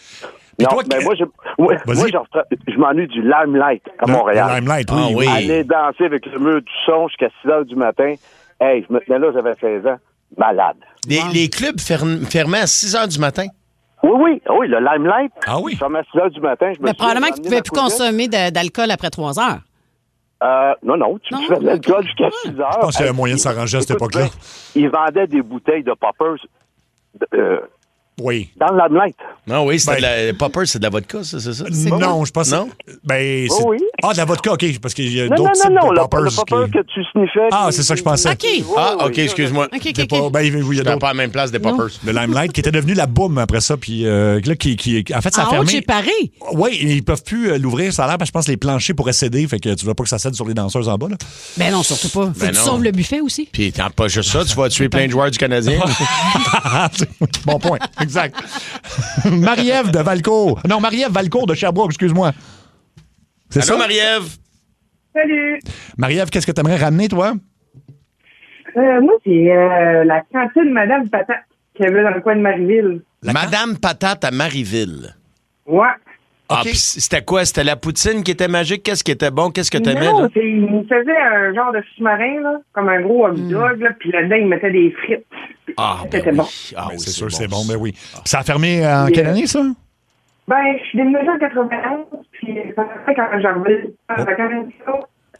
Non, toi, mais moi, je m'ennuie du Limelight à Montréal. Le Limelight, oui. Aller danser avec le mur du son jusqu'à 6 heures du matin. Hey, je me tenais là, j'avais 16 ans. Malade. Les clubs fermaient à 6 heures du matin? Oui, le Limelight. Ah oui? Je fermais à 6 heures du matin. Mais probablement que tu ne pouvais plus consommer d'alcool après 3 heures. Non, tu fais de l'alcool jusqu'à 6 heures. Je pense qu'il y avait moyen de s'arranger à cette époque-là. Ils vendaient des bouteilles de poppers. Oui. Dans le Limelight. Non, oui, c'était Popper, c'est de la vodka, ça, c'est ça? Non, je pense. Non? Ben, oui. Ah, de la vodka, OK, parce qu'il y a Non, d'autres types le de poppers. Le popper que tu sniffais. Ah, c'est ça que je pensais. OK. OK, excuse-moi. OK. Ben, il y a d'autres. Pas à la même place des poppers. Le Limelight qui était devenu la boum après ça, puis là, en fait, ça a En haut fermé. de chez Paris? Oui, ils peuvent plus l'ouvrir, ça a l'air, parce que je pense que les planchers pourraient céder, fait que tu veux pas que ça cède sur les danseuses en bas, là. Ben non, surtout pas. Faut que tu sauves le buffet aussi. Puis t'as pas juste ça, tu vas tuer plein de joueurs du Canadien. Bon point, exact. Marie-Ève de Valcourt. Non, Marie-Ève Valcourt de Sherbrooke, excuse-moi. C'est ça? Allô, Marie-Ève? Salut. Marie-Ève, qu'est-ce que tu aimerais ramener, toi? Moi, c'est la cantine Madame Patate qu'il y avait dans le coin de Marieville. Madame Patate à Marieville. Ouais. Ah, puis c'était quoi? C'était la poutine qui était magique? Qu'est-ce qui était bon? Qu'est-ce que t'aimais, là? Non, il nous faisait un genre de sous-marin, là, comme un gros hot dog, là, puis là-dedans, il mettait des frites. C'était bon. Ah, oui, c'est sûr, c'est bon, ben oui. Ça a fermé en quelle année, ça? Ben, je suis déménagé en 91, puis quand j'arrivais en vacances,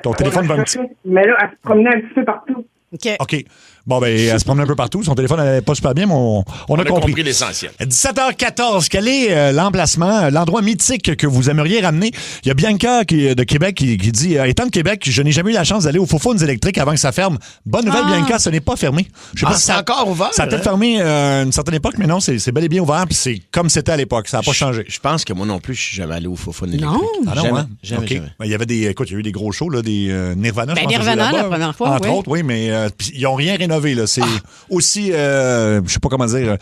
ton téléphone va un petit... Mais là, elle se promenait un petit peu partout. OK. Bon, ben, elle se promenait un peu partout. Son téléphone n'allait pas super bien, mais on a compris l'essentiel. 17h14, quel est l'emplacement, l'endroit mythique que vous aimeriez ramener? Il y a Bianca de Québec qui dit étant de Québec, je n'ai jamais eu la chance d'aller aux Faux-Faunes électriques avant que ça ferme. Bonne nouvelle, Bianca, ce n'est pas fermé. Je sais pas si c'est encore ouvert. Ça a peut-être fermé à une certaine époque, mais non, c'est bel et bien ouvert, puis c'est comme c'était à l'époque. Ça n'a pas changé. Je pense que moi non plus, je suis jamais allé aux Faux-Faunes électriques. Non, jamais. Jamais. Ben, il y avait écoute, il y a eu des gros shows, là, des Nirvana, je pense. Nirvana, la première fois, entre autres, oui, mais ils n'ont rien rénové, là. C'est aussi, je sais pas comment dire.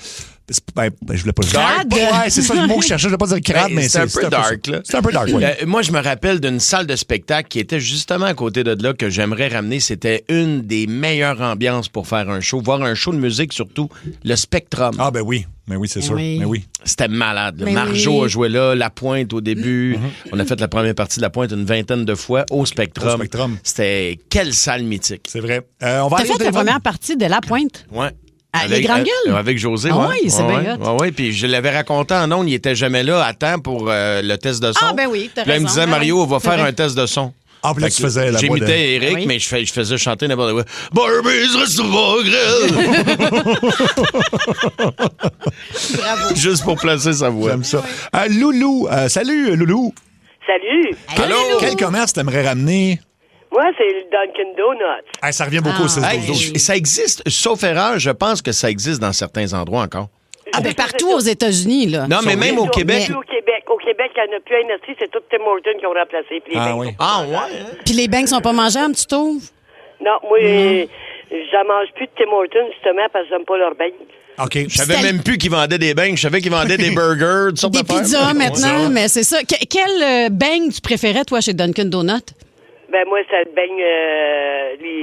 Je voulais pas dire. Dark. Ouais, c'est ça le mot que je cherchais. Je voulais pas dire crade, mais c'est un peu dark, là. C'est un peu dark, oui. Moi, je me rappelle d'une salle de spectacle qui était justement à côté de là que j'aimerais ramener. C'était une des meilleures ambiances pour faire un show, voir un show de musique surtout, le Spectrum. Ah, ben oui. Mais oui, c'est sûr. Mais oui. C'était malade. Marjo a joué là, La Pointe au début. On a fait la première partie de La Pointe une vingtaine de fois au Spectrum. C'était quelle salle mythique. C'est vrai. On va T'as fait la première partie de La Pointe? Ouais. Les grandes gueules? Avec José, oui, c'est bien hot. Oui, puis je l'avais raconté en ondes, il était jamais là à temps pour le test de son. Ah, ben oui, t'as raison. Là, il me disait, Mario, on va faire un test de son. Ah, puis là, tu faisais la voix j'imitais Eric, mais je faisais chanter n'importe quoi. Barbies reste pas grill. Bravo. Juste pour placer sa voix. J'aime ça. Loulou, salut, Loulou. Salut. Allô? Quel commerce t'aimerais ramener? Moi, c'est le Dunkin' Donuts. Ça revient beaucoup, ça existe, sauf erreur, je pense que ça existe dans certains endroits encore. Ah, ben partout aux États-Unis, là. Non, mais même au Québec. Au Québec, il n'y en a plus un industrie, c'est tout Tim Hortons qui ont remplacé. Oui. Puis les beignes sont pas mangeables, tu trouves? Non, moi, j'en mange plus de Tim Hortons, justement, parce que j'aime pas leurs beignes. OK. Je savais même plus qu'ils vendaient des beignes. Je savais qu'ils vendaient des burgers, toutes sortes des d'affaires. Pizzas maintenant, mais c'est ça. Quel beigne tu préférais, toi, chez Dunkin' Donuts? Ben, moi, ça beigne.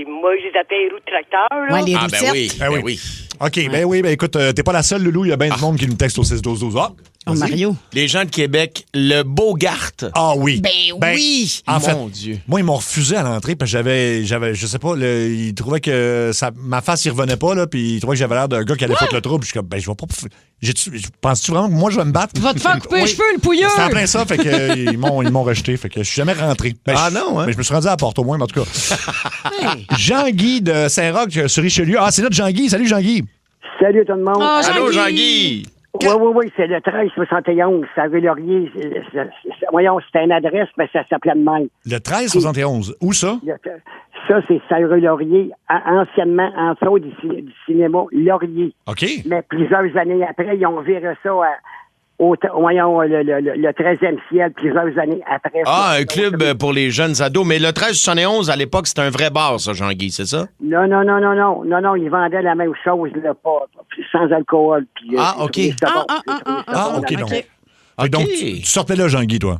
Moi, je les appelle les roues de tracteur. Là. Ouais, les roues ben oui. OK, ben oui, écoute, t'es pas la seule, Loulou. Il y a bien du monde qui nous texte au 6-12-12. Oh, Mario. Les gens de Québec, le Bogart. Ah oui. Ben oui. En fait, mon Dieu. Moi, ils m'ont refusé à l'entrée parce que j'avais je sais pas, ils trouvaient que ma face, il revenait pas, là, puis ils trouvaient que j'avais l'air d'un gars qui allait foutre le trouble. Je suis comme, je vais pas. Penses-tu vraiment que moi, je vais me battre? Va te faire couper les cheveux, le pouilleux. C'était en plein ça, fait que ils m'ont rejeté. Fait que je suis jamais rentré. Non, hein? Mais je me suis rendu à la porte au moins, mais en tout cas. Jean-Guy de Saint-Roch sur Richelieu. Ah, c'est notre Jean-Guy. Salut, Jean-Guy. Salut tout le monde. Oh, allô, Jean-Guy. Oui, c'est le 1371, c'est à Rue-Laurier. Voyons, c'était une adresse, mais ça s'appelait de même. Le 1371, où ça? Ça, c'est Saint-Rue-Laurier, anciennement en dessous du cinéma Laurier. OK. Mais plusieurs années après, ils ont viré ça voyons, le 13e ciel, plusieurs années après. Ah, un club pour les jeunes ados. Mais le 1371, à l'époque, c'était un vrai bar, ça, Jean-Guy, c'est ça? Non, ils vendaient la même chose, là, pas sans alcool. Puis, OK. OK, donc. Donc, tu sortais là, Jean-Guy, toi?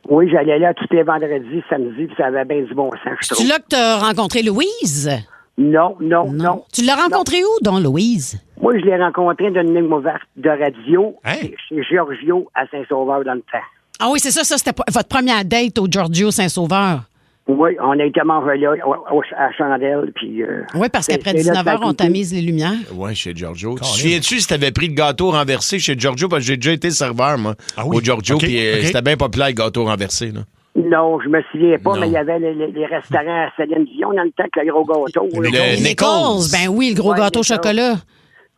Oui, j'allais là tous les vendredis, samedis, puis ça avait bien du bon sens, je trouve. C'est là que tu as rencontré Louise? Non. Tu l'as rencontré où, donc, Louise? Moi, je l'ai rencontré d'une ligne ouverte de radio chez Giorgio à Saint-Sauveur dans le temps. Ah oui, c'est ça, c'était votre première date au Giorgio Saint-Sauveur. Oui, on a été manger là, à Chandelle. Puis, oui, parce qu'après 19h, on tamise les lumières. Oui, chez Giorgio. Tu te souviens-tu si t'avais pris le gâteau renversé chez Giorgio? Parce que j'ai déjà été serveur, moi, au Giorgio, puis c'était bien populaire, le gâteau renversé, là. Non, je me souviens pas, mais il y avait les restaurants à Céline Dion dans le temps avec le gros gâteau. Le Nichols. Ben oui, le gros gâteau au chocolat.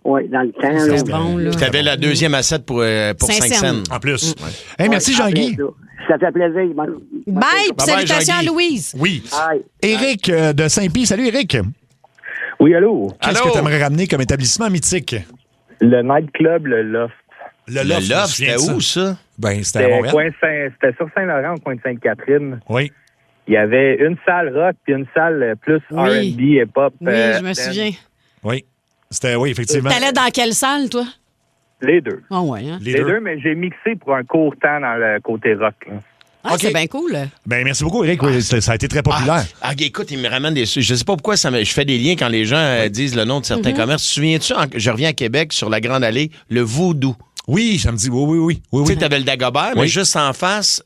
Oui, dans le temps. C'était bon, là. Puis t'avais la deuxième assiette pour 5 cents. En plus. Hey, merci, Jean-Guy. Ça fait plaisir. Bye, salutations à Louise. Oui. Éric de Saint-Pie. Salut, Éric. Oui, allô. Qu'est-ce que tu aimerais ramener comme établissement mythique? Le nightclub, le Loft. Le Loft, c'était où, ça? Ben, c'était à Montréal. C'était sur Saint-Laurent, au coin de Sainte-Catherine. Oui. Il y avait une salle rock puis une salle plus R&B et pop. Oui, je me souviens. Oui. Oui, effectivement. T'allais dans quelle salle, toi? Les deux. Ah ouais, hein? Les deux, mais j'ai mixé pour un court temps dans le côté rock. Là. Ah, c'est bien cool. Ben, merci beaucoup, Éric. Oui, ça a été très populaire. Écoute, il me ramène des... Je sais pas pourquoi je fais des liens quand les gens disent le nom de certains commerces. Tu te souviens-tu, je reviens à Québec, sur la Grande Allée, le Voodoo. Oui, ça me dit oui. Tu sais, t'avais le Dagobert, mais juste en face,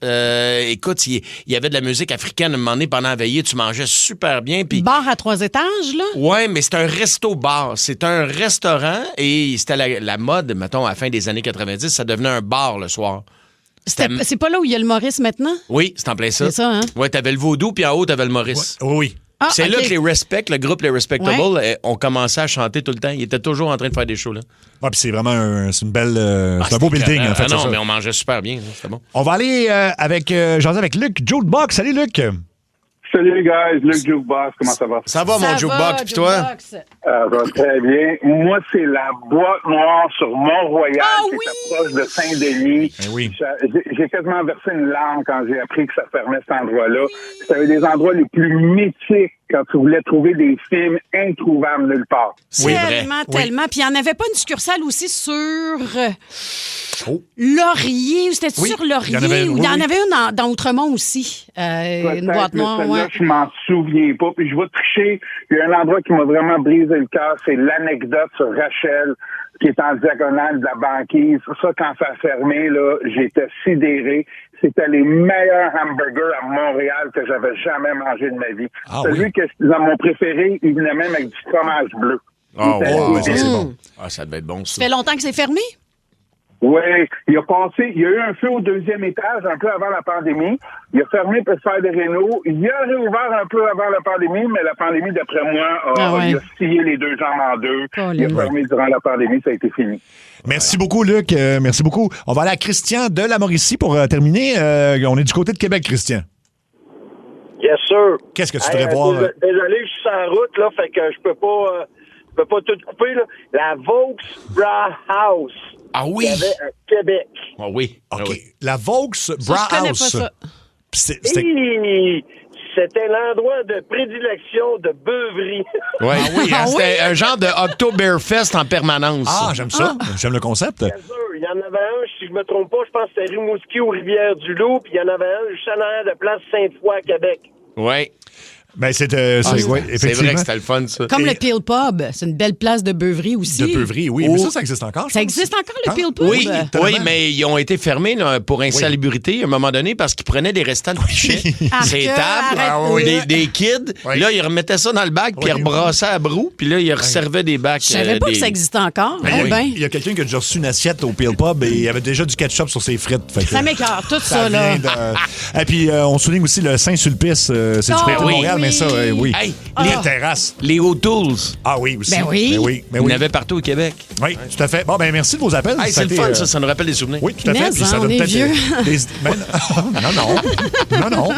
écoute, il y avait de la musique africaine à un moment donné pendant la veillée, tu mangeais super bien. Puis... Bar à 3 étages, là? Oui, mais c'est un resto-bar. C'est un restaurant et c'était la mode, mettons, à la fin des années 90, ça devenait un bar le soir. C'est pas là où il y a le Maurice maintenant? Oui, c'est en plein ça. C'est ça, hein? Oui, t'avais le Vaudou, puis en haut, t'avais le Maurice. Oui. C'est là que les Respect, le groupe Les Respectables, ont commencé à chanter tout le temps. Ils étaient toujours en train de faire des shows, là. Oui, puis c'est vraiment c'est une belle... c'est un beau building, en fait. Non, mais on mangeait super bien. C'était bon. On va aller avec Luc Jukebox. Salut, Luc. Salut les gars, Luc Jukebox, comment ça va? Ça va, mon Jukebox, puis toi? Ça va très bien. Moi, c'est la boîte noire sur Mont-Royal qui est proche de Saint-Denis. Oui. J'ai quasiment versé une larme quand j'ai appris que ça fermait cet endroit-là. C'était un des endroits les plus mythiques quand tu voulais trouver des films introuvables nulle part. Tellement. Puis il n'y en avait pas une succursale aussi sur Laurier. C'était sur Laurier? Il y en avait une dans Outremont aussi. Une boîte noire, je m'en souviens pas. Puis je vais tricher. Il y a un endroit qui m'a vraiment brisé le cœur. C'est l'anecdote sur Rachel, qui est en diagonale de la banquise. Ça, quand ça a fermé, là, j'étais sidéré. C'était les meilleurs hamburgers à Montréal que j'avais jamais mangé de ma vie. Celui que mon préféré, il venait même avec du fromage bleu. C'est bon. Ça devait être bon, ça. Ça fait longtemps que c'est fermé? Oui, il y a eu un feu au deuxième étage un peu avant la pandémie. Il a fermé pour faire des rénaux. Il a réouvert un peu avant la pandémie, mais la pandémie, d'après moi, il a scié les deux jambes en deux. Il a fermé durant la pandémie, ça a été fini. Merci beaucoup, Luc. Merci beaucoup. On va aller à Christian de la Mauricie pour terminer. On est du côté de Québec, Christian. Yes, sir. Qu'est-ce que tu voudrais voir? Désolé, je suis sur la route, là, fait que je peux pas tout couper, là. La Vaux Brauhaus. Ah oui? Il y avait à Québec. Ah oui. OK. La Vaux Brauhaus. C'était l'endroit de prédilection de beuverie. Oui, c'était un genre de Oktoberfest en permanence. Ah, j'aime ça. J'aime le concept. Bien sûr. Il y en avait un, si je me trompe pas, je pense que c'était Rimouski ou Rivière-du-Loup, puis il y en avait un juste en arrière de Place Sainte-Foy à Québec. Oui. Ben, c'est effectivement. C'est vrai que c'était le fun, ça. Comme le Peel Pub. C'est une belle place de beuverie aussi. De beuverie, oui. Mais ça existe encore. Ça existe encore, le Peel Pub? Oui, mais ils ont été fermés là, pour insalubrité à un moment donné parce qu'ils prenaient des restants de pichet. Ces tables, des kids. Là, ils remettaient ça dans le bac, puis ils rebrassaient à brou, puis là, ils resservaient des bacs. Je savais pas que ça existait encore. Il y a quelqu'un qui a déjà reçu une assiette au Peel Pub et il y avait déjà du ketchup sur ses frites. Ça m'écœure, tout ça, là. Et puis, on souligne aussi le Saint-Sulpice. C'est du côté de Montréal, mais ça, oui. Les terrasses. Les O'Tools. Ah oui, aussi. Ben oui. Il y en avait partout au Québec. Oui, tout à fait. Bon, ben merci de vos appels. C'est le fun, ça nous rappelle des souvenirs. Oui, tout à fait. Puis ça donne peut-être non.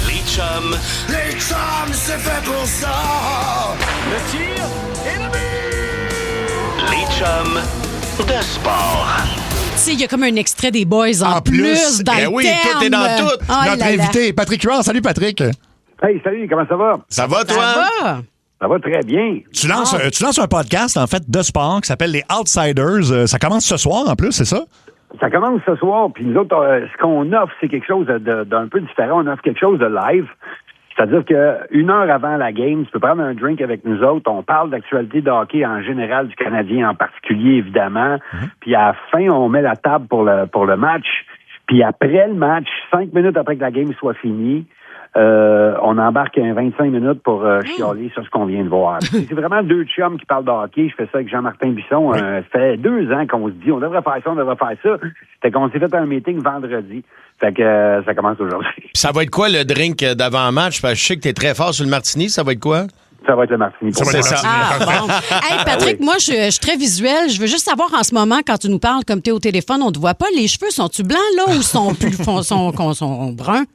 Les chums. Les chums, c'est fait pour ça. Le tir et le but. Les chums de sport. Tu sais, il y a comme un extrait des Boys en plus dans le oui, terme. tout est dans tout. Oh Notre là là. invité, Patrick Huard. Salut, Patrick. Hey, salut, comment ça va? Ça va, toi? Ça va? Ça va très bien. Tu lances un podcast, en fait, de sport qui s'appelle Les Outsiders. Ça commence ce soir, en plus, c'est ça? Ça commence ce soir, puis nous autres, ce qu'on offre, c'est quelque chose d'un peu différent. On offre quelque chose de live. C'est-à-dire qu'une heure avant la game, tu peux prendre un drink avec nous autres. On parle d'actualité de hockey en général, du Canadien en particulier, évidemment. Puis à la fin, on met la table pour le match. Puis après le match, 5 minutes après que la game soit finie, on embarque 25 minutes pour chialer sur ce qu'on vient de voir. C'est vraiment deux chums qui parlent de hockey. Je fais ça avec Jean-Martin Bisson. Ça fait 2 ans qu'on se dit, on devrait faire ça, on devrait faire ça. Fait qu'on s'est fait un meeting vendredi. Fait que ça commence aujourd'hui. Ça va être quoi le drink d'avant-match? Parce que je sais que t'es très fort sur le martini. Ça va être quoi? Ça va être le martini. C'est ça. Ah, bon. Hey, Patrick, moi, je suis très visuel. Je veux juste savoir en ce moment, quand tu nous parles comme tu es au téléphone, on ne te voit pas. Les cheveux, sont-tu blancs, là, ou sont bruns?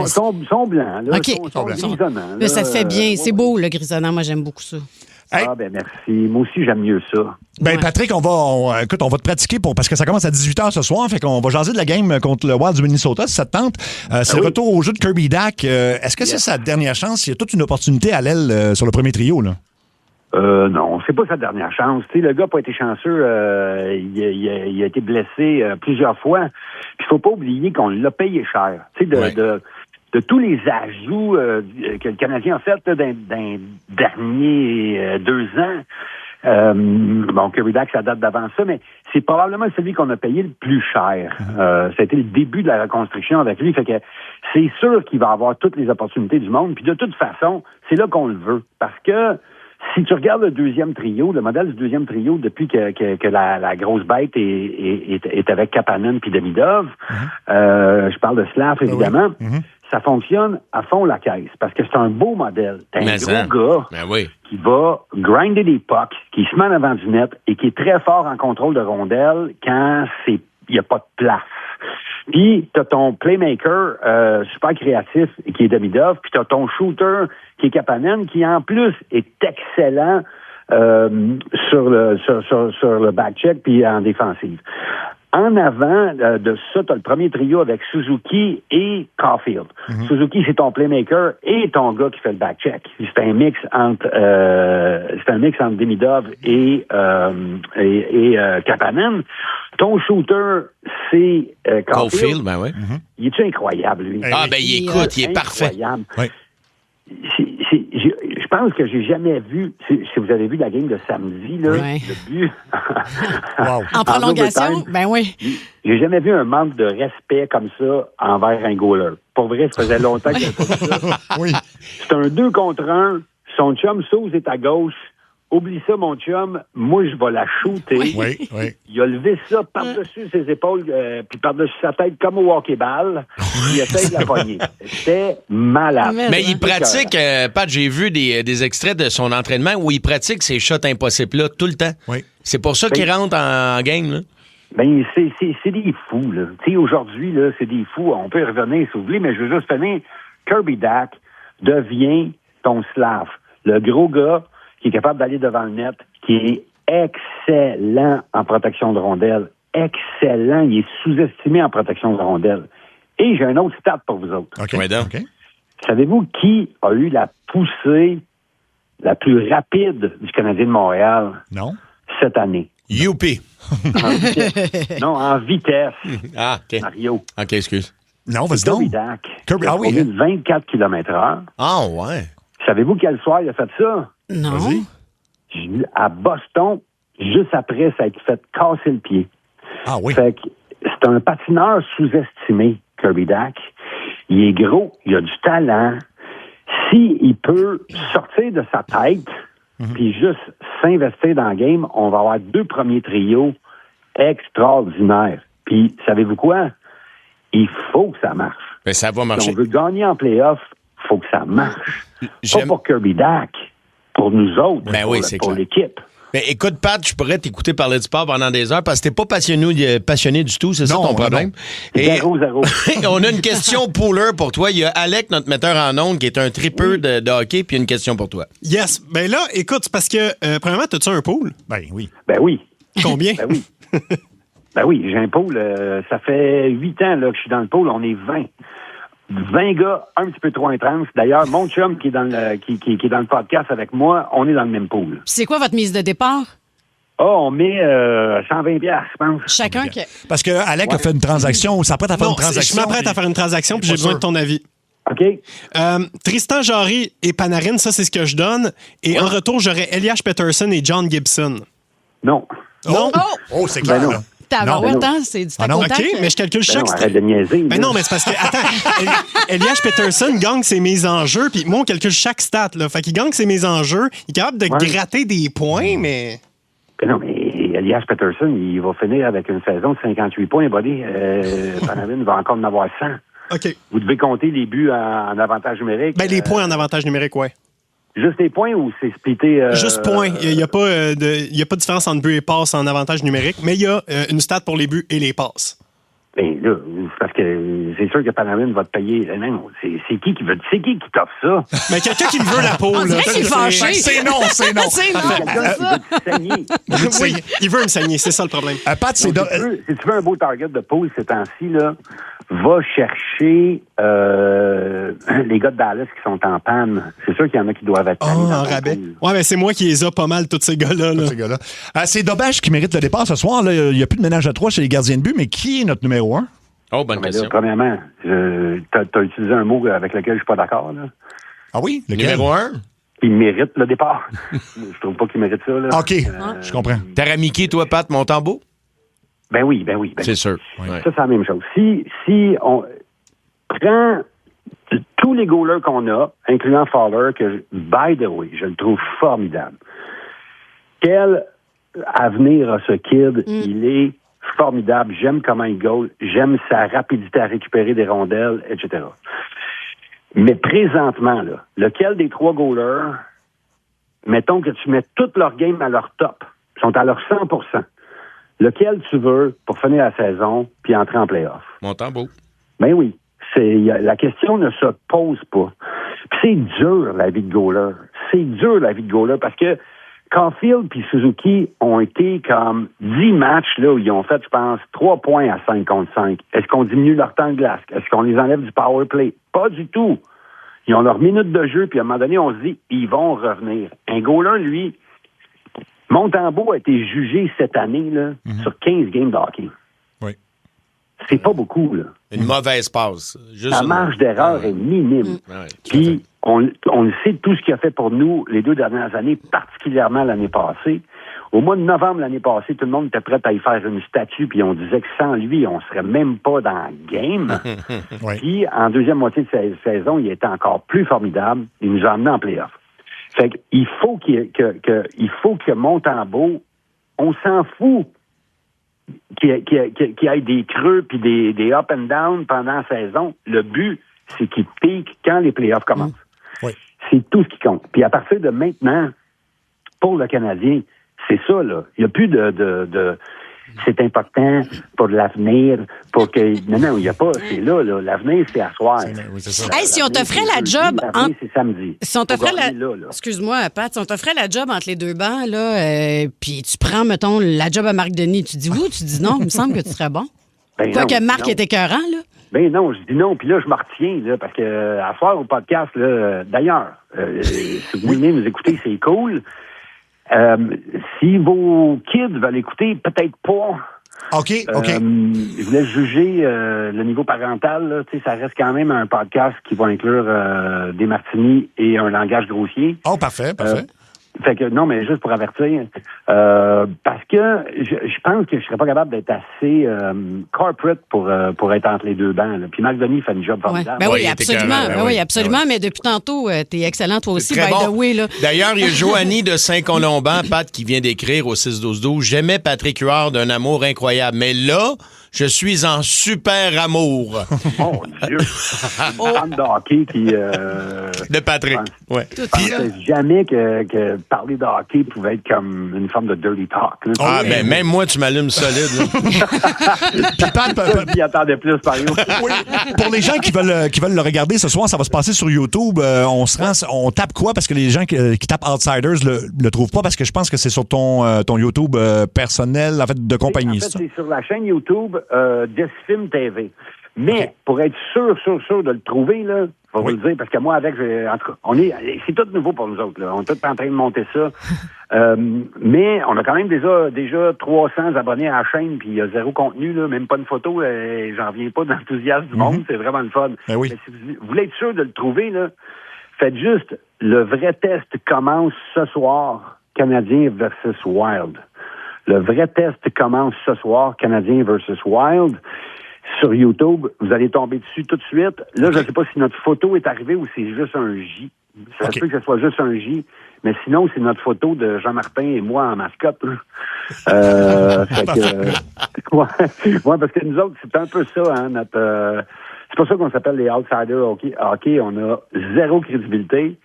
Sont blancs, là. OK. Sont grisonnants. Mais ça te fait bien. C'est beau, le grisonnant. Moi, j'aime beaucoup ça. Ah, ben merci. Moi aussi, j'aime mieux ça. Ben, Patrick, on va te pratiquer parce que ça commence à 18h ce soir. Fait qu'on va jaser de la game contre le Wild du Minnesota, si ça te tente. C'est le retour au jeu de Kirby Dach. Est-ce que c'est sa dernière chance? Il y a toute une opportunité à l'aile sur le premier trio, là. Non, c'est pas sa dernière chance. Tu sais, le gars n'a pas été chanceux. Il a été blessé plusieurs fois. Puis il faut pas oublier qu'on l'a payé cher. Tu sais, de tous les ajouts que le Canadien a fait dans les derniers 2 ans, bon, Kirby Dach, ça date d'avant ça, mais c'est probablement celui qu'on a payé le plus cher. Ça a été le début de la reconstruction avec lui. Fait que c'est sûr qu'il va avoir toutes les opportunités du monde. Puis de toute façon, c'est là qu'on le veut. Parce que si tu regardes le deuxième trio, le modèle du deuxième trio, depuis que la grosse bête est avec Kapanen puis Demidov, je parle de Slav, évidemment, ça fonctionne à fond la caisse, parce que c'est un beau modèle. T'as un gros gars qui va grinder des pucks, qui se met en avant du net et qui est très fort en contrôle de rondelle quand il n'y a pas de place. Puis, t'as ton playmaker super créatif qui est Demidov, puis t'as ton shooter qui est Kapanen, qui en plus est excellent sur le back-check puis en défensive. En avant de ça, t'as le premier trio avec Suzuki et Caulfield. Suzuki, c'est ton playmaker et ton gars qui fait le back-check. C'est un mix entre Demidov et Kapanen. Ton shooter, c'est Caulfield. Ben oui. Il est-tu incroyable, lui? Ah, ben il est parfait. Oui. Je pense que j'ai jamais vu, si vous avez vu la game de samedi, là, le but. En prolongation? Ben oui. J'ai jamais vu un manque de respect comme ça envers un goaler. Pour vrai, ça faisait longtemps qu'il n'y avait pas vu ça. C'est un 2 contre 1. Son chum Sauce est à gauche. Oublie ça, mon chum. Moi, je vais la shooter. Il a levé ça par-dessus ses épaules, puis par-dessus sa tête, comme au hockey-ball. Il essaie de la pogner. C'était malade. Mais il pratique, Pat, j'ai vu des extraits de son entraînement où il pratique ces shots impossibles-là tout le temps. C'est pour ça qu'il rentre en game, là. Ben, c'est des fous, là. Tu sais, aujourd'hui, là, c'est des fous. On peut y revenir, si vous voulez, mais je veux juste finir. Kirby Dach devient ton Slav. Le gros gars qui est capable d'aller devant le net, qui est excellent en protection de rondelles. Excellent. Il est sous-estimé en protection de rondelles. Et j'ai un autre stat pour vous autres. Savez-vous qui a eu la poussée la plus rapide du Canadien de Montréal? Non. Cette année. Youpi. Non, en vitesse. Ah, OK. Mario. OK, excuse. Non, vas-y donc. Kirby Dach. Ah oui. 24 km/h. Ah, ouais. Savez-vous quel soir il a fait ça? Non. À Boston, juste après, ça a été fait casser le pied. Ah oui. Fait que c'est un patineur sous-estimé, Kirby Dach. Il est gros, il a du talent. S'il peut sortir de sa tête, puis juste s'investir dans le game, on va avoir 2 premiers trios extraordinaires. Puis, savez-vous quoi? Il faut que ça marche. Mais ça va marcher. Si on veut gagner en playoff, il faut que ça marche. Pas pour Kirby Dach, pour nous autres, pour l'équipe. Mais écoute, Pat, je pourrais t'écouter parler de sport pendant des heures parce que t'es pas passionné du tout, c'est ça ton problème? Zéro. On a une question pooler pour toi. Il y a Alec, notre metteur en ondes, qui est un tripeux de hockey, puis une question pour toi. Yes. Ben là, écoute, c'est parce que, premièrement, t'as-tu un pool? Ben oui. Ben oui. Combien? Ben oui. Ben oui, j'ai un pôle. Ça fait 8 ans là, que je suis dans le pôle. On est 20. 20 gars, un petit peu trop intenses. D'ailleurs, mon chum qui est dans le podcast avec moi, on est dans le même pôle. C'est quoi votre mise de départ? On met 120 $, je pense. Chacun. Parce que Alec a fait une transaction, ou s'apprête à faire une transaction. Je m'apprête à faire une transaction, puis j'ai besoin de ton avis. OK. Tristan Jarry et Panarin, ça, c'est ce que je donne. Et en retour, j'aurais Elias Pettersson et John Gibson. Non. Non? Oh, c'est clair. Ben là. Tabarouette, hein? C'est du tac au tac. OK, mais je calcule chaque... Non, arrête de niaiser. Ben non, mais c'est parce que, attends, Elias Pettersson gagne ses mises en jeu, puis moi, on calcule chaque stat, là. Fait qu'il gagne ses mises en jeu, il est capable de gratter des points, mais... Ben non, mais Elias Pettersson, il va finir avec une saison de 58 points, buddy. Panarin va encore en avoir 100. OK. Vous devez compter les buts en avantage numérique. Ben, les points en avantage numérique, ouais. Juste les points ou c'est splitté? Juste points. Il n'y a pas de différence entre buts et passes en avantage numérique, mais il y a une stat pour les buts et les passes. Ben là, parce que c'est sûr que Panarin va te payer. Non, c'est qui t'offre ça? Mais quelqu'un qui me veut la peau. On dirait qu'il est fâché. C'est non. C'est non. Oui, il veut me saigner, c'est ça le problème. Pat, si tu veux un beau target de pool ces temps-ci, là, va chercher les gars de Dallas qui sont en panne. C'est sûr qu'il y en a qui doivent être en rabais. Ouais, mais c'est moi qui les a pas mal, tous ces gars-là. Là. C'est Dobbage qui mérite le départ ce soir. Il n'y a plus de ménage à 3 chez les gardiens de but, mais qui est notre numéro 1? Oh, bonne question. Là, premièrement, t'as utilisé un mot avec lequel je suis pas d'accord. Là. Ah oui? Numéro 1? Il mérite le départ. Je trouve pas qu'il mérite ça. Là. OK, je comprends. T'as ramiqué, toi, Pat, Montembeault? Ben oui. C'est sûr. Ouais. Ça, c'est la même chose. Si on prend tous les goalers qu'on a, incluant Fowler, que, by the way, je le trouve formidable. Quel avenir a ce kid? Il est formidable. J'aime comment il goal. J'aime sa rapidité à récupérer des rondelles, etc. Mais présentement, là, lequel des 3 goalers, mettons que tu mets toute leur game à leur top, ils sont à leur 100%, lequel tu veux pour finir la saison puis entrer en play-off? Montembeault. Ben oui. La question ne se pose pas. Puis c'est dur, la vie de goaler. C'est dur, la vie de goaler, parce que Caulfield puis Suzuki ont été comme 10 matchs là, où ils ont fait, je pense, 3 points à 5 contre 5. Est-ce qu'on diminue leur temps de glace? Est-ce qu'on les enlève du power play? Pas du tout. Ils ont leur minute de jeu, puis à un moment donné, on se dit, ils vont revenir. Un goaler, lui, Montembeault a été jugé cette année là, sur 15 games de hockey. Oui. C'est pas beaucoup, là. Une mauvaise passe. La marge d'erreur est minime. Puis, on le sait, tout ce qu'il a fait pour nous les 2 dernières années, particulièrement l'année passée. Au mois de novembre l'année passée, tout le monde était prêt à y faire une statue, puis on disait que sans lui, on serait même pas dans le game. Puis, en deuxième moitié de saison, il était encore plus formidable. Il nous a emmenés en play-off. Fait qu'il faut il faut que Montembeault, on s'en fout qu'il y ait des creux puis des up and down pendant la saison. Le but, c'est qu'il pique quand les playoffs commencent. Oui. C'est tout ce qui compte. Puis à partir de maintenant, pour le Canadien, c'est ça, là. Il n'y a plus de c'est important pour l'avenir, pour que... Non, il n'y a pas. C'est là. L'avenir, c'est à soir. Oui, c'est ça. Hey, si on t'offrait la job... c'est samedi. Si on t'offrait Excuse-moi, Pat, si on t'offrait la job entre les 2 bancs, là, puis tu prends, mettons, la job à Marc Denis, tu dis oui ou tu dis non? Il me semble que tu serais bon. Quoique Marc est écœurant, là. Ben non, je dis non, puis là, je me retiens, là, parce que à soir au podcast, là, d'ailleurs, si vous venez nous écouter, c'est cool. Si vos kids veulent écouter, peut-être pas. OK. Je voulais juger le niveau parental. Là, ça reste quand même un podcast qui va inclure des martinis et un langage grossier. Oh, parfait. Fait que non, mais juste pour avertir, parce que je pense que je serais pas capable d'être assez corporate pour être entre les 2 bancs. Là. Puis Marc Denis fait une job formidable. Ben oui, absolument. Oui, absolument. Mais depuis tantôt, t'es excellent toi aussi, by the way. Là. D'ailleurs, il y a Joanie de Saint-Colomban, Pat, qui vient d'écrire au 6-12-12. J'aimais Patrick Huard d'un amour incroyable, mais là, je suis en super amour. Oh, Dieu! Fan de hockey qui... de Patrick, Je pensais jamais que parler de hockey pouvait être comme une forme de dirty talk. Là. Ah, ben même moi, tu m'allumes solide. Puis Pat, j'y attendais plus, Mario. Oui. Pour les gens qui veulent le regarder ce soir, ça va se passer sur YouTube. On tape quoi? Parce que les gens qui tapent Outsiders le trouvent pas, parce que je pense que c'est sur ton YouTube personnel, en fait, de compagnie. En fait, c'est sur la chaîne YouTube Disfilm TV. Mais pour être sûr de le trouver, là, faut vous le dire, parce que moi, avec, en tout cas, c'est tout nouveau pour nous autres. Là. On est tous en train de monter ça. Mais on a quand même déjà 300 abonnés à la chaîne, puis il y a zéro contenu, là, même pas une photo. J'en reviens pas de l'enthousiasme du monde. C'est vraiment le fun. Ben oui. Mais si vous voulez être sûr de le trouver, là, faites juste le vrai test commence ce soir, Canadien versus Wild. Le vrai test commence ce soir, Canadien versus Wild. Sur YouTube, vous allez tomber dessus tout de suite. Là, je ne sais pas si notre photo est arrivée ou c'est juste un J. Ça se peut que ce soit juste un J, mais sinon, c'est notre photo de Jean-Martin et moi en mascotte. Fait que, ouais, parce que nous autres, c'est un peu ça, hein, c'est pour ça qu'on s'appelle les Outsiders hockey. On a zéro crédibilité,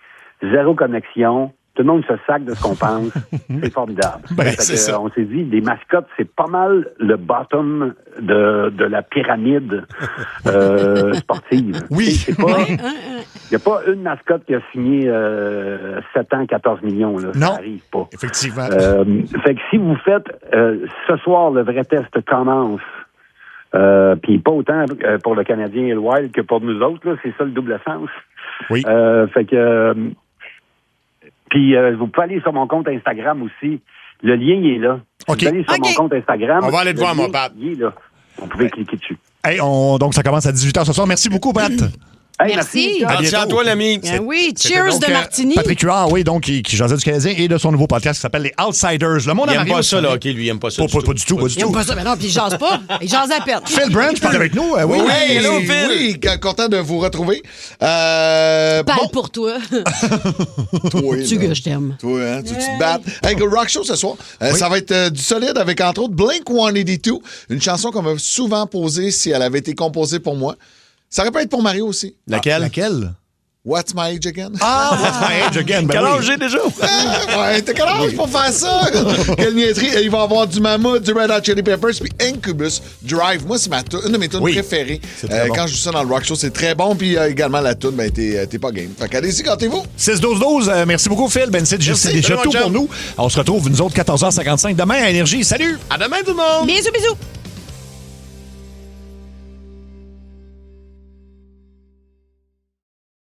zéro connexion. Tout le monde se sac de ce qu'on pense. C'est formidable. C'est ça. On s'est dit, les mascottes, c'est pas mal le bottom de la pyramide sportive. Oui. Il n'y a pas une mascotte qui a signé 7 ans, 14 millions. Là. Non. Ça n'arrive pas. Effectivement. Fait que si vous faites ce soir, le vrai test commence. Puis pas autant pour le Canadien et le Wild que pour nous autres. Là, c'est ça le double sens. Oui. Fait que... Puis, vous pouvez aller sur mon compte Instagram aussi. Le lien, il est là. OK. Vous allez sur mon compte Instagram. On va aller te voir, mon Pat. Il est là. Vous pouvez cliquer dessus. Hey, donc, ça commence à 18h ce soir. Merci beaucoup, Pat. Hey, Merci. Merci à toi, l'ami. Oui, cheers donc, de Martini. Patrick Huard, oui, donc, qui jasait du Canadien et de son nouveau podcast qui s'appelle Les Outsiders. Le monde Il à aime Mario. pas ça, là, OK, lui, il aime pas ça. Pas du tout. Il aime pas ça, mais non, puis il jase pas. Il jase à peine. Phil Branch parle avec nous. Oui, hello, Phil. Oui, content de vous retrouver. Parle pour toi. Toi, Tu que je t'aime. Toi, hein, tu te battes. Hey, le Rock Show ce soir, ça va être du solide avec, entre autres, Blink-182, une chanson qu'on m'a souvent posée si elle avait été composée pour moi. Ça aurait pu être pour Mario aussi. Laquelle? What's my age again? Ah, What's my age again? Quel âge j'ai déjà? Ouais, t'as quel âge pour faire ça? Quelle niaiserie. Il va y avoir du Mammoth, du Red Hot Chili Peppers, puis Incubus Drive. Moi, c'est une de mes tunes préférées. Bon. Quand je joue ça dans le Rock Show, c'est très bon. Puis également la tune, ben, t'es pas game. Fait qu'allez-y, gâtez-vous. 6-12-12, merci beaucoup, Phil. Ben, c'est déjà tout pour nous. On se retrouve, nous autres, 14h55 demain à Énergie. Salut! À demain, tout le monde! Bisous, bisous!